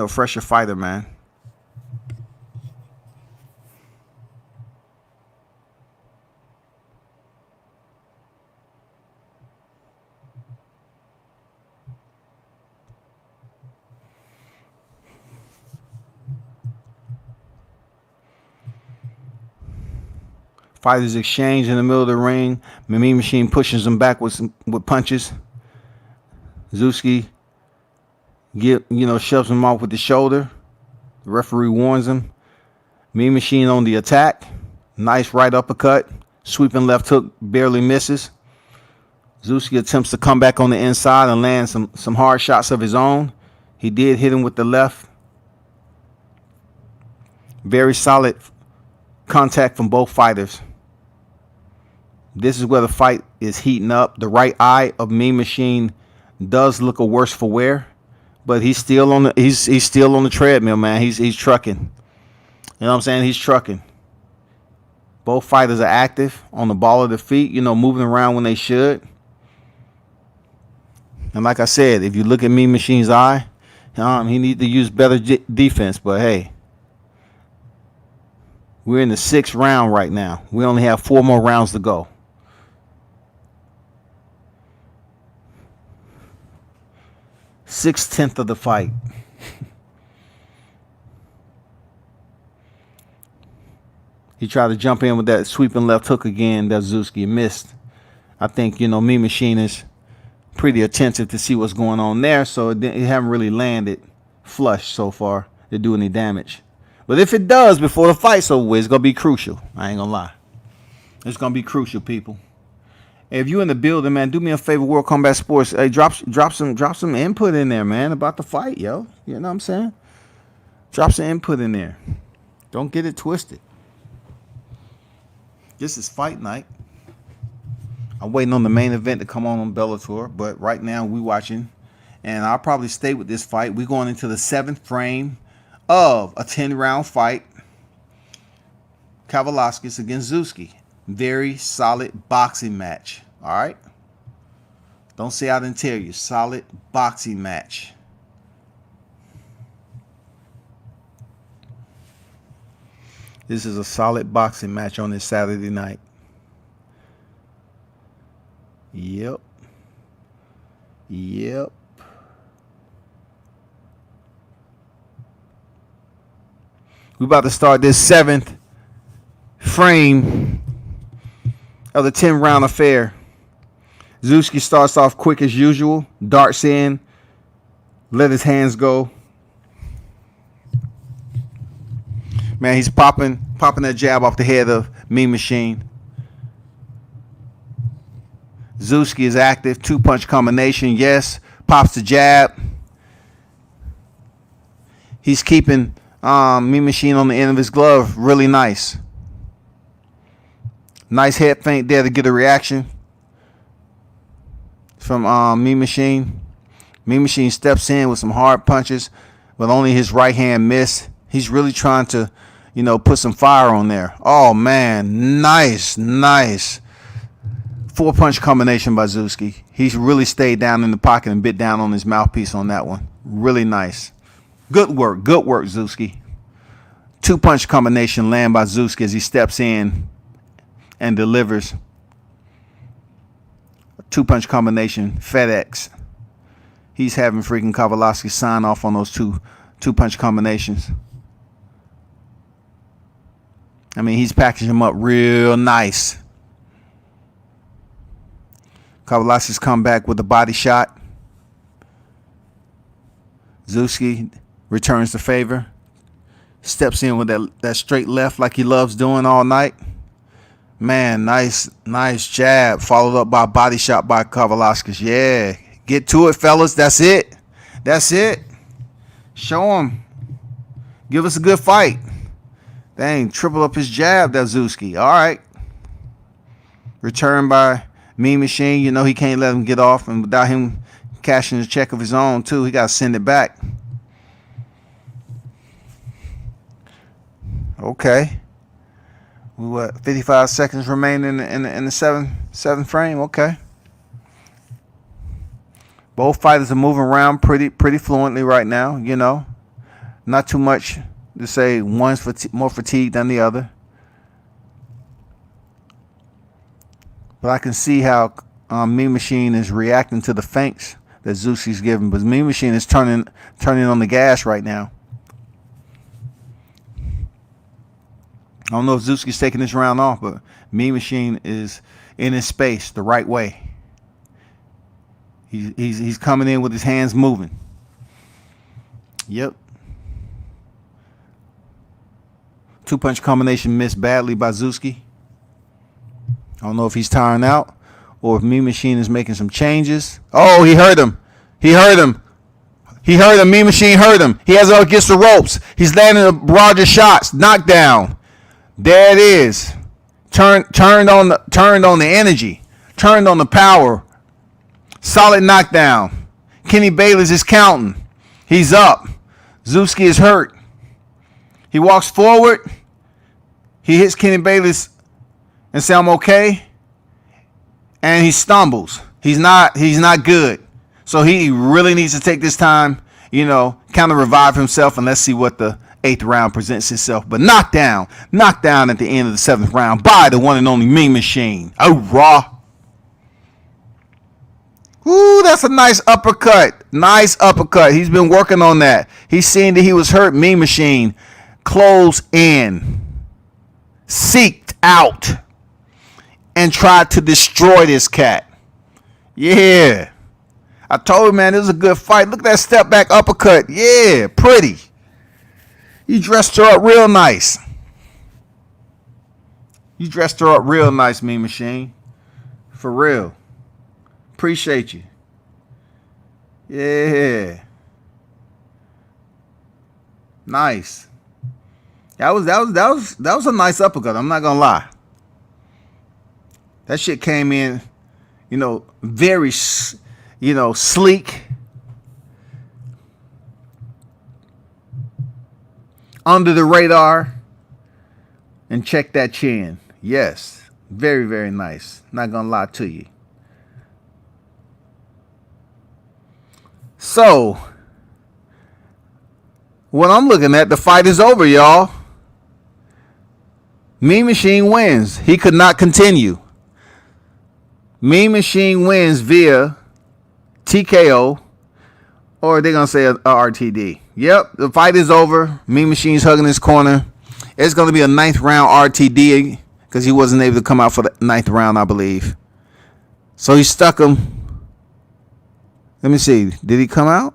fresher fighter, man. Fighters exchange in the middle of the ring. Mean Machine pushes him back with punches. Zuski Shoves him off with the shoulder. The referee warns him. Mean Machine on the attack. Nice right uppercut. Sweeping left hook barely misses. Zuski attempts to come back on the inside and land some hard shots of his own. He did hit him with the left. Very solid contact from both fighters. This is where the fight is heating up. The right eye of Mean Machine does look a worse for wear, but he's still on the treadmill, man. He's trucking. You know what I'm saying? He's trucking. Both fighters are active on the ball of their feet, moving around when they should. And like I said, if you look at Mean Machine's eye, he needs to use better defense. But hey, we're in the 6th round right now. We only have 4 more rounds to go. Six-tenth of the fight. He tried to jump in with that sweeping left hook again that Zuski missed. I think, Mean Machine is pretty attentive to see what's going on there, so it haven't really landed flush so far to do any damage. But if it does before the fight's over, it's going to be crucial. I ain't going to lie. It's going to be crucial, people. If you in the building, man, do me a favor, World Combat Sports. Hey, drop some input in there, man, about the fight, yo. You know what I'm saying? Drop some input in there. Don't get it twisted. This is fight night. I'm waiting on the main event to come on Bellator, but right now we watching, and I'll probably stay with this fight. We're going into the 7th frame of a 10-round fight. Kavaliauskas against Zuski. Very solid boxing match. All right? Don't say I didn't tell you. Solid boxing match. This is a solid boxing match on this Saturday night. Yep. We're about to start this 7th frame of the 10-round affair. Zuski starts off quick as usual. Darts in. Let his hands go. Man, he's popping that jab off the head of Mean Machine. Zuski is active. 2-punch combination. Yes. Pops the jab. He's keeping Mean Machine on the end of his glove. Really nice. Nice head feint there to get a reaction from Mean Machine. Mean Machine steps in with some hard punches, but only his right hand missed. He's really trying to, put some fire on there. Oh, man. Nice. 4-punch combination by Zuski. He's really stayed down in the pocket and bit down on his mouthpiece on that one. Really nice. Good work, Zuski. 2-punch combination land by Zuski as he steps in and delivers. A 2-punch combination, FedEx. He's having freaking Kavaliauskas sign off on those two-punch combinations. I mean, he's packaging him up real nice. Kavaliauskas come back with a body shot. Zuski returns the favor. Steps in with that straight left like he loves doing all night. Man, nice jab. Followed up by a body shot by Kavaliauskas. Yeah. Get to it, fellas. That's it. Show him. Give us a good fight. Dang, triple up his jab, that Zuski. All right. Return by Mean Machine. He can't let him get off. And without him cashing a check of his own, too, he got to send it back. Okay. We 55 seconds remaining in the seventh frame. Okay. Both fighters are moving around pretty fluently right now. Not too much to say one's more fatigued than the other. But I can see how Mean Machine is reacting to the feints that Zuski's giving. But Mean Machine is turning on the gas right now. I don't know if Zuski's taking this round off, but Mean Machine is in his space the right way. He's coming in with his hands moving. Yep. Two-punch combination missed badly by Zuski. I don't know if he's tiring out or if Mean Machine is making some changes. Oh, he heard him. He heard him. He heard him. Mean Machine heard him. He has it against the ropes. He's landing the Roger shots. Knockdown. There it is. Turned on the energy. Turned on the power. Solid knockdown. Kenny Bayless is counting. He's up. Zuski is hurt. He walks forward. He hits Kenny Bayless and says, "I'm okay." And he stumbles. He's not good. So he really needs to take this time, kind of revive himself, and let's see what the 8th round presents itself. But knockdown at the end of the 7th round by the one and only Mean Machine. Oh, raw. Ooh, that's a nice uppercut. Nice uppercut. He's been working on that. He's seen that he was hurt. Mean Machine close in, seeked out, and tried to destroy this cat. Yeah. I told you, man, it was a good fight. Look at that step back uppercut. Yeah, pretty. You dressed her up real nice. You dressed her up real nice, Mean Machine. For real. Appreciate you. Yeah. Nice. That was a nice uppercut. I'm not gonna lie. That shit came in, very, sleek. Under the radar. And check that chin. Yes. Very, very nice. Not gonna lie to you. So, what I'm looking at, the fight is over, y'all. Mean Machine wins. He could not continue. Mean Machine wins via TKO, or they're going to say a RTD. Yep, the fight is over. Mean Machine's hugging his corner. It's going to be a 9th round RTD because he wasn't able to come out for the 9th round, I believe. So he stuck him. Let me see. Did he come out?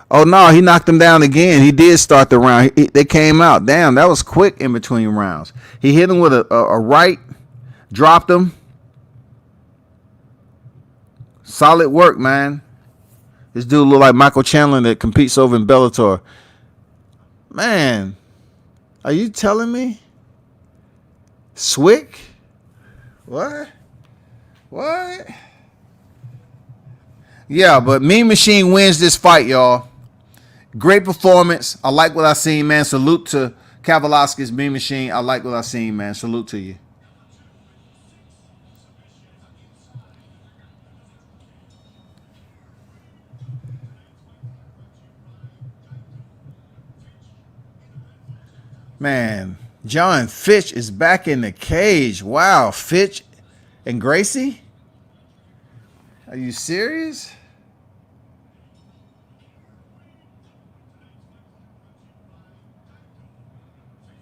Oh, no, he knocked him down again. He did start the round. They came out. Damn, that was quick in between rounds. He hit him with a right, dropped him. Solid work, man. This dude look like Michael Chandler that competes over in Bellator. Man, are you telling me? Swick? What? Yeah, but Mean Machine wins this fight, y'all. Great performance. I like what I seen, man. Salute to Kavaliauskas, Mean Machine. I like what I seen, man. Salute to you. Man, John Fitch is back in the cage. Wow, Fitch and Gracie? Are you serious?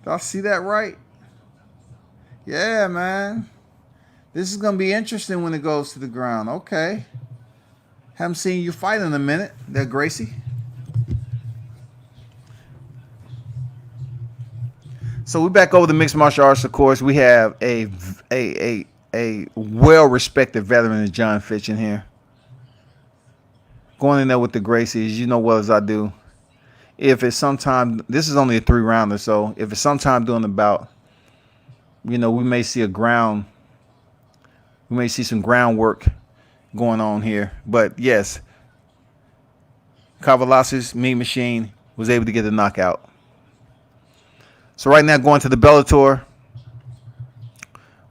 Did I see that right? Yeah, man. This is going to be interesting when it goes to the ground. Okay. Haven't seen you fight in a minute there, Gracie. So we're back over the mixed martial arts, of course. We have a well-respected veteran of John Fitch in here. Going in there with the Gracies, you know well as I do. If it's sometime, this is only a 3-rounder, so if it's sometime during the bout, we may see some groundwork going on here. But yes, Kavaliauskas, Mean Machine, was able to get the knockout. So right now, going to the Bellator,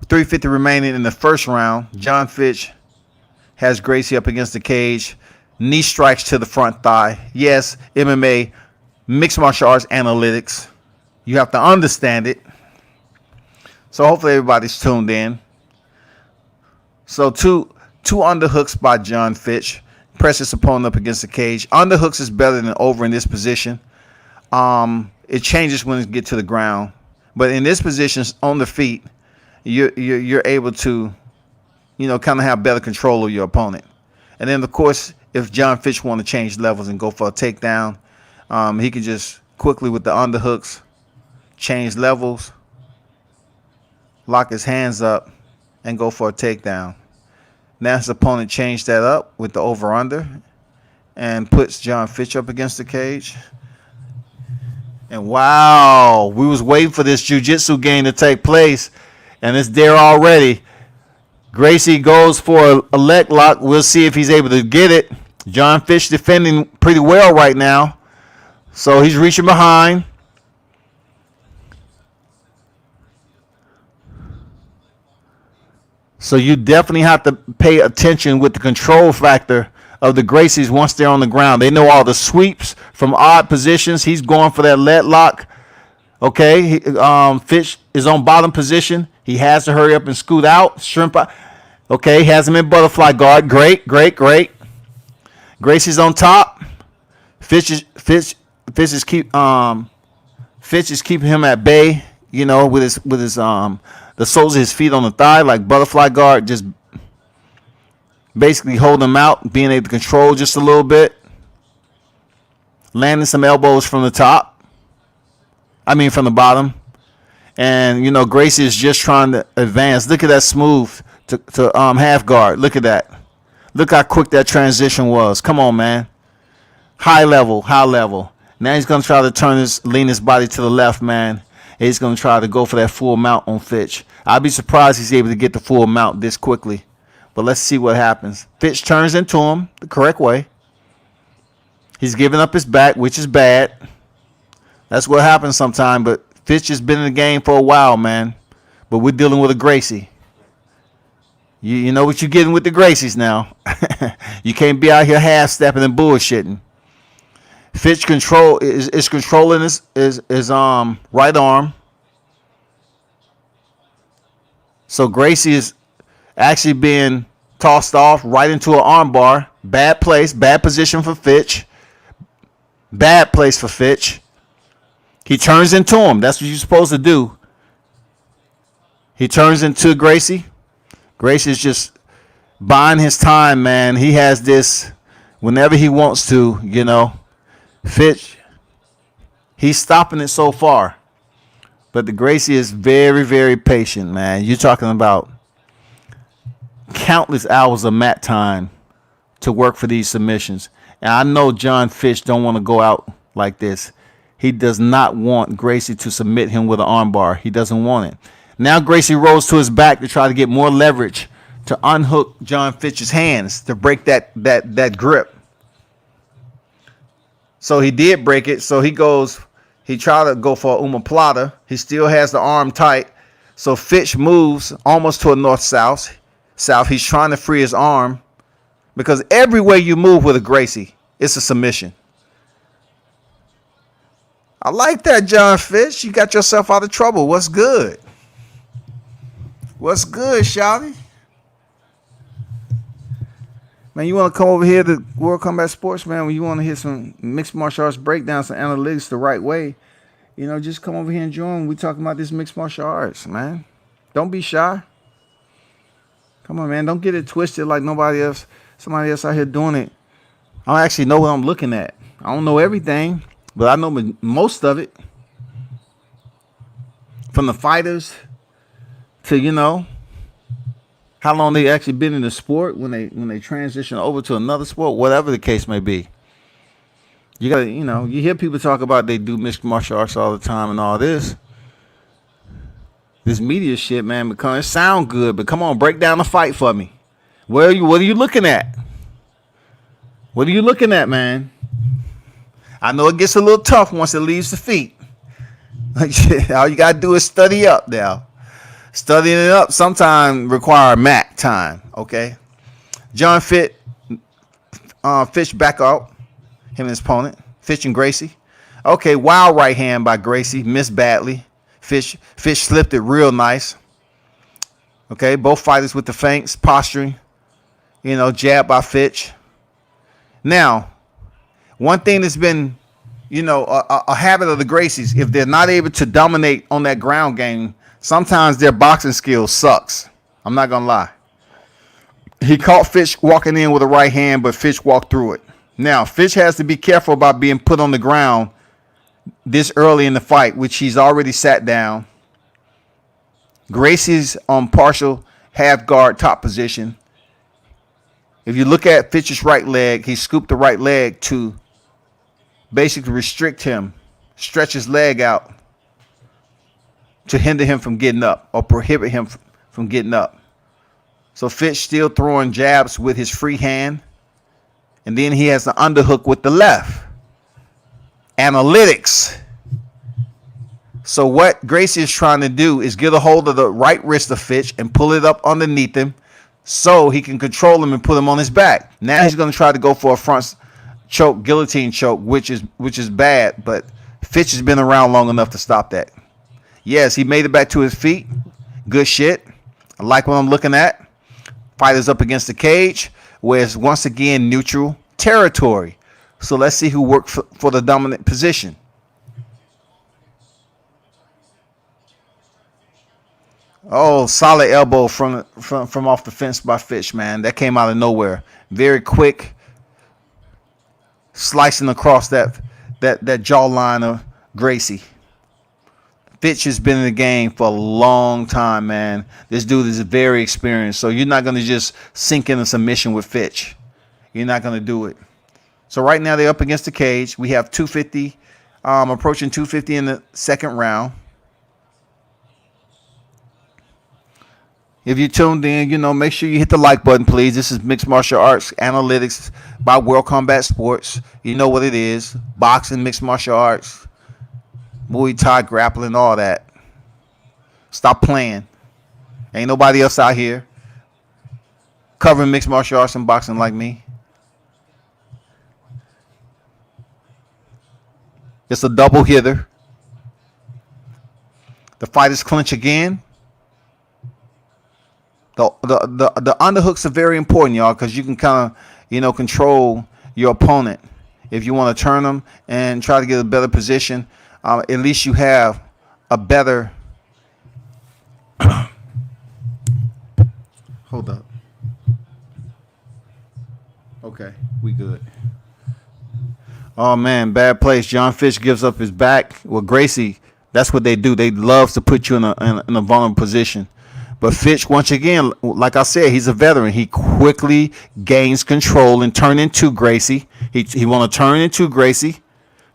3:50 remaining in the first round. John Fitch has Gracie up against the cage. Knee strikes to the front thigh. Yes, MMA, mixed martial arts analytics. You have to understand it. So hopefully everybody's tuned in. So two underhooks by John Fitch. Press his opponent up against the cage. Underhooks is better than over in this position. It changes when it get to the ground, but in this position on the feet, you're able to, kind of have better control of your opponent. And then of course, if John Fitch want to change levels and go for a takedown, He can just quickly with the underhooks change levels, lock his hands up, and go for a takedown. Now his opponent changed that up with the over-under and puts John Fitch up against the cage. And wow, we was waiting for this jiu-jitsu game to take place, and it's there already. Gracie goes for a leg lock. We'll see if he's able to get it. John Fitch defending pretty well right now. So he's reaching behind. So you definitely have to pay attention with the control factor of the Gracies once they're on the ground. They know all the sweeps from odd positions. He's going for that leg lock. Okay, Fitch is on bottom position. He has to hurry up and scoot out. Shrimp out. Okay, has him in butterfly guard. Great. Gracie's on top. Fitch is keeping him at bay. You know, with his the soles of his feet on the thigh, like butterfly guard, just basically holding him out, being able to control just a little bit, landing some elbows from the top. From the bottom. And, you know, Gracie is just trying to advance. Look at that smooth to half guard. Look at that. Look how quick that transition was. Come on, man. High level. Now he's going to try to lean his body to the left, man. He's going to try to go for that full mount on Fitch. I'd be surprised he's able to get the full mount this quickly. But let's see what happens. Fitch turns into him the correct way. He's giving up his back, which is bad. That's what happens sometimes. But Fitch has been in the game for a while, man. But we're dealing with a Gracie. You know what you're getting with the Gracies now. You can't be out here half-stepping and bullshitting. Fitch is controlling his right arm. So Gracie is actually being tossed off right into an arm bar. Bad place, bad position for Fitch. Bad place for Fitch. He turns into him. That's what you're supposed to do. He turns into Gracie. Gracie's just buying his time, man. He has this whenever he wants to, you know. Fitch, he's stopping it so far. But the Gracie is very, very patient, man. You're talking about countless hours of mat time to work for these submissions. And I know John Fitch don't want to go out like this. He does not want Gracie to submit him with an armbar. He doesn't want it. Now Gracie rolls to his back to try to get more leverage to unhook John Fitch's hands to break that grip. So he did break it. So he tried to go for a omoplata. He still has the arm tight. So Fitch moves almost to a north-south. He's trying to free his arm because every way you move with a Gracie, it's a submission. I like that, John Fitch. You got yourself out of trouble. What's good? What's good, shawty? Man, you want to come over here to World Combat Sports, man, when you want to hear some mixed martial arts breakdowns, some analytics the right way, you know, just come over here and join. We talking about this mixed martial arts, man. Don't be shy. Come on, man. Don't get it twisted like somebody else out here doing it. I actually know what I'm looking at. I don't know everything, but I know most of it. From the fighters to, you know, how long they actually been in the sport when they transition over to another sport, whatever the case may be. You gotta, you know, you hear people talk about they do mixed martial arts all the time and all this. This media shit, man, it sound good, but come on, break down the fight for me. What are you looking at? What are you looking at, man? I know it gets a little tough once it leaves the feet. All you gotta do is study up now. Studying it up sometimes require mat time, okay? John Fitch back out, him and his opponent, Fitch and Gracie. Okay, wild right hand by Gracie, missed badly. Fitch slipped it real nice. Okay, both fighters with the feints, posturing, you know, jab by Fitch. Now, one thing that's been, you know, a habit of the Gracies, if they're not able to dominate on that ground game, sometimes their boxing skills sucks. I'm not going to lie. He caught Fitch walking in with a right hand, but Fitch walked through it. Now, Fitch has to be careful about being put on the ground this early in the fight, which he's already sat down. Gracie's on partial half guard top position. If you look at Fitch's right leg, he scooped the right leg to basically restrict him, stretch his leg out to hinder him from getting up or prohibit him from getting up. So Fitch still throwing jabs with his free hand. And then he has the underhook with the left. Analytics. So what Gracie is trying to do is get a hold of the right wrist of Fitch and pull it up underneath him so he can control him and put him on his back. Now he's going to try to go for a front choke, guillotine choke, which is bad, but Fitch has been around long enough to stop that. Yes, he made it back to his feet. Good shit. I like what I'm looking at. Fighters up against the cage, where it's once again neutral territory. So let's see who worked for the dominant position. Oh, solid elbow from off the fence by Fitch, man. That came out of nowhere. Very quick, slicing across that jawline of Gracie. Fitch has been in the game for a long time, man. This dude is very experienced. So you're not going to just sink in a submission with Fitch. You're not going to do it. So right now they're up against the cage. We have 250, approaching 250 in the second round. If you tuned in, make sure you hit the like button, please. This is Mixed Martial Arts Analytics by World Combat Sports. You know what it is. Boxing, mixed martial arts, Muay Thai, grappling, all that. Stop playing. Ain't nobody else out here covering mixed martial arts and boxing like me. It's a double hitter. The fighters clinch again. The underhooks are very important, y'all, because you can kind of, control your opponent. If you want to turn them and try to get a better position, at least you have a better. Hold up. Okay, we good. Oh man, bad place. John Fitch gives up his back. Well, Gracie, that's what they do. They love to put you in a vulnerable position. But Fitch, once again, like I said, he's a veteran. He quickly gains control and turn into Gracie. He want to turn into Gracie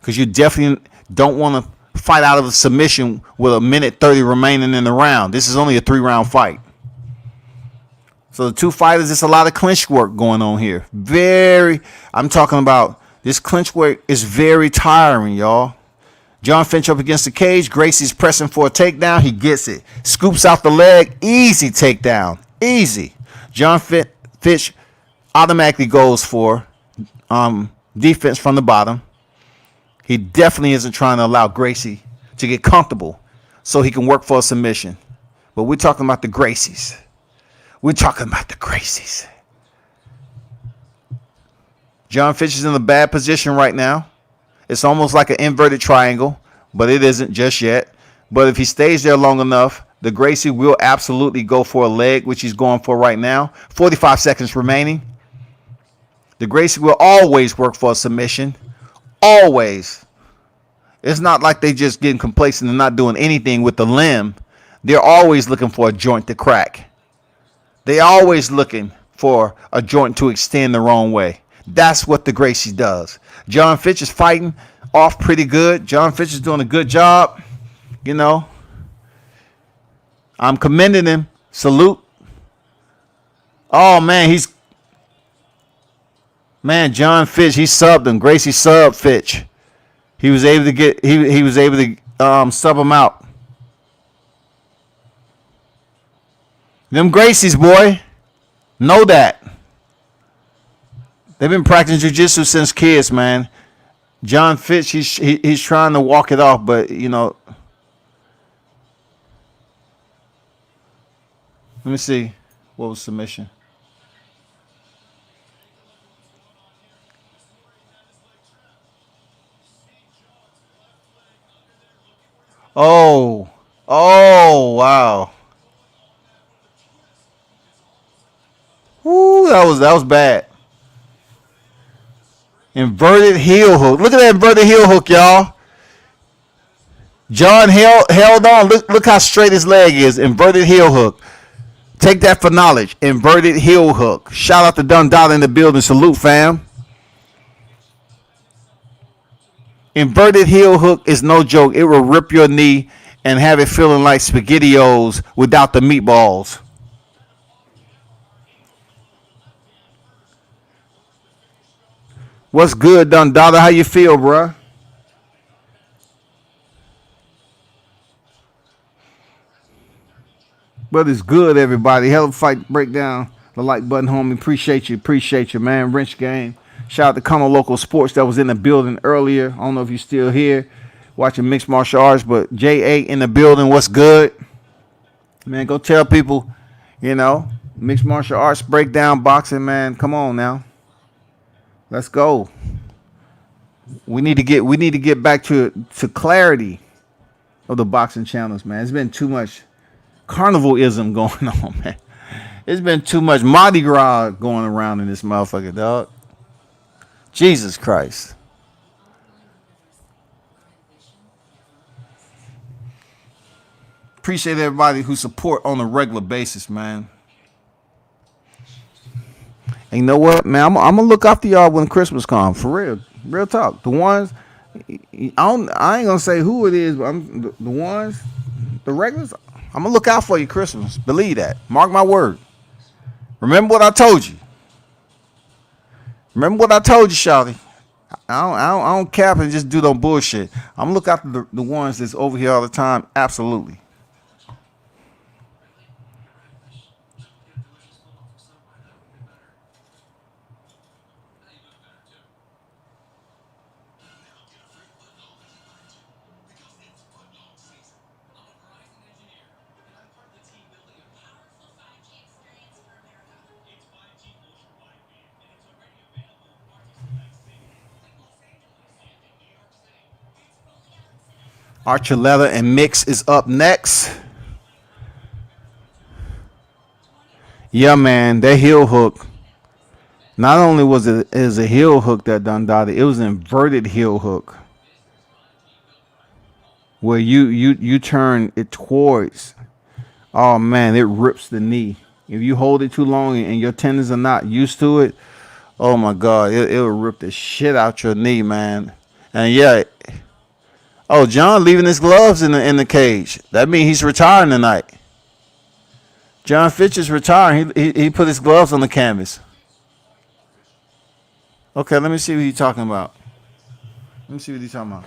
because you definitely don't want to fight out of a submission with a minute 30 remaining in the round. This is only a 3-round fight. So the two fighters, it's a lot of clinch work going on here. I'm talking about this clinch work is very tiring, y'all. John Fitch up against the cage. Gracie's pressing for a takedown. He gets it. Scoops out the leg. Easy takedown. Easy. John Fitch automatically goes for defense from the bottom. He definitely isn't trying to allow Gracie to get comfortable so he can work for a submission. But we're talking about the Gracies. We're talking about the Gracies. John Fitch is in a bad position right now. It's almost like an inverted triangle, but it isn't just yet. But if he stays there long enough, the Gracie will absolutely go for a leg, which he's going for right now. 45 seconds remaining. The Gracie will always work for a submission. Always. It's not like they just getting complacent and not doing anything with the limb. They're always looking for a joint to crack. They're always looking for a joint to extend the wrong way. That's what the Gracie does. John Fitch is fighting off pretty good. John Fitch is doing a good job. I'm commending him. Salute. Oh, man, John Fitch, he subbed him. Gracie subbed Fitch. He was able to get, he was able to sub him out. Them Gracies, boy, know that. They've been practicing jiu-jitsu since kids, man. John Fitch, he's trying to walk it off, but, Let me see. What was submission? Oh, wow. Woo, that was bad. Inverted heel hook. Look at that inverted heel hook, y'all. John held on. Look how straight his leg is. Inverted heel hook. Take that for knowledge. Inverted heel hook. Shout out to Dundada in the building. Salute, fam. Inverted heel hook is no joke. It will rip your knee and have it feeling like SpaghettiOs without the meatballs. What's good, Dundada? How you feel, bruh? But it's good, everybody. Hell of a fight breakdown. The like button, homie. Appreciate you, man. Wrench game. Shout out to Kano Local Sports that was in the building earlier. I don't know if you're still here watching mixed martial arts, but JA in the building. What's good? Man, go tell people, mixed martial arts breakdown boxing, man. Come on now. Let's go. We need to get back to clarity of the boxing channels, man. It's been too much carnivalism going on, man. It's been too much Mardi Gras going around in this motherfucker, dog. Jesus Christ. Appreciate everybody who support on a regular basis, man. And you know what, man? I'm gonna look after y'all when Christmas comes, for real talk. The ones I ain't gonna say who it is, but I'm the ones, the regulars. I'm gonna look out for you Christmas. Believe that. Mark my word. Remember what I told you. Remember what I told you, Shawty. I don't cap and just do no bullshit. I'm gonna look after the ones that's over here all the time. Absolutely. Archuleta and Mix is up next. Yeah, man, that heel hook. Not only was it is a heel hook that done died, it was an inverted heel hook, where you turn it towards. Oh man, it rips the knee. If you hold it too long and your tendons are not used to it, oh my God, it'll rip the shit out your knee, man. And yeah. Oh, John leaving his gloves in the cage. That means he's retiring tonight. John Fitch is retiring. He put his gloves on the canvas. Okay, let me see what he's talking about. Let me see what he's talking about.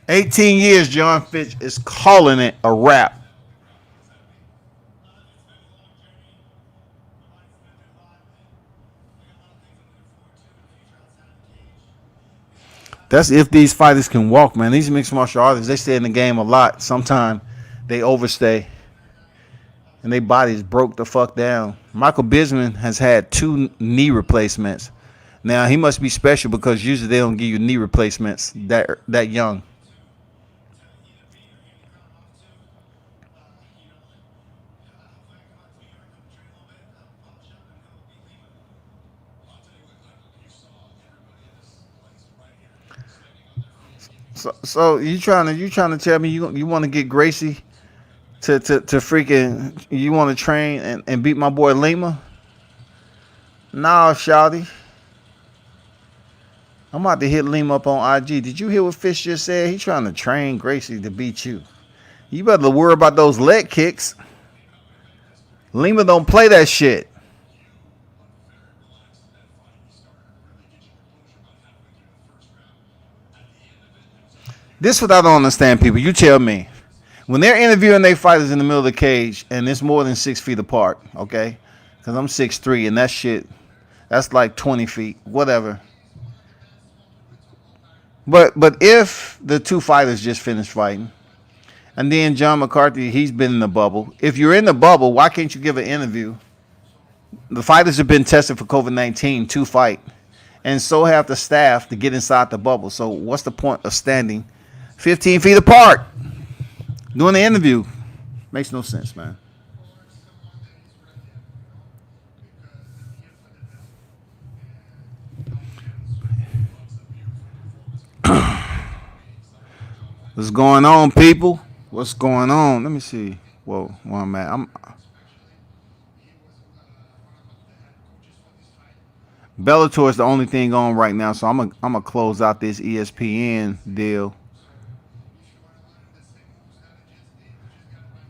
18 years, John Fitch is calling it a wrap. That's if these fighters can walk, man. These mixed martial artists, they stay in the game a lot. Sometimes they overstay and their bodies broke the fuck down. Michael Bisping has had 2 knee replacements. Now, he must be special because usually they don't give you knee replacements that young. So you trying to tell me you want to get Gracie to freaking, you want to train and beat my boy Lima? Nah, shawty. I'm about to hit Lima up on IG. Did you hear what Fish just said? He trying to train Gracie to beat you. You better worry about those leg kicks. Lima don't play that shit. This what I don't understand, people. You tell me. When they're interviewing their fighters in the middle of the cage and it's more than 6 feet apart, okay? Because I'm 6'3" and that shit, that's like 20 feet, whatever. But if the two fighters just finished fighting, and then John McCarthy, he's been in the bubble. If you're in the bubble, why can't you give an interview? The fighters have been tested for COVID-19 to fight, and so have the staff to get inside the bubble. So what's the point of standing 15 feet apart doing the interview? Makes no sense, man. What's going on, people? What's going on? Let me see. Whoa, where I'm at. Bellator is the only thing on right now, so I'm gonna close out this ESPN deal.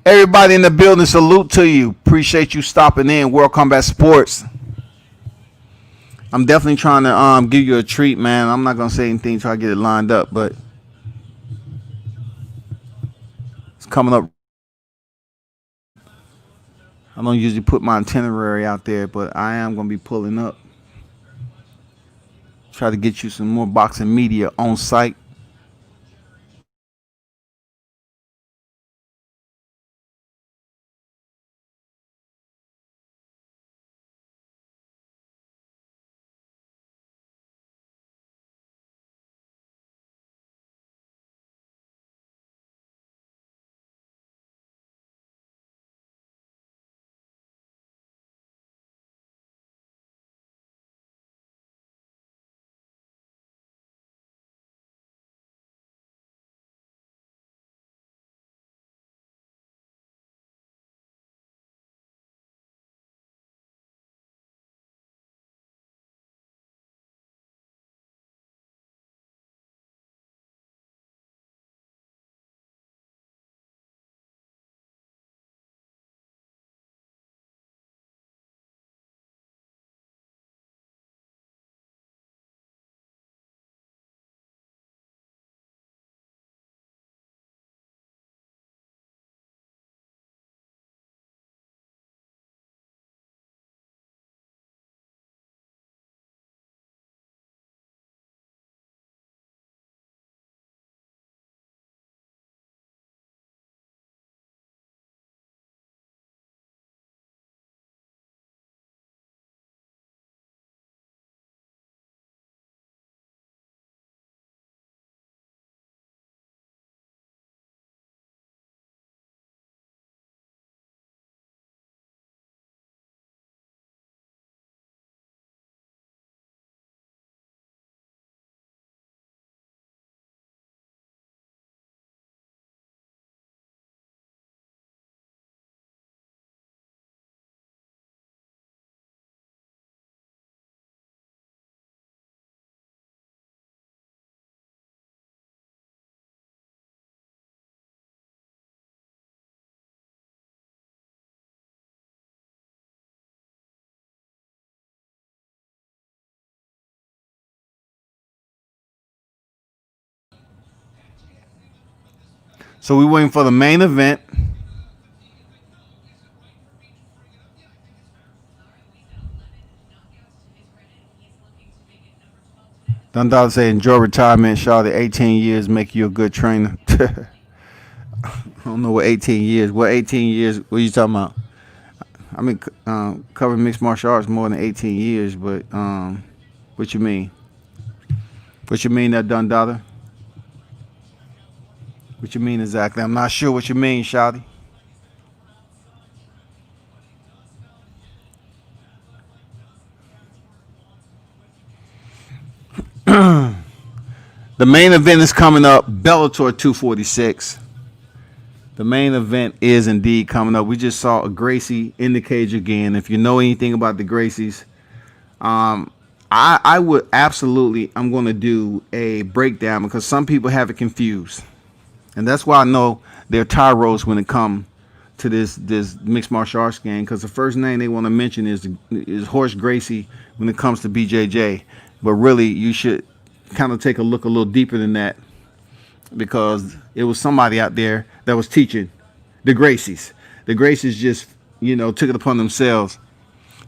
Everybody in the building, salute to you. Appreciate you stopping in. World Combat Sports. I'm definitely trying to give you a treat, man. I'm not gonna say anything until I get it lined up, but it's coming up. I don't usually put my itinerary out there, but I am gonna be pulling up. Try to get you some more boxing media on site. So we waiting for the main event. Dundalk say enjoy retirement, Charlotte. 18 years make you a good trainer. I don't know what 18 years. What 18 years? What are you talking about? I mean, covering mixed martial arts more than 18 years, but what you mean? What you mean that Dundalk? What you mean exactly? I'm not sure what you mean, Shouty. The main event is coming up. Bellator 246. The main event is indeed coming up. We just saw a Gracie in the cage again. If you know anything about the Gracies, I would absolutely. I'm going to do a breakdown because some people have it confused, and that's why I know they're tyros when it comes to this mixed martial arts game. Because the first name they want to mention is Horace Gracie when it comes to BJJ, but really you should kind of take a look a little deeper than that because it was somebody out there that was teaching the Gracies. The Gracies just, took it upon themselves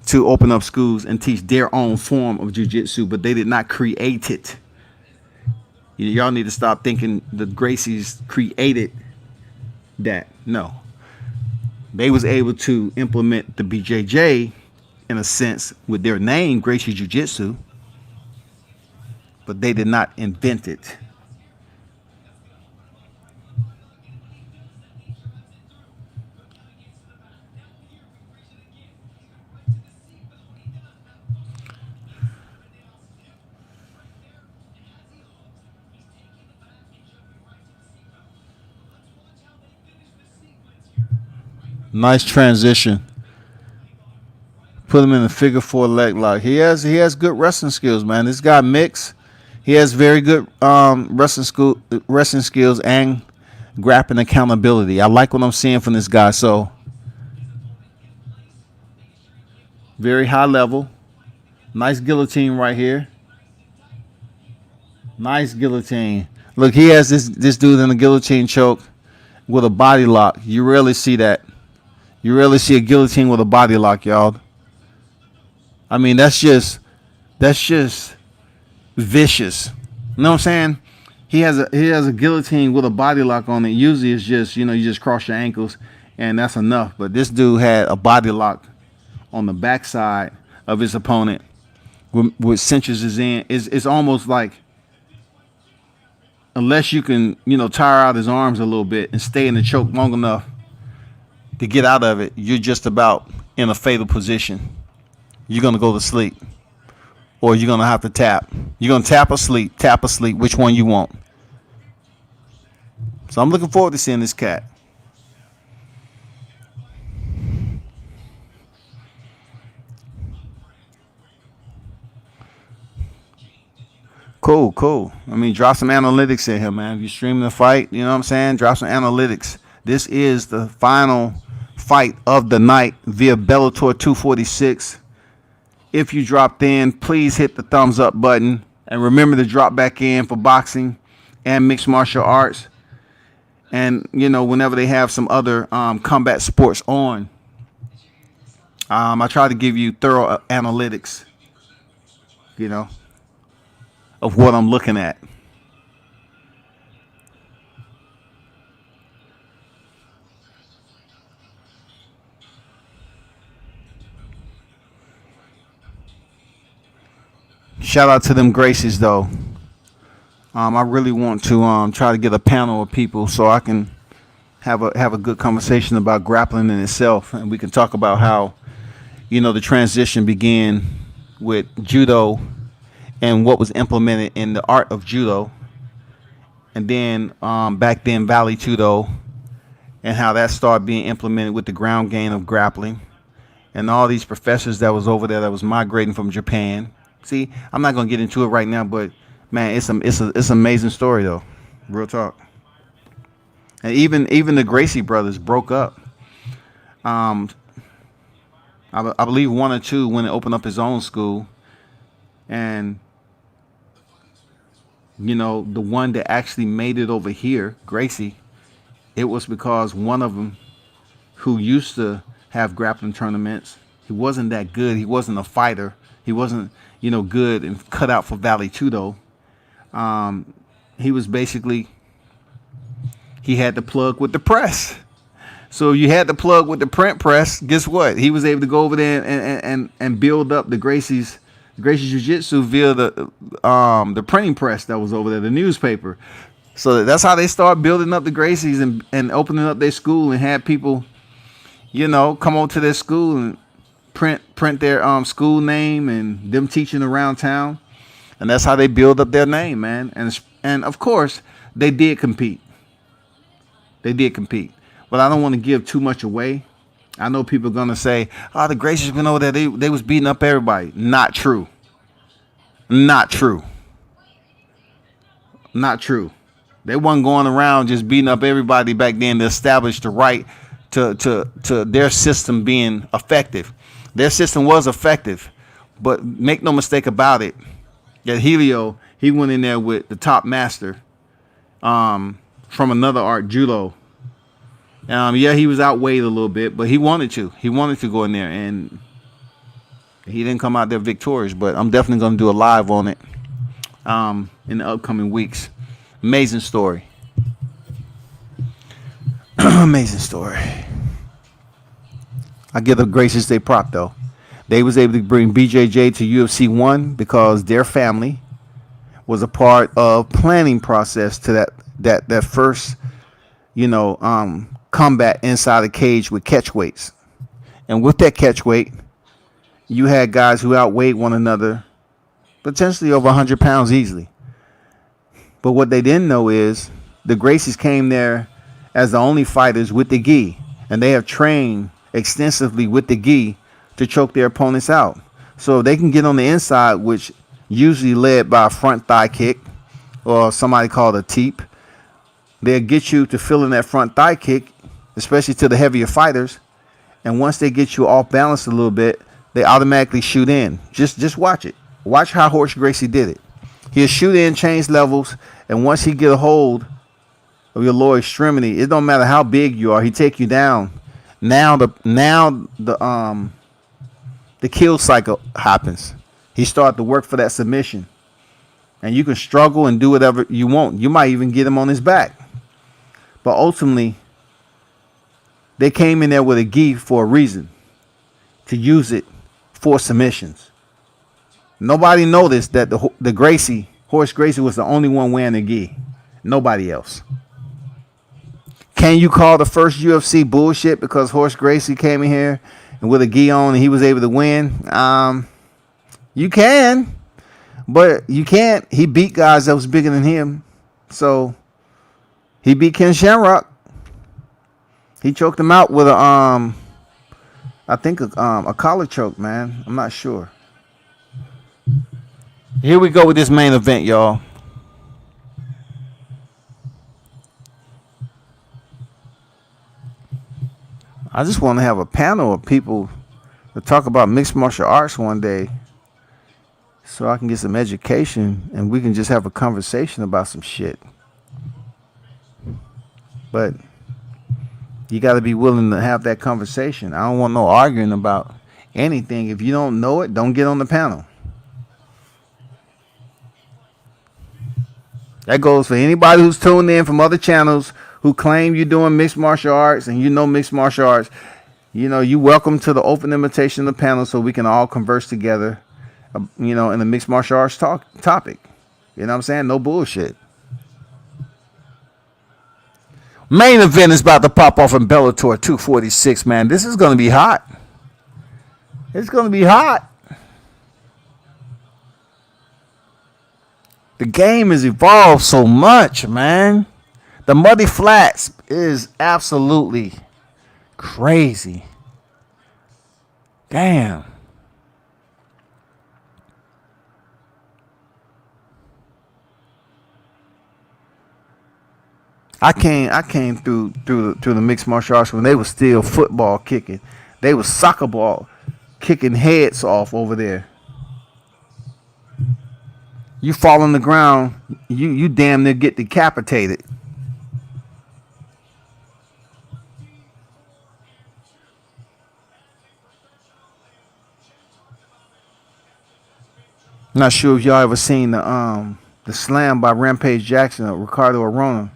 to open up schools and teach their own form of jiu-jitsu, but they did not create it. Y'all need to stop thinking the Gracies created that. No. They was able to implement the BJJ in a sense with their name, Gracie Jiu-Jitsu, but they did not invent it. Nice transition. Put him in a figure four leg lock. He has good wrestling skills, man. This guy Mix, he has very good wrestling skills and grappling accountability. I like what I'm seeing from this guy. So very high level. Nice guillotine right here. Nice guillotine. Look, he has this dude in a guillotine choke with a body lock. You rarely see that. You rarely see a guillotine with a body lock, y'all. I mean, that's just vicious. You know what I'm saying? He has a guillotine with a body lock on it. Usually it's just, you just cross your ankles and that's enough. But this dude had a body lock on the backside of his opponent with cinches his in. It's almost like, unless you can, tire out his arms a little bit and stay in the choke long enough to get out of it, you're just about in a fatal position. You're going to go to sleep. Or you're going to have to tap. You're going to tap or sleep, which one you want. So I'm looking forward to seeing this cat. Cool. I mean, drop some analytics in here, man. If you're streaming the fight, you know what I'm saying? Drop some analytics. This is the final fight of the night via Bellator 246. If you dropped in, please hit the thumbs up button. And remember to drop back in for boxing and mixed martial arts. And, whenever they have some other combat sports on, I try to give you thorough analytics, of what I'm looking at. Shout out to them Gracies though. I really want to try to get a panel of people so I can have a good conversation about grappling in itself, and we can talk about how the transition began with judo and what was implemented in the art of judo, and then back then Valley Tudo, and how that started being implemented with the ground game of grappling, and all these professors that was over there that was migrating from Japan. See, I'm not gonna get into it right now, but man, it's an amazing story though, real talk. And even the Gracie brothers broke up. I believe one or two when it opened up his own school, and the one that actually made it over here, Gracie, it was because one of them who used to have grappling tournaments, he wasn't that good. He wasn't a fighter. He wasn't good and cut out for Valley Tudo. He was basically, he had the plug with the press. So you had the plug with the print press. Guess what? He was able to go over there and build up the Gracie Jiu-Jitsu via the printing press that was over there, the newspaper. So that's how they start building up the Gracies and opening up their school and had people, come on to their school and print their school name and them teaching around town. And that's how they build up their name, man. And of course, they did compete. But I don't want to give too much away. I know people are going to say, oh, the Gracies went over there. They was beating up everybody. Not true. They wasn't going around just beating up everybody back then to establish the right to their system being effective. Their system was effective. But make no mistake about it, that Helio, he went in there with the top master from another art, judo. Yeah, he was outweighed a little bit, but he wanted to. He wanted to go in there, and he didn't come out there victorious. But I'm definitely going to do a live on it in the upcoming weeks. Amazing story. Amazing story. I give the Gracies they prop though. They was able to bring BJJ to UFC 1 because their family was a part of planning process to that first, combat inside the cage with catch weights. And with that catch weight, you had guys who outweighed one another potentially over 100 pounds easily. But what they didn't know is the Gracies came there as the only fighters with the gi, and they have trained extensively with the gi to choke their opponents out. So they can get on the inside, which usually led by a front thigh kick or somebody called a teep. They'll get you to fill in that front thigh kick, especially to the heavier fighters. And once they get you off balance a little bit, they automatically shoot in. Just watch it. Watch how Horace Gracie did it. He'll shoot in, change levels, and once he get a hold of your lower extremity, it don't matter how big you are, he take you down. Now the kill cycle happens. He start to work for that submission. And you can struggle and do whatever you want. You might even get him on his back. But ultimately, they came in there with a gi for a reason. To use it for submissions. Nobody noticed that the Horace Gracie was the only one wearing the gi. Nobody else. Can you call the first UFC bullshit because Horace Gracie came in here and with a gi on and he was able to win? You can, but you can't. He beat guys that was bigger than him. So he beat Ken Shamrock. He choked him out with a collar choke, man. I'm not sure. Here we go with this main event, y'all. I just want to have a panel of people to talk about mixed martial arts one day so I can get some education and we can just have a conversation about some shit. But you got to be willing to have that conversation. I don't want no arguing about anything. If you don't know it, don't get on the panel. That goes for anybody who's tuned in from other channels who claim you're doing mixed martial arts and you know mixed martial arts. You welcome to the open invitation of the panel so we can all converse together, in the mixed martial arts topic. You know what I'm saying? No bullshit. Main event is about to pop off in Bellator 246, man. This is going to be hot. It's going to be hot. The game has evolved so much, man. The Muddy Flats is absolutely crazy. Damn. I came through the mixed martial arts when they was still football kicking. They was soccer ball kicking heads off over there. You fall on the ground, you damn near get decapitated. Not sure if y'all ever seen the slam by Rampage Jackson or Ricardo Arona.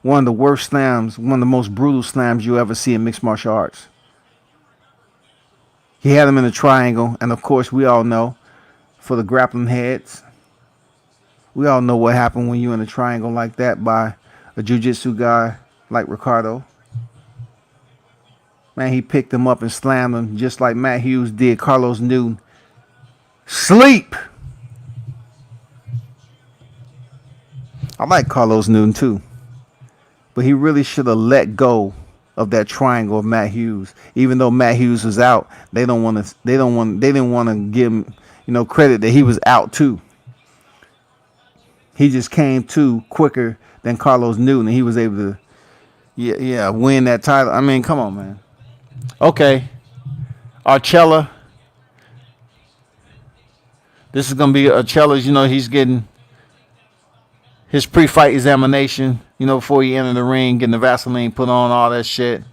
One of the worst slams, one of the most brutal slams you ever see in mixed martial arts. He had him in a triangle, and of course we all know for the grappling heads. We all know what happened when you're in a triangle like that by a jiu-jitsu guy like Ricardo. Man, he picked him up and slammed him just like Matt Hughes did Carlos Newton. Sleep! I like Carlos Newton too. But he really should have let go of that triangle of Matt Hughes. Even though Matt Hughes was out, they didn't want to give him, credit that he was out too. He just came to quicker than Carlos Newton, and he was able to win that title. I mean, come on, man. Okay. Archella. This is going to be Archella's, he's getting his pre-fight examination, before he entered the ring, getting the Vaseline put on, all that shit.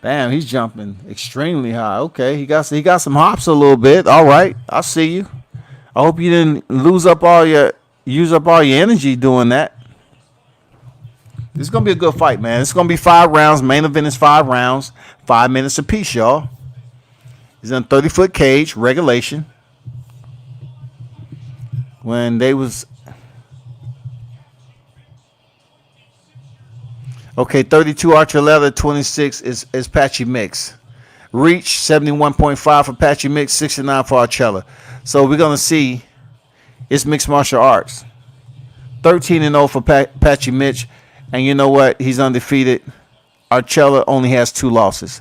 Damn, he's jumping extremely high. Okay, he got some hops a little bit. All right, I see you. I hope you didn't use up all your energy doing that. This is gonna be a good fight, man. It's gonna be 5 rounds. Main event is 5 rounds, 5 minutes apiece, y'all. He's in a 30-foot cage, regulation. When they was 32 Archuleta, 26 is Patchy Mix. Reach 71.5 for Patchy Mix, 69 for Archella. So we're gonna see it's mixed martial arts. 13-0 for Patchy Mitch, and you know what? He's undefeated. Archella only has 2 losses.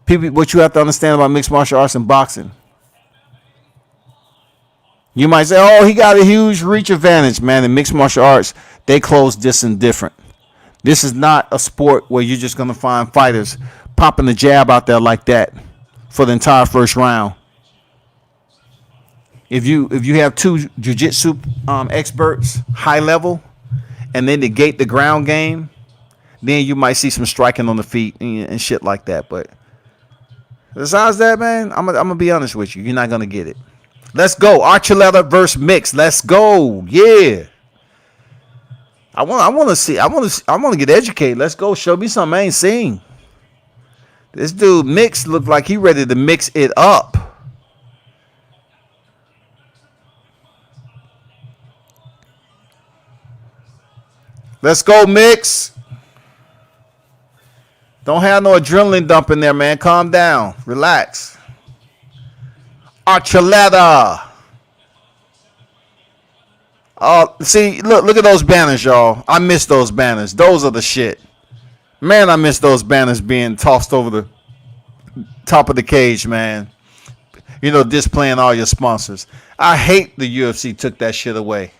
People, what you have to understand about mixed martial arts and boxing. You might say, "Oh, he got a huge reach advantage, man." In mixed martial arts, they close distance different. This is not a sport where you're just gonna find fighters popping the jab out there like that for the entire first round. If you have 2 jiu-jitsu experts, high level, and they negate the ground game, then you might see some striking on the feet and shit like that. But besides that, man, I'm gonna be honest with you. You're not gonna get it. Let's go, Archuleta versus Mix. Let's go, yeah. I want to get educated. Let's go. Show me something I ain't seen. This dude Mix looked like he ready to mix it up. Let's go, Mix. Don't have no adrenaline dump in there, man. Calm down. Relax. Archuleta. See, look at those banners, y'all. I miss those banners. Those are the shit. Man, I miss those banners being tossed over the top of the cage, man. Displaying all your sponsors. I hate the UFC took that shit away.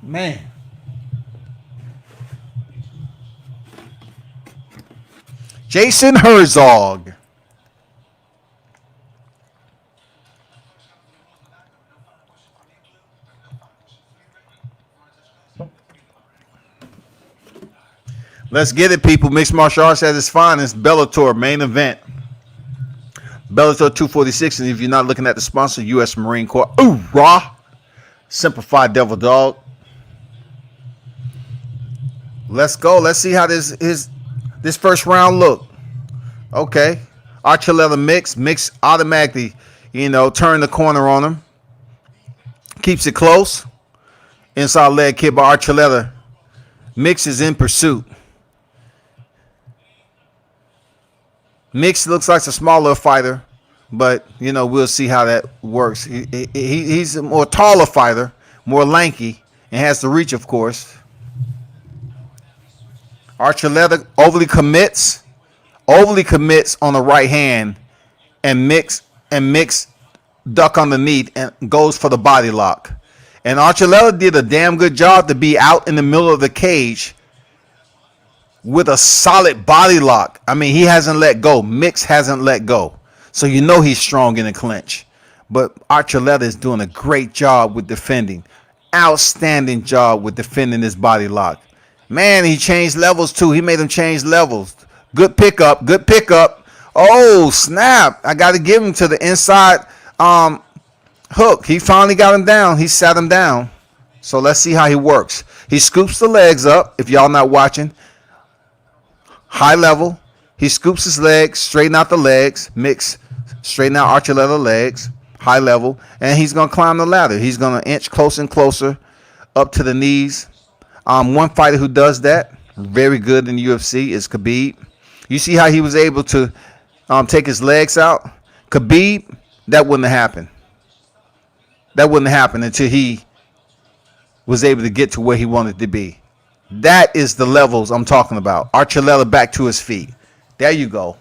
Man. Jason Herzog. Let's get it, people. Mixed martial arts at its finest. Bellator main event. Bellator 246. And if you're not looking at the sponsor, U.S. Marine Corps. Ooh, raw. Simplified Devil Dog. Let's go. Let's see how this first round look. Okay. Archuleta Mix automatically, turn the corner on him. Keeps it close. Inside leg kick by Archuleta. Mix is in pursuit. Mix looks like a smaller fighter, but we'll see how that works. He's a more taller fighter, more lanky, and has the reach, of course. Archuleta overly commits on the right hand, and Mix duck underneath and goes for the body lock. And Archuleta did a damn good job to be out in the middle of the cage with a solid body lock. I mean, he hasn't let go. Mix hasn't let go. So he's strong in the clinch. But Archuleta is doing a great job with defending. Outstanding job with defending his body lock. Man, he changed levels too. He made him change levels. Good pickup. Oh, snap. I got to give him to the inside hook. He finally got him down. He sat him down. So let's see how he works. He scoops the legs up. If y'all not watching, high level. He scoops his legs, straighten out the legs. Mix, straighten out Archuleta legs, high level. And he's going to climb the ladder. He's going to inch closer and closer up to the knees. One fighter who does that, very good in the UFC, is Khabib. You see how he was able to take his legs out? Khabib, that wouldn't have happened. That wouldn't have happened until he was able to get to where he wanted to be. That is the levels I'm talking about. Archuleta back to his feet. There you go.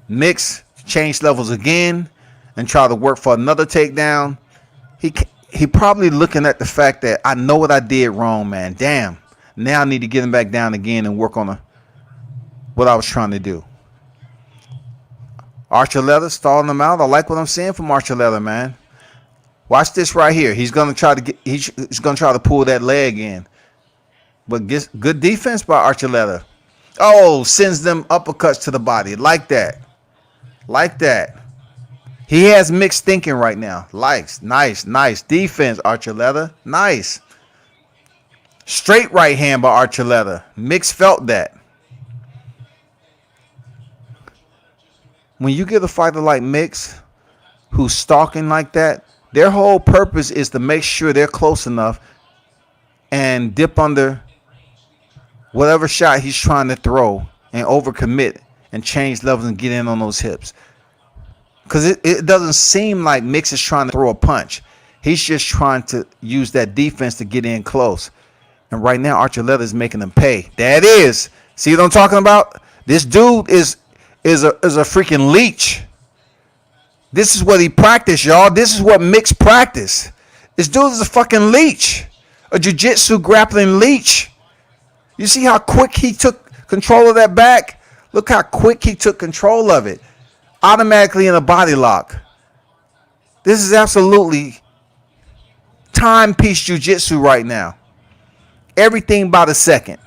Mix, change levels again and try to work for another takedown. He probably looking at the fact that I know what I did wrong, man. Damn. Now I need to get him back down again and work on what I was trying to do. Archuleta stalling him out. I like what I'm seeing from Archuleta, man. Watch this right here. He's gonna try to he's gonna try to pull that leg in. But good defense by Archuleta. Oh, sends them uppercuts to the body. Like that. Like that. He has mixed thinking right now. Nice defense, Archuleta. Nice. Straight right hand by Archuleta. Mix felt that. When you get a fighter like Mix, who's stalking like that, their whole purpose is to make sure they're close enough and dip under whatever shot he's trying to throw and overcommit and change levels and get in on those hips. Because it doesn't seem like Mix is trying to throw a punch. He's just trying to use that defense to get in close. And right now, Archuleta is making them pay. That is. See what I'm talking about? This dude is a freaking leech. This is what he practiced, y'all. This is what Mix practice. This dude is a fucking leech. A jiu-jitsu grappling leech. You see how quick he took control of that back? Look how quick he took control of it. Automatically in a body lock. This is absolutely timepiece jiu-jitsu right now. Everything by the second.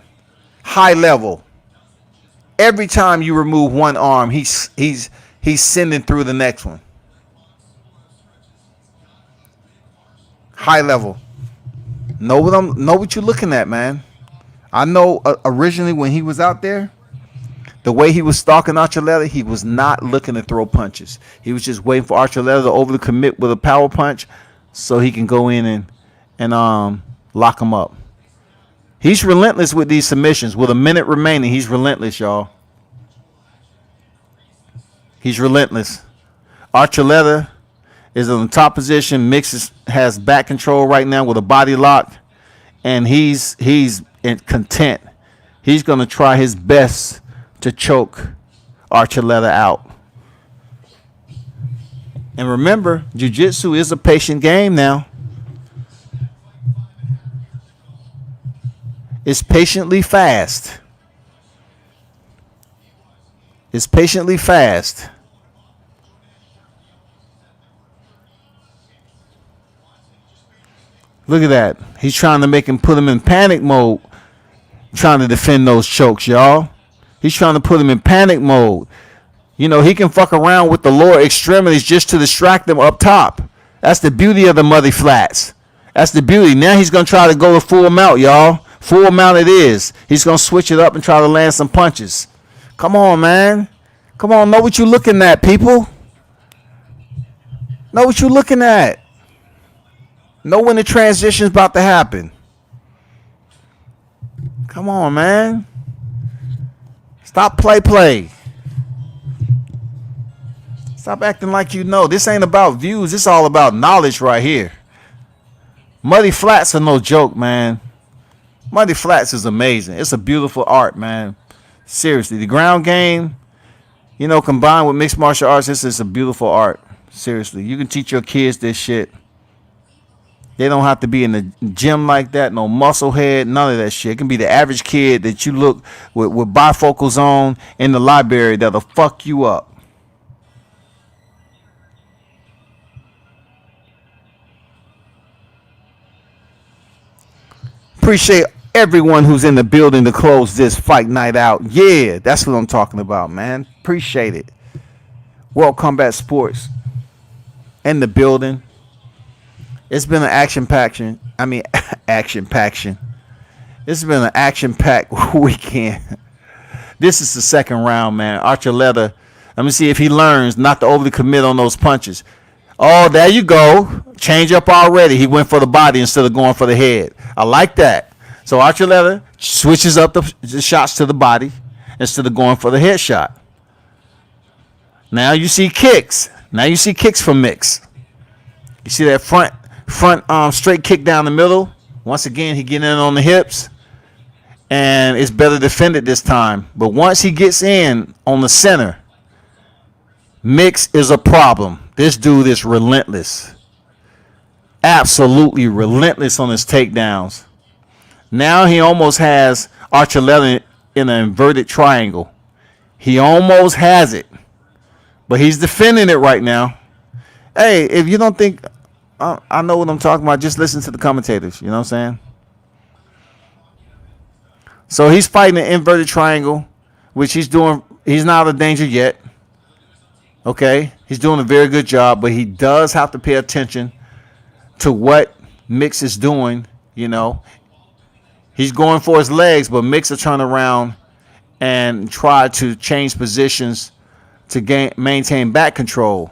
High level. Every time you remove one arm, he's sending through the next one. High level. Know what you're looking at, man. I know originally when he was out there, the way he was stalking Archuleta, he was not looking to throw punches. He was just waiting for Archuleta to overcommit with a power punch so he can go in and lock him up. He's relentless with these submissions. With a minute remaining, he's relentless, y'all. He's relentless. Archuleta is in the top position. Mix has back control right now with a body lock, and he's content. He's going to try his best to choke Archuleta out. And remember, jiu-jitsu is a patient game now. It's patiently fast. It's patiently fast. Look at that. He's trying to make him put him in panic mode. Trying to defend those chokes, y'all. He's trying to put him in panic mode. You know, he can fuck around with the lower extremities just to distract them up top. That's the beauty of the muddy flats. That's the beauty. Now he's going to try to go to full mount, y'all. Full mount it is. He's going to switch it up and try to land some punches. Come on, man. Come on, know what you're looking at, people. Know what you're looking at. Know when the transition's about to happen. Come on, man. Stop play. Stop acting like you know. This ain't about views. It's all about knowledge right here. Muddy flats are no joke, man. Muddy flats is amazing. It's a beautiful art, man. Seriously, the ground game, you know, combined with mixed martial arts, this is a beautiful art. Seriously, you can teach your kids this shit. They don't have to be in the gym like that, no muscle head, none of that shit. It can be the average kid that you look with bifocals on in the library that'll fuck you up. Appreciate everyone who's in the building to close this fight night out. Yeah, that's what I'm talking about, man. Appreciate it. World Combat Sports in the building. It's been an action-packed. It's been an action-packed weekend. This is the second round, man. Archuleta, let me see if he learns not to overly commit on those punches. Oh, there you go. Change up already. He went for the body instead of going for the head. I like that. So Archuleta switches up the shots to the body instead of going for the head shot. Now you see kicks. From Mix. You see that front straight kick down the middle. Once again, he getting in on the hips. And it's better defended this time. But once he gets in on the center, Mix is a problem. This dude is relentless. Absolutely relentless on his takedowns. Now he almost has Archuleta in an inverted triangle. He almost has it. but he's defending it right now. Hey, if you don't think I know what I'm talking about, just listen to the commentators. You know what I'm saying? So he's fighting an inverted triangle, which he's doing. He's not out of danger yet. Okay, he's doing a very good job, but he does have to pay attention to what Mix is doing. You know, he's going for his legs, but Mix will turn around and try to change positions to maintain back control.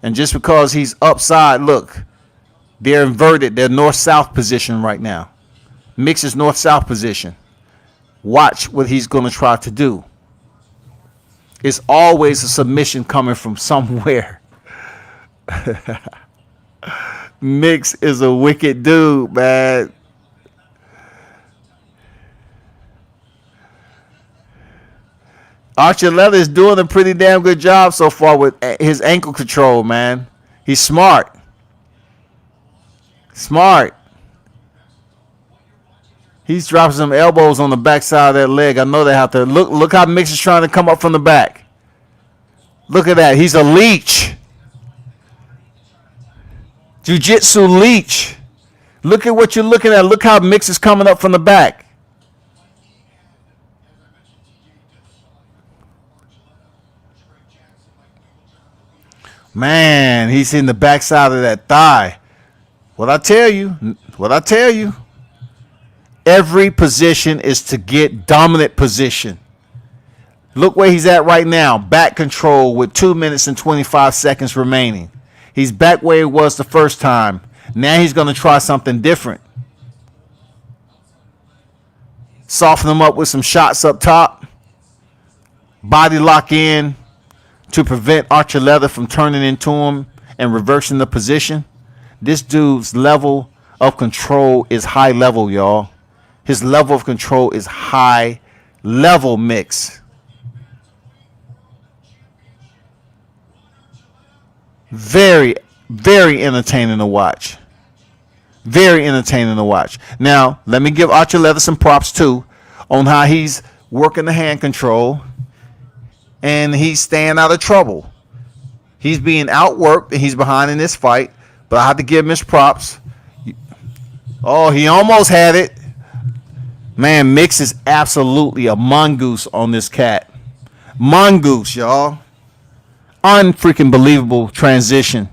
And just because he's upside, look, they're inverted. They're north-south position right now. Mix is north-south position. Watch what he's going to try to do. It's always a submission coming from somewhere. Mix is a wicked dude, man. Archuleta is doing a pretty damn good job so far with his ankle control, man. He's smart. Smart. He's dropping some elbows on the backside of that leg. I know they have to. Look how Mix is trying to come up from the back. Look at that. He's a leech. Jiu-jitsu leech. Look at what you're looking at. Look how Mix is coming up from the back. Man, he's in the backside of that thigh. What I tell you. Every position is to get dominant position. Look where he's at right now. Back control with 2 minutes and 25 seconds remaining. He's back where he was the first time. Now he's going to try something different. Soften him up with some shots up top. Body lock in to prevent Archuleta from turning into him and reversing the position. This dude's level of control is high level, y'all. His level of control is high level, Mix. Very, very entertaining to watch. Very entertaining to watch. Now, let me give Archuleta some props too on how he's working the hand control and he's staying out of trouble. He's being outworked and he's behind in this fight, but I have to give him his props. Oh, he almost had it. Man, Mix is absolutely a mongoose on this cat. Mongoose, y'all. Unfreaking believable transition.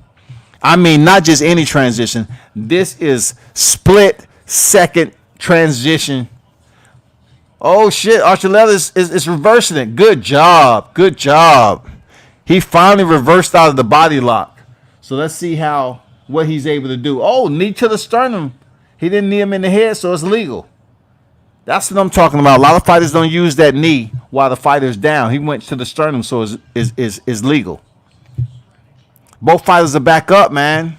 I mean, not just any transition. This is split second transition. Oh, shit. Archuleta is reversing it. Good job. Good job. He finally reversed out of the body lock. So let's see what he's able to do. Oh, knee to the sternum. He didn't knee him in the head, so it's legal. That's what I'm talking about. A lot of fighters don't use that knee while the fighter's down. He went to the sternum, so is legal. Both fighters are back up, man.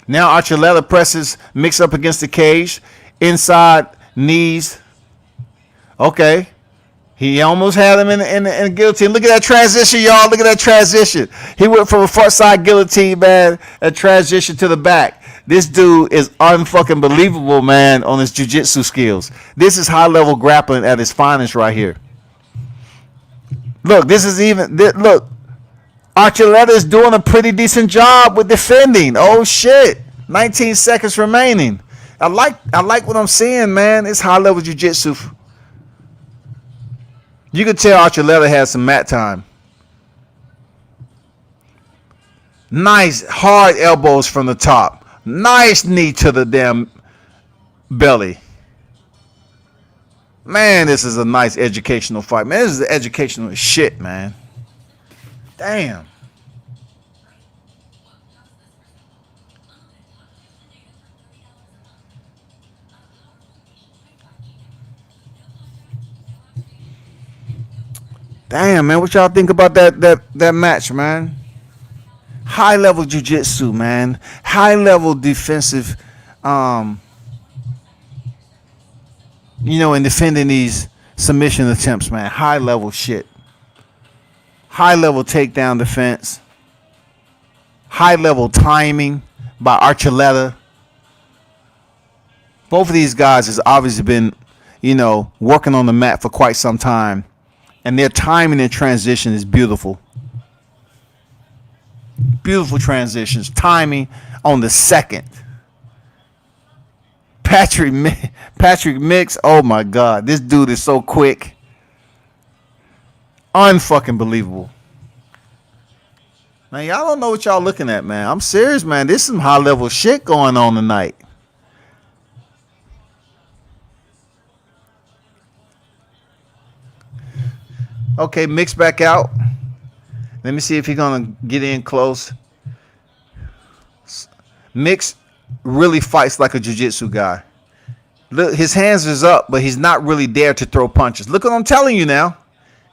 Now Archuleta presses Mix up against the cage. Inside knees. Okay. He almost had him in the guillotine. Look at that transition, y'all. Look at that transition. He went from a front side guillotine, man, and transition to the back. This dude is unfucking believable, man, on his jiu-jitsu skills. This is high-level grappling at its finest right here. Look, look. Archuleta is doing a pretty decent job with defending. Oh, shit. 19 seconds remaining. I like what I'm seeing, man. It's high-level jiu-jitsu. You could tell Archuleta has some mat time. Nice hard elbows from the top. Nice knee to the damn belly. Man, this is a nice educational fight. Man, this is educational as shit, man. Damn. Damn, man, what y'all think about that match, man? High level jiu-jitsu, man. High level defensive, in defending these submission attempts, man. High level shit. High level takedown defense. High level timing by Archuleta. Both of these guys has obviously been working on the mat for quite some time. And their timing and transition is beautiful. Beautiful transitions. Timing on the second. Patrick Mix, oh my God. This dude is so quick. Unfucking believable. Man, y'all don't know what y'all looking at, man. I'm serious, man. There's some high level shit going on tonight. Okay, Mix back out. Let me see if he's gonna get in close. Mix really fights like a jiu-jitsu guy. Look, his hands is up, but he's not really there to throw punches. Look what I'm telling you now.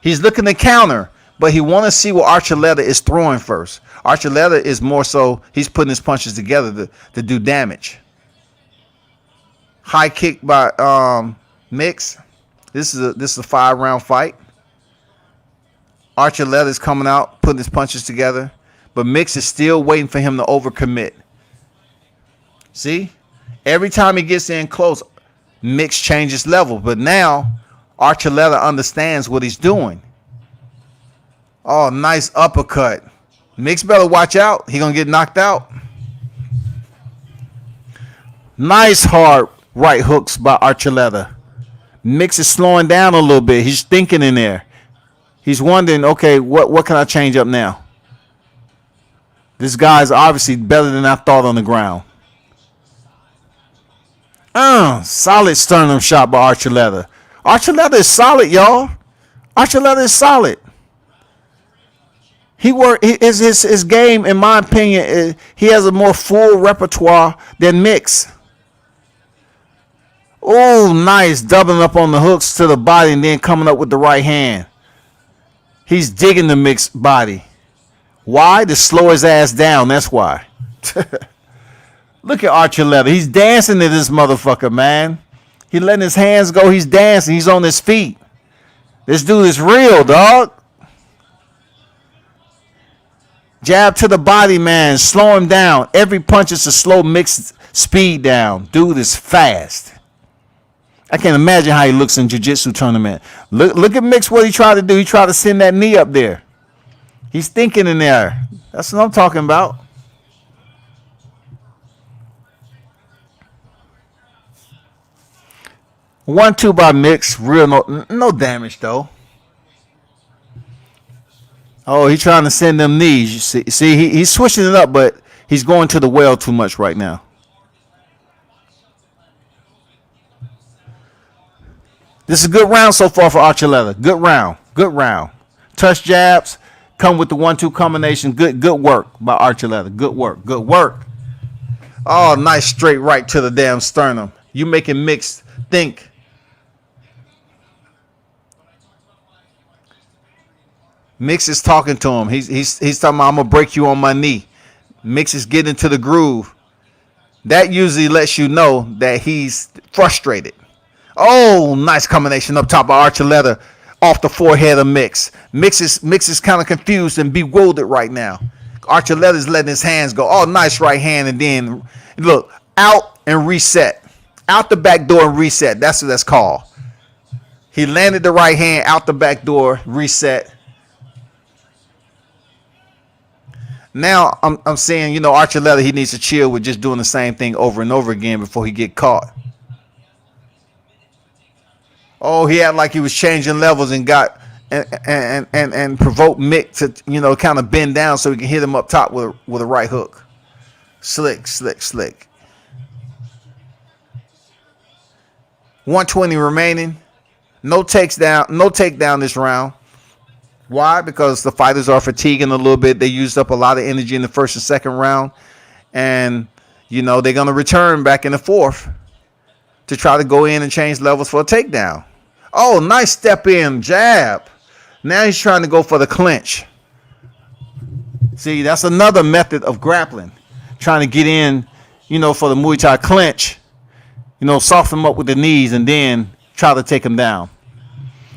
He's looking to counter, but he want to see what Archuleta is throwing first. Archuleta is more so he's putting his punches together to do damage. High kick by Mix. This is a 5-round fight. Archuleta is coming out, putting his punches together, but Mix is still waiting for him to overcommit. See? Every time he gets in close, Mix changes level, but now Archuleta understands what he's doing. Oh, nice uppercut. Mix better watch out. He gonna get knocked out. Nice hard right hooks by Archuleta. Mix is slowing down a little bit. He's thinking in there. He's wondering, okay, what can I change up now? This guy's obviously better than I thought on the ground. Solid sternum shot by Archuleta. Archuleta is solid, y'all. Archuleta is solid. His game, in my opinion, he has a more full repertoire than Mix. Oh, nice. Doubling up on the hooks to the body and then coming up with the right hand. He's digging the Mix body. Why? To slow his ass down. That's why. Look at Archuleta. He's dancing to this motherfucker, man. He letting his hands go. He's dancing. He's on his feet. This dude is real, dog. Jab to the body, man. Slow him down. Every punch is to slow Mix speed down. Dude is fast. I can't imagine how he looks in jiu-jitsu tournament. Look at Mix, what he tried to do. He tried to send that knee up there. He's thinking in there. That's what I'm talking about. One-two by Mix. Real no damage though. Oh, he's trying to send them knees. You see, he's switching it up, but he's going to the well too much right now. This is a good round so far for Archuleta. Good round. Good round. Touch jabs. Come with the 1-2 combination. Good work by Archuleta. Good work. Good work. Oh, nice straight right to the damn sternum. You making Mix think. Mix is talking to him. He's talking about, I'm going to break you on my knee. Mix is getting to the groove. That usually lets you know that he's frustrated. Oh, nice combination up top by Archuleta off the forehead of Mix. Mix is kind of confused and bewildered right now. Archuleta is letting his hands go. Oh, nice right hand, and then look, out and reset. Out the back door and reset. That's what that's called. He landed the right hand out the back door, reset. Now I'm saying, Archuleta, he needs to chill with just doing the same thing over and over again before he get caught. Oh, he had like he was changing levels and got and provoked Mick to kind of bend down so he can hit him up top with a right hook. Slick. 120 remaining. No takedown this round. Why? Because the fighters are fatiguing a little bit. They used up a lot of energy in the first and second round, and they're gonna return back in the fourth to try to go in and change levels for a takedown. Oh, nice step in jab. Now he's trying to go for the clinch. See, that's another method of grappling. Trying to get in, for the Muay Thai clinch. Soften him up with the knees and then try to take him down.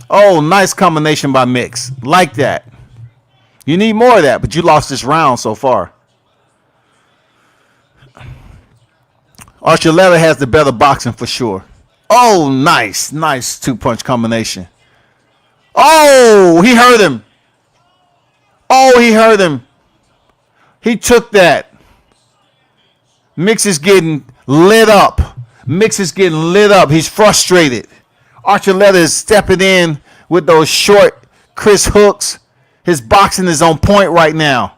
Oh, nice combination by Mix. Like that. You need more of that, but you lost this round so far. Archuleta has the better boxing for sure. Oh, nice. Nice two-punch combination. Oh, he hurt him. Oh, he hurt him. He took that. Mix is getting lit up. Mix is getting lit up. He's frustrated. Archuleta is stepping in with those short, crisp hooks. His boxing is on point right now.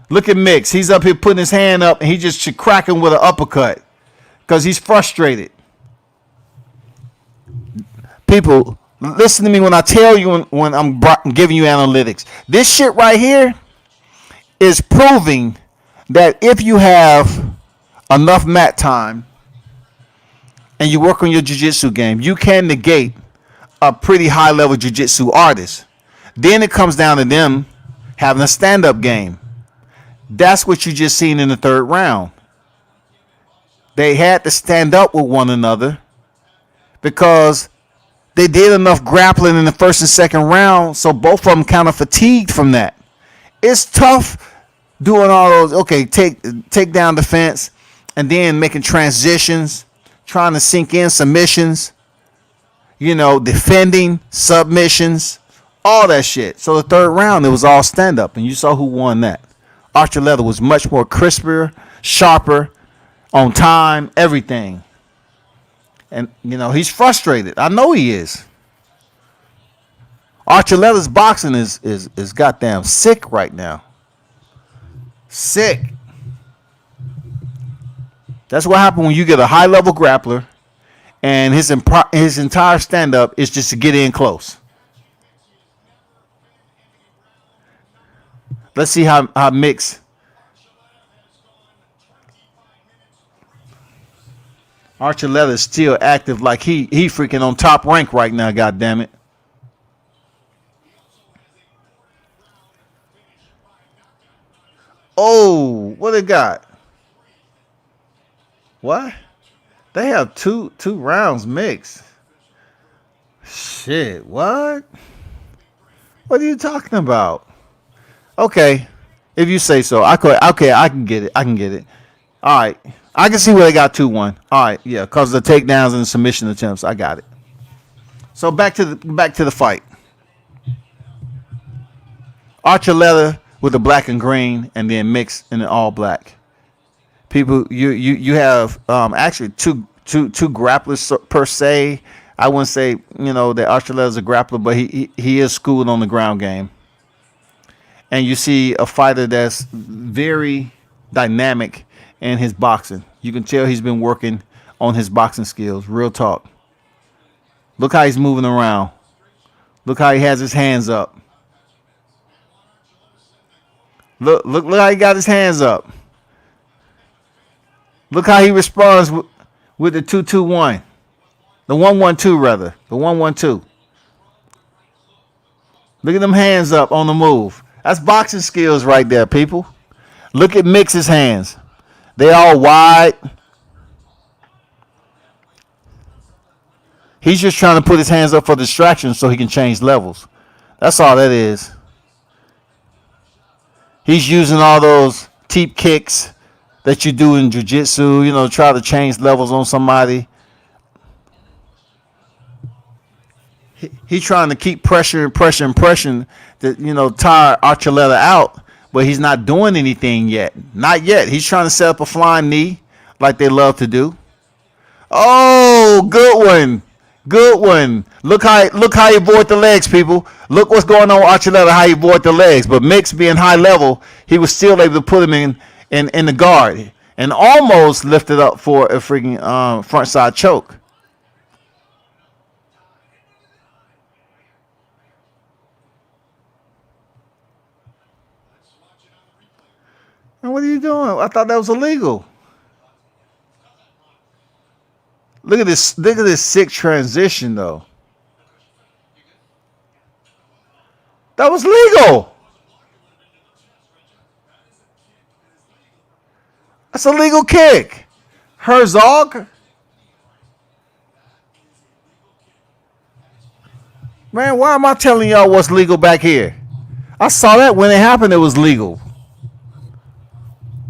Look at Mix. He's up here putting his hand up, and he just should crack him with an uppercut because he's frustrated. People, listen to me when I tell you when I'm giving you analytics. This shit right here is proving that if you have enough mat time and you work on your jiu-jitsu game, you can negate a pretty high-level jiu-jitsu artist. Then it comes down to them having a stand-up game. That's what you just seen in the third round. They had to stand up with one another because they did enough grappling in the first and second round, so both of them kind of fatigued from that. It's tough doing all those, okay, take down defense, and then making transitions, trying to sink in submissions, defending submissions, all that shit. So the third round, it was all stand-up, and you saw who won that. Archuleta was much more crisper, sharper, on time, everything. And, he's frustrated. I know he is. Archuleta's boxing is goddamn sick right now. Sick. That's what happens when you get a high-level grappler and his entire stand-up is just to get in close. Let's see how Mix. Archuleta is still active like he freaking on top rank right now, goddammit. Oh, what they got? What? They have two rounds mixed. Shit, what? What are you talking about? Okay, if you say so. I can get it. All right. I can see where they got 2-1. All right, yeah, because of the takedowns and the submission attempts. I got it. So back to the fight. Archuleta with the black and green, and then Mix in the all black. People, you have actually two grapplers per se. I wouldn't say that Archuleta is a grappler, but he is schooled on the ground game. And you see a fighter that's very dynamic in his boxing. You can tell he's been working on his boxing skills. Real talk. Look how he's moving around. Look how he has his hands up. Look how he got his hands up. Look how he responds with the 2-2-1. The 1-1-2 rather. The 1-1-2. Look at them hands up on the move. That's boxing skills right there, people. Look at Mix's hands. They all wide. He's just trying to put his hands up for distraction so he can change levels. That's all that is. He's using all those teep kicks that you do in jiu-jitsu, try to change levels on somebody. He's trying to keep pressure to, tire Archuleta out, but he's not doing anything yet. Not yet. He's trying to set up a flying knee like they love to do. Oh, good one. Good one. Look how he avoid the legs, people. Look what's going on with Archuleta, how he avoid the legs. But Mix being high level, he was still able to put him in the guard and almost lifted up for a freaking front side choke. And what are you doing? I thought that was illegal. Look at this sick transition though. That was legal. That's a legal kick. Herzog. Man, why am I telling y'all what's legal back here? I saw that when it happened, it was legal.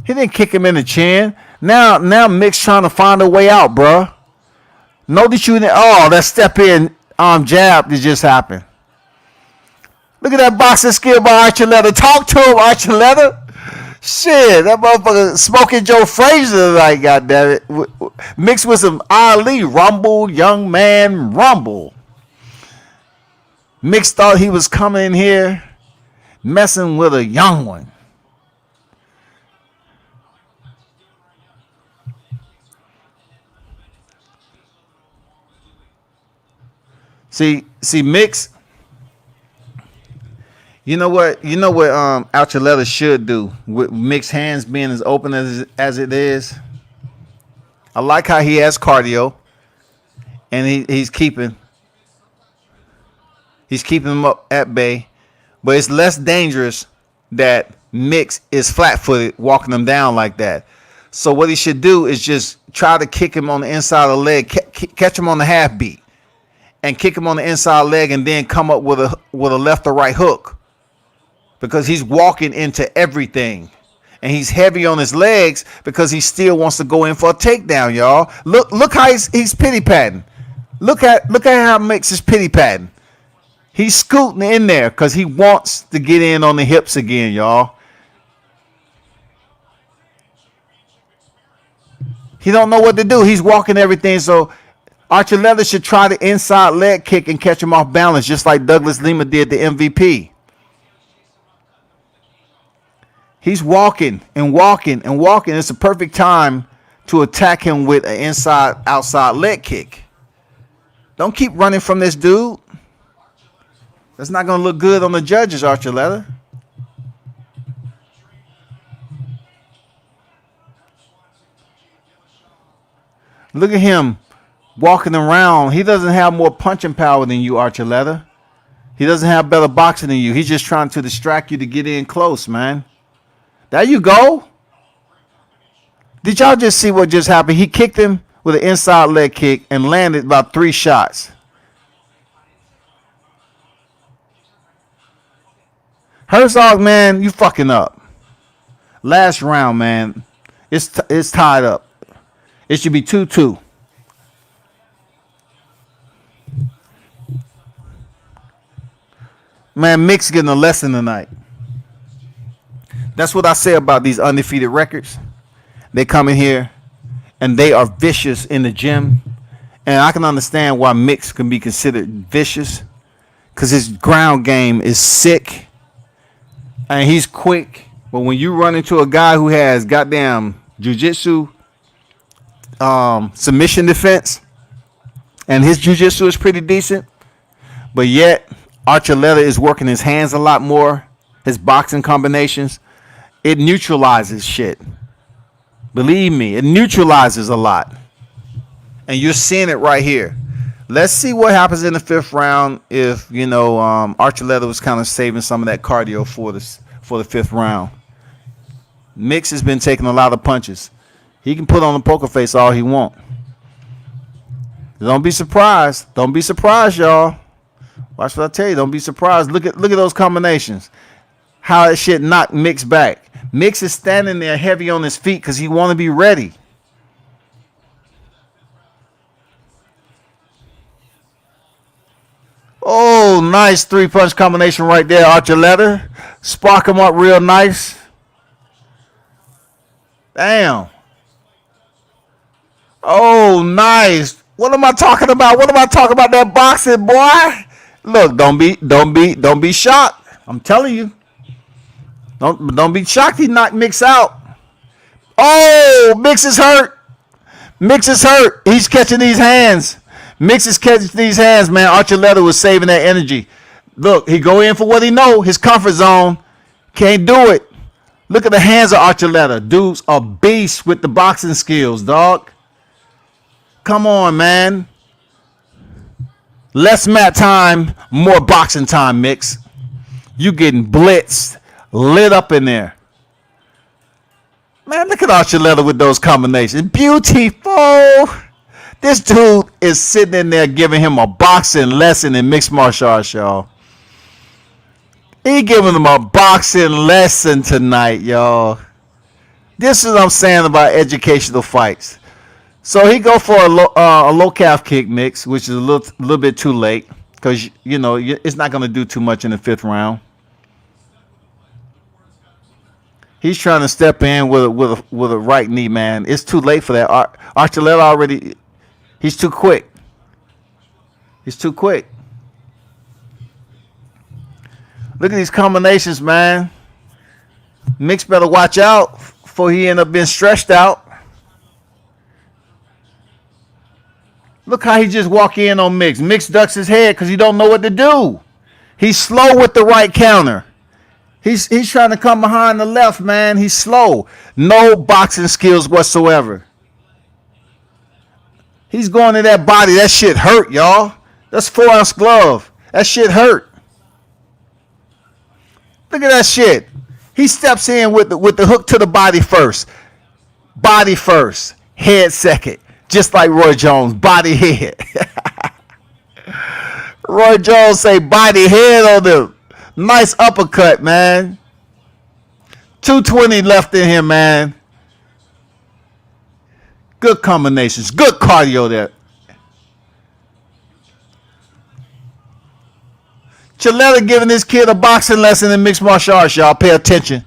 He didn't kick him in the chin. Now Mick's trying to find a way out, bruh. Notice you. Oh, that step in jab that just happened. Look at that boxing skill by Archuleta. Talk to him, Archuleta. Shit, that motherfucker smoking Joe Frazier tonight, goddammit. Mixed with some Ali. Rumble, young man, rumble. Mix thought he was coming in here messing with a young one. See, Mix. You know what Archuleta should do with Mix's hands being as open as it is. I like how he has cardio, and he's keeping him up at bay, but it's less dangerous that Mix is flat-footed walking him down like that. So what he should do is just try to kick him on the inside of the leg, catch him on the half beat, and kick him on the inside leg, and then come up with a left or right hook, because he's walking into everything, and he's heavy on his legs because he still wants to go in for a takedown, y'all. Look how he's pity patting. Look at how Mix is pity patting. He's scooting in there because he wants to get in on the hips again, y'all. He don't know what to do. He's walking everything. So Archuleta should try the inside leg kick and catch him off balance, just like Douglas Lima did the MVP. He's walking and walking and walking. It's a perfect time to attack him with an inside-outside leg kick. Don't keep running from this dude. That's not going to look good on the judges, Archuleta. Look at him walking around. He doesn't have more punching power than you, Archuleta. He doesn't have better boxing than you. He's just trying to distract you to get in close, man. There you go. Did y'all just see what just happened? He kicked him with an inside leg kick and landed about 3 shots. Herzog, man, you fucking up. Last round, man. It's tied up. It should be 2-2. Man, Mix getting a lesson tonight. That's what I say about these undefeated records. They come in here and they are vicious in the gym. And I can understand why Mix can be considered vicious, because his ground game is sick and he's quick. But when you run into a guy who has goddamn jiu-jitsu submission defense, and his jiu-jitsu is pretty decent, but yet Archuleta is working his hands a lot more, his boxing combinations, it neutralizes shit. Believe me, it neutralizes a lot. And you're seeing it right here. Let's see what happens in the 5th round if, Archuleta was kind of saving some of that cardio for the 5th round. Mix has been taking a lot of punches. He can put on a poker face all he wants. Don't be surprised. Don't be surprised, y'all. Watch what I tell you. Don't be surprised. Look at those combinations. How that shit knocked Mix back. Mix is standing there heavy on his feet because he want to be ready. Oh, nice 3-punch combination right there, Archuleta. Spark him up real nice. Damn. Oh, nice. What am I talking about? What am I talking about? That boxing, boy. Look, don't be shocked. I'm telling you. Don't be shocked he knocked Mix out. Oh, Mix is hurt. Mix is hurt. He's catching these hands. Mix is catching these hands, man. Archuleta was saving that energy. Look, he go in for what he know, his comfort zone. Can't do it. Look at the hands of Archuleta. Dude's a beast with the boxing skills, dog. Come on, man. Less mat time, more boxing time, Mix. You getting blitzed, lit up in there. Man, look at Archuleta with those combinations. Beautiful. This dude is sitting in there giving him a boxing lesson in mixed martial arts, y'all. He giving him a boxing lesson tonight, y'all. This is what I'm saying about educational fights. So he go for a low calf kick mix, which is a little bit too late because it's not going to do too much in the fifth round. He's trying to step in with a right knee, man. It's too late for that. Archuleta already. He's too quick. He's too quick. Look at these combinations, man. Mix better watch out before he end up being stretched out. Look how he just walk in on Mix. Mix ducks his head because he don't know what to do. He's slow with the right counter. He's trying to come behind the left, man. He's slow. No boxing skills whatsoever. He's going to that body. That shit hurt, y'all. That's 4-ounce glove. That shit hurt. Look at that shit. He steps in with the hook to the body first. Body first. Head second. Just like Roy Jones. Body head. Roy Jones say body head on them. Nice uppercut, man. 220 left in him, man. Good combinations. Good cardio there. Chiletta giving this kid a boxing lesson in mixed martial arts, y'all. Pay attention.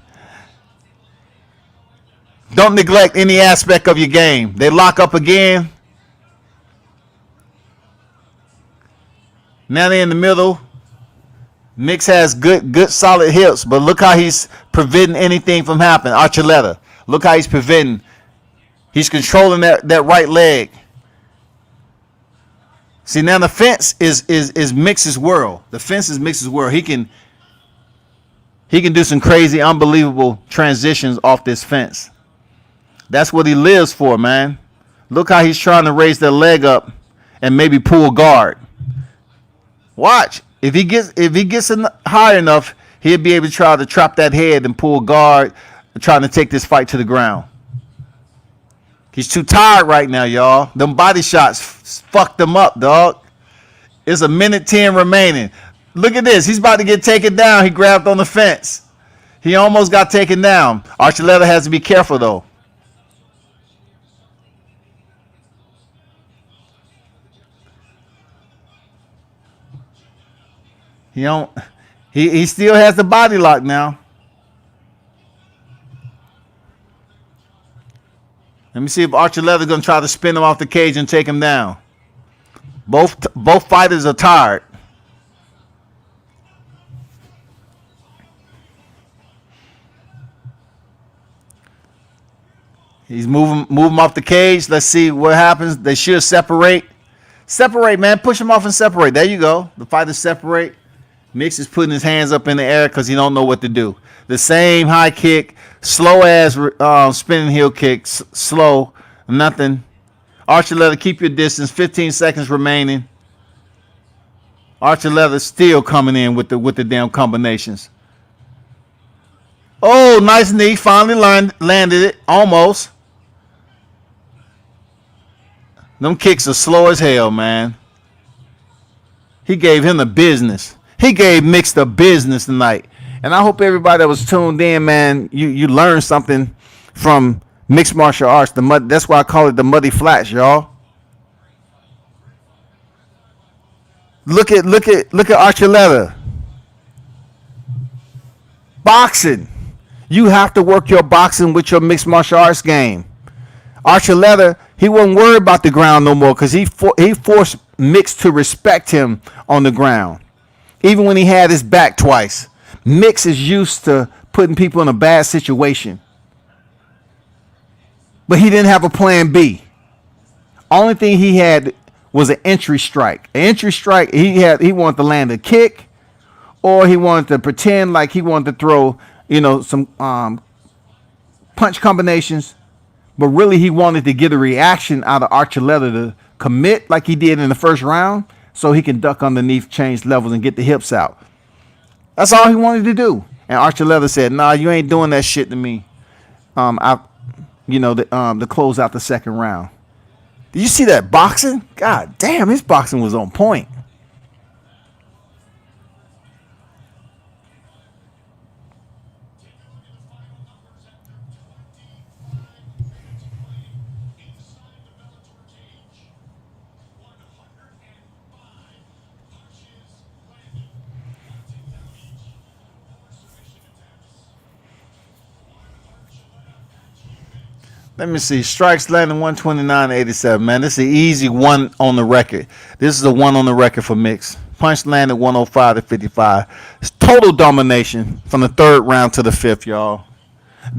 Don't neglect any aspect of your game. They lock up again. Now they're in the middle. Mix has good solid hips, but look how he's preventing anything from happening. Archuleta. Look how he's preventing. He's controlling that right leg. See, now the fence is Mix's world. The fence is Mix's world. He can do some crazy, unbelievable transitions off this fence. That's what he lives for, man. Look how he's trying to raise that leg up and maybe pull guard. Watch. If he gets high enough, he'll be able to try to trap that head and pull guard, trying to take this fight to the ground. He's too tired right now, y'all. Them body shots fucked him up, dog. It's a minute 10 remaining. Look at this. He's about to get taken down. He grabbed on the fence. He almost got taken down. Archuleta has to be careful, though. He still has the body lock now. Let me see if Archuleta's gonna try to spin him off the cage and take him down. Both fighters are tired. He's moving off the cage. Let's see what happens. They should separate. Separate, man. Push him off and separate. There you go. The fighters separate. Mix is putting his hands up in the air because he don't know what to do. The same high kick, slow ass spinning heel kick, slow, nothing. Archuleta, keep your distance. 15 seconds remaining. Archuleta still coming in with the damn combinations. Oh, nice knee. Finally landed it. Almost. Them kicks are slow as hell, man. He gave him the business. He gave Mix the business tonight. And I hope everybody that was tuned in, man, you learned something from mixed martial arts. That's why I call it the muddy flats, y'all. Look at Archuleta. Boxing. You have to work your boxing with your mixed martial arts game. Archuleta, he wasn't worried about the ground no more because he forced Mix to respect him on the ground. Even when he had his back twice. Mix is used to putting people in a bad situation. But he didn't have a plan B. Only thing he had was an entry strike. An entry strike, he wanted to land a kick, or he wanted to pretend like he wanted to throw, some punch combinations. But really he wanted to get a reaction out of Archuleta to commit like he did in the first round so he can duck underneath, change levels, and get the hips out. That's all he wanted to do. And Archuleta said, "Nah, you ain't doing that shit to me." To close out the second round. Did you see that boxing? God damn, his boxing was on point. Let me see. Strikes landing 129.87. Man, this is an easy one on the record. This is a one on the record for Mix. Punch landed 105-55. It's total domination from the third round to the fifth, y'all.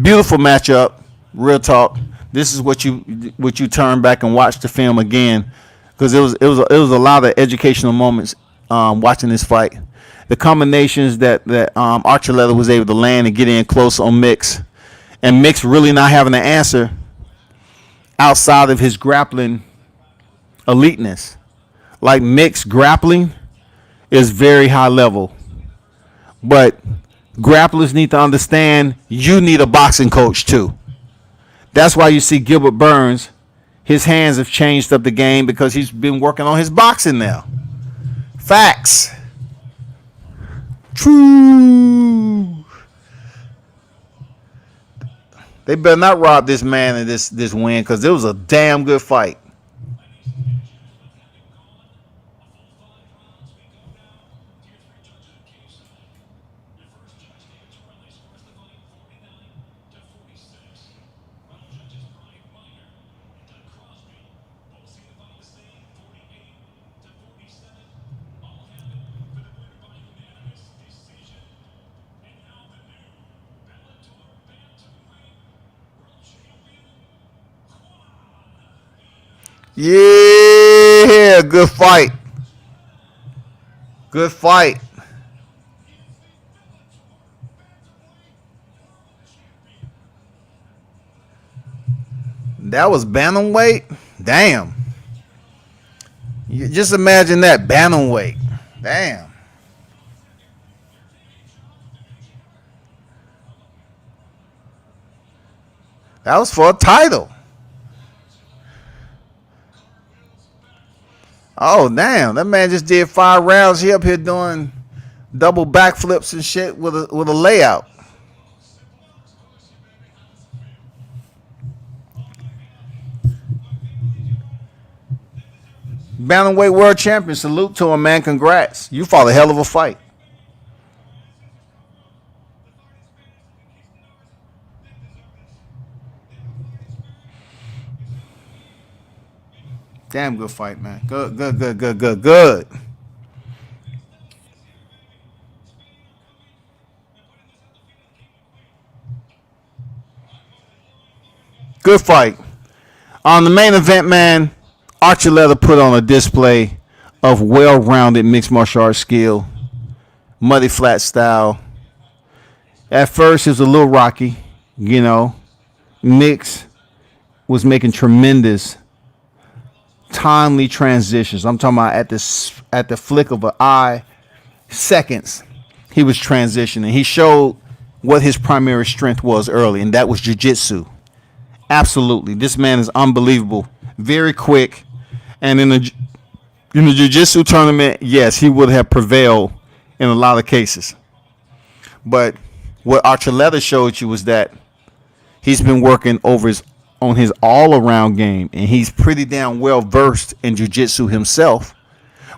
Beautiful matchup. Real talk. This is what you turn back and watch the film again, because it was a lot of educational moments watching this fight. The combinations that Archuleta was able to land and get in close on Mix, and Mix really not having an answer outside of his grappling eliteness. Like, Mix grappling is very high level, but grapplers need to understand you need a boxing coach too. That's why you see Gilbert Burns, his hands have changed up the game because he's been working on his boxing now. Facts. True. They better not rob this man of this win, because it was a damn good fight. Yeah, good fight. Good fight. That was bantamweight? Damn. You just imagine that, bantamweight. Damn. That was for a title. Oh, damn. That man just did 5 rounds. He up here doing double backflips and shit with a layout. Bantamweight world champion. Salute to him, man. Congrats. You fought a hell of a fight. Damn good fight, man. Good. Good fight. On the main event, man, Archuleta put on a display of well-rounded mixed martial arts skill, muddy flat style. At first, it was a little rocky, you know. Mix was making tremendous timely transitions. I'm talking about at the flick of an eye, seconds, he was transitioning. He showed what his primary strength was early, and that was jiu-jitsu. Absolutely, this man is unbelievable. Very quick, and in the jiu-jitsu tournament, yes, he would have prevailed in a lot of cases. But what Archuleta showed you was that he's been working on his all-around game, and he's pretty damn well versed in jiu-jitsu himself,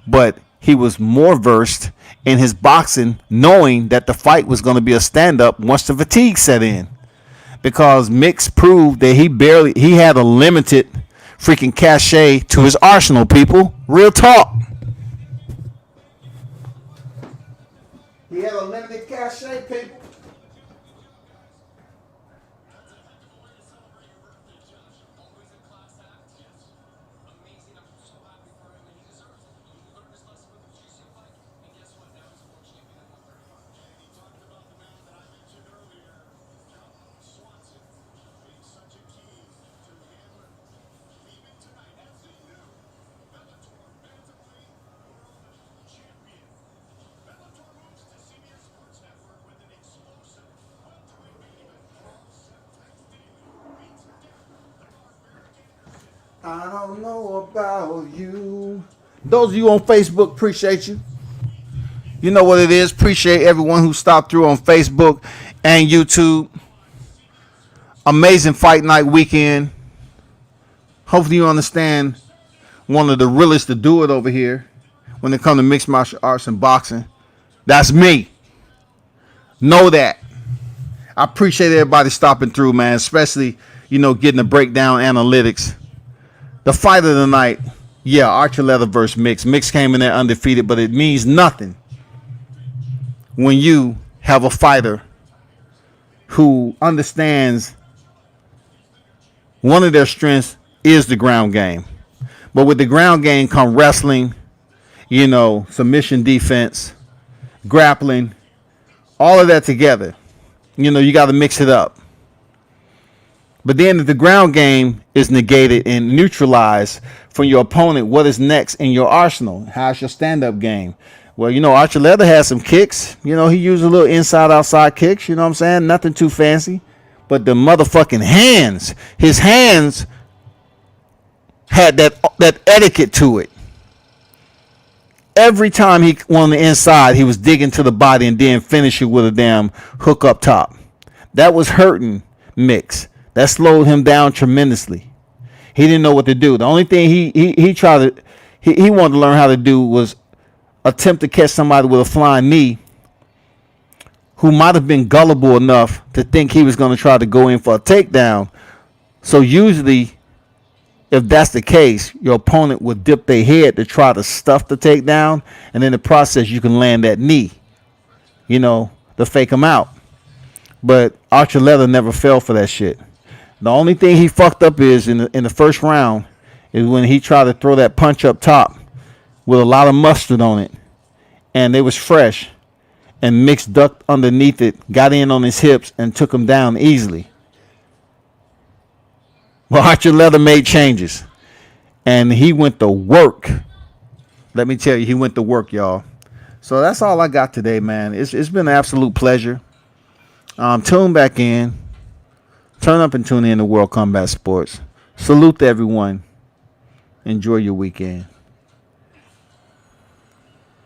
but he was more versed in his boxing, knowing that the fight was going to be a stand-up once the fatigue set in, because Mix proved that he had a limited freaking cachet to his arsenal. People, real talk. He had a limited cachet, people. I don't know about you. Those of you on Facebook, appreciate you. You know what it is. Appreciate everyone who stopped through on Facebook and YouTube. Amazing fight night weekend. Hopefully you understand one of the realest to do it over here when it comes to mixed martial arts and boxing. That's me. Know that. I appreciate everybody stopping through, man. Especially, getting the breakdown analytics. The fight of the night, yeah, Archer Leather versus Mix. Mix came in there undefeated, but it means nothing when you have a fighter who understands one of their strengths is the ground game. But with the ground game come wrestling, submission defense, grappling, all of that together. You got to mix it up. But then if the ground game is negated and neutralized from your opponent, what is next in your arsenal? How's your stand-up game? Well, Archer Leather has some kicks. He used a little inside-outside kicks. You know what I'm saying? Nothing too fancy. But the motherfucking hands, his hands had that etiquette to it. Every time he went on the inside, he was digging to the body and then finish it with a damn hook up top. That was hurting Mix. That slowed him down tremendously. He didn't know what to do. The only thing he tried to he wanted to learn how to do was attempt to catch somebody with a flying knee who might have been gullible enough to think he was going to try to go in for a takedown. So usually, if that's the case, your opponent would dip their head to try to stuff the takedown, and in the process, you can land that knee, to fake him out. But Archer Leather never fell for that shit. The only thing he fucked up is in the first round is when he tried to throw that punch up top with a lot of mustard on it, and it was fresh, and Mix ducked underneath it, got in on his hips, and took him down easily. Well, Archer Leather made changes, and he went to work. Let me tell you, he went to work, y'all. So that's all I got today, man. It's been an absolute pleasure. Tune back in. Turn up and tune in to World Combat Sports. Salute to everyone. Enjoy your weekend.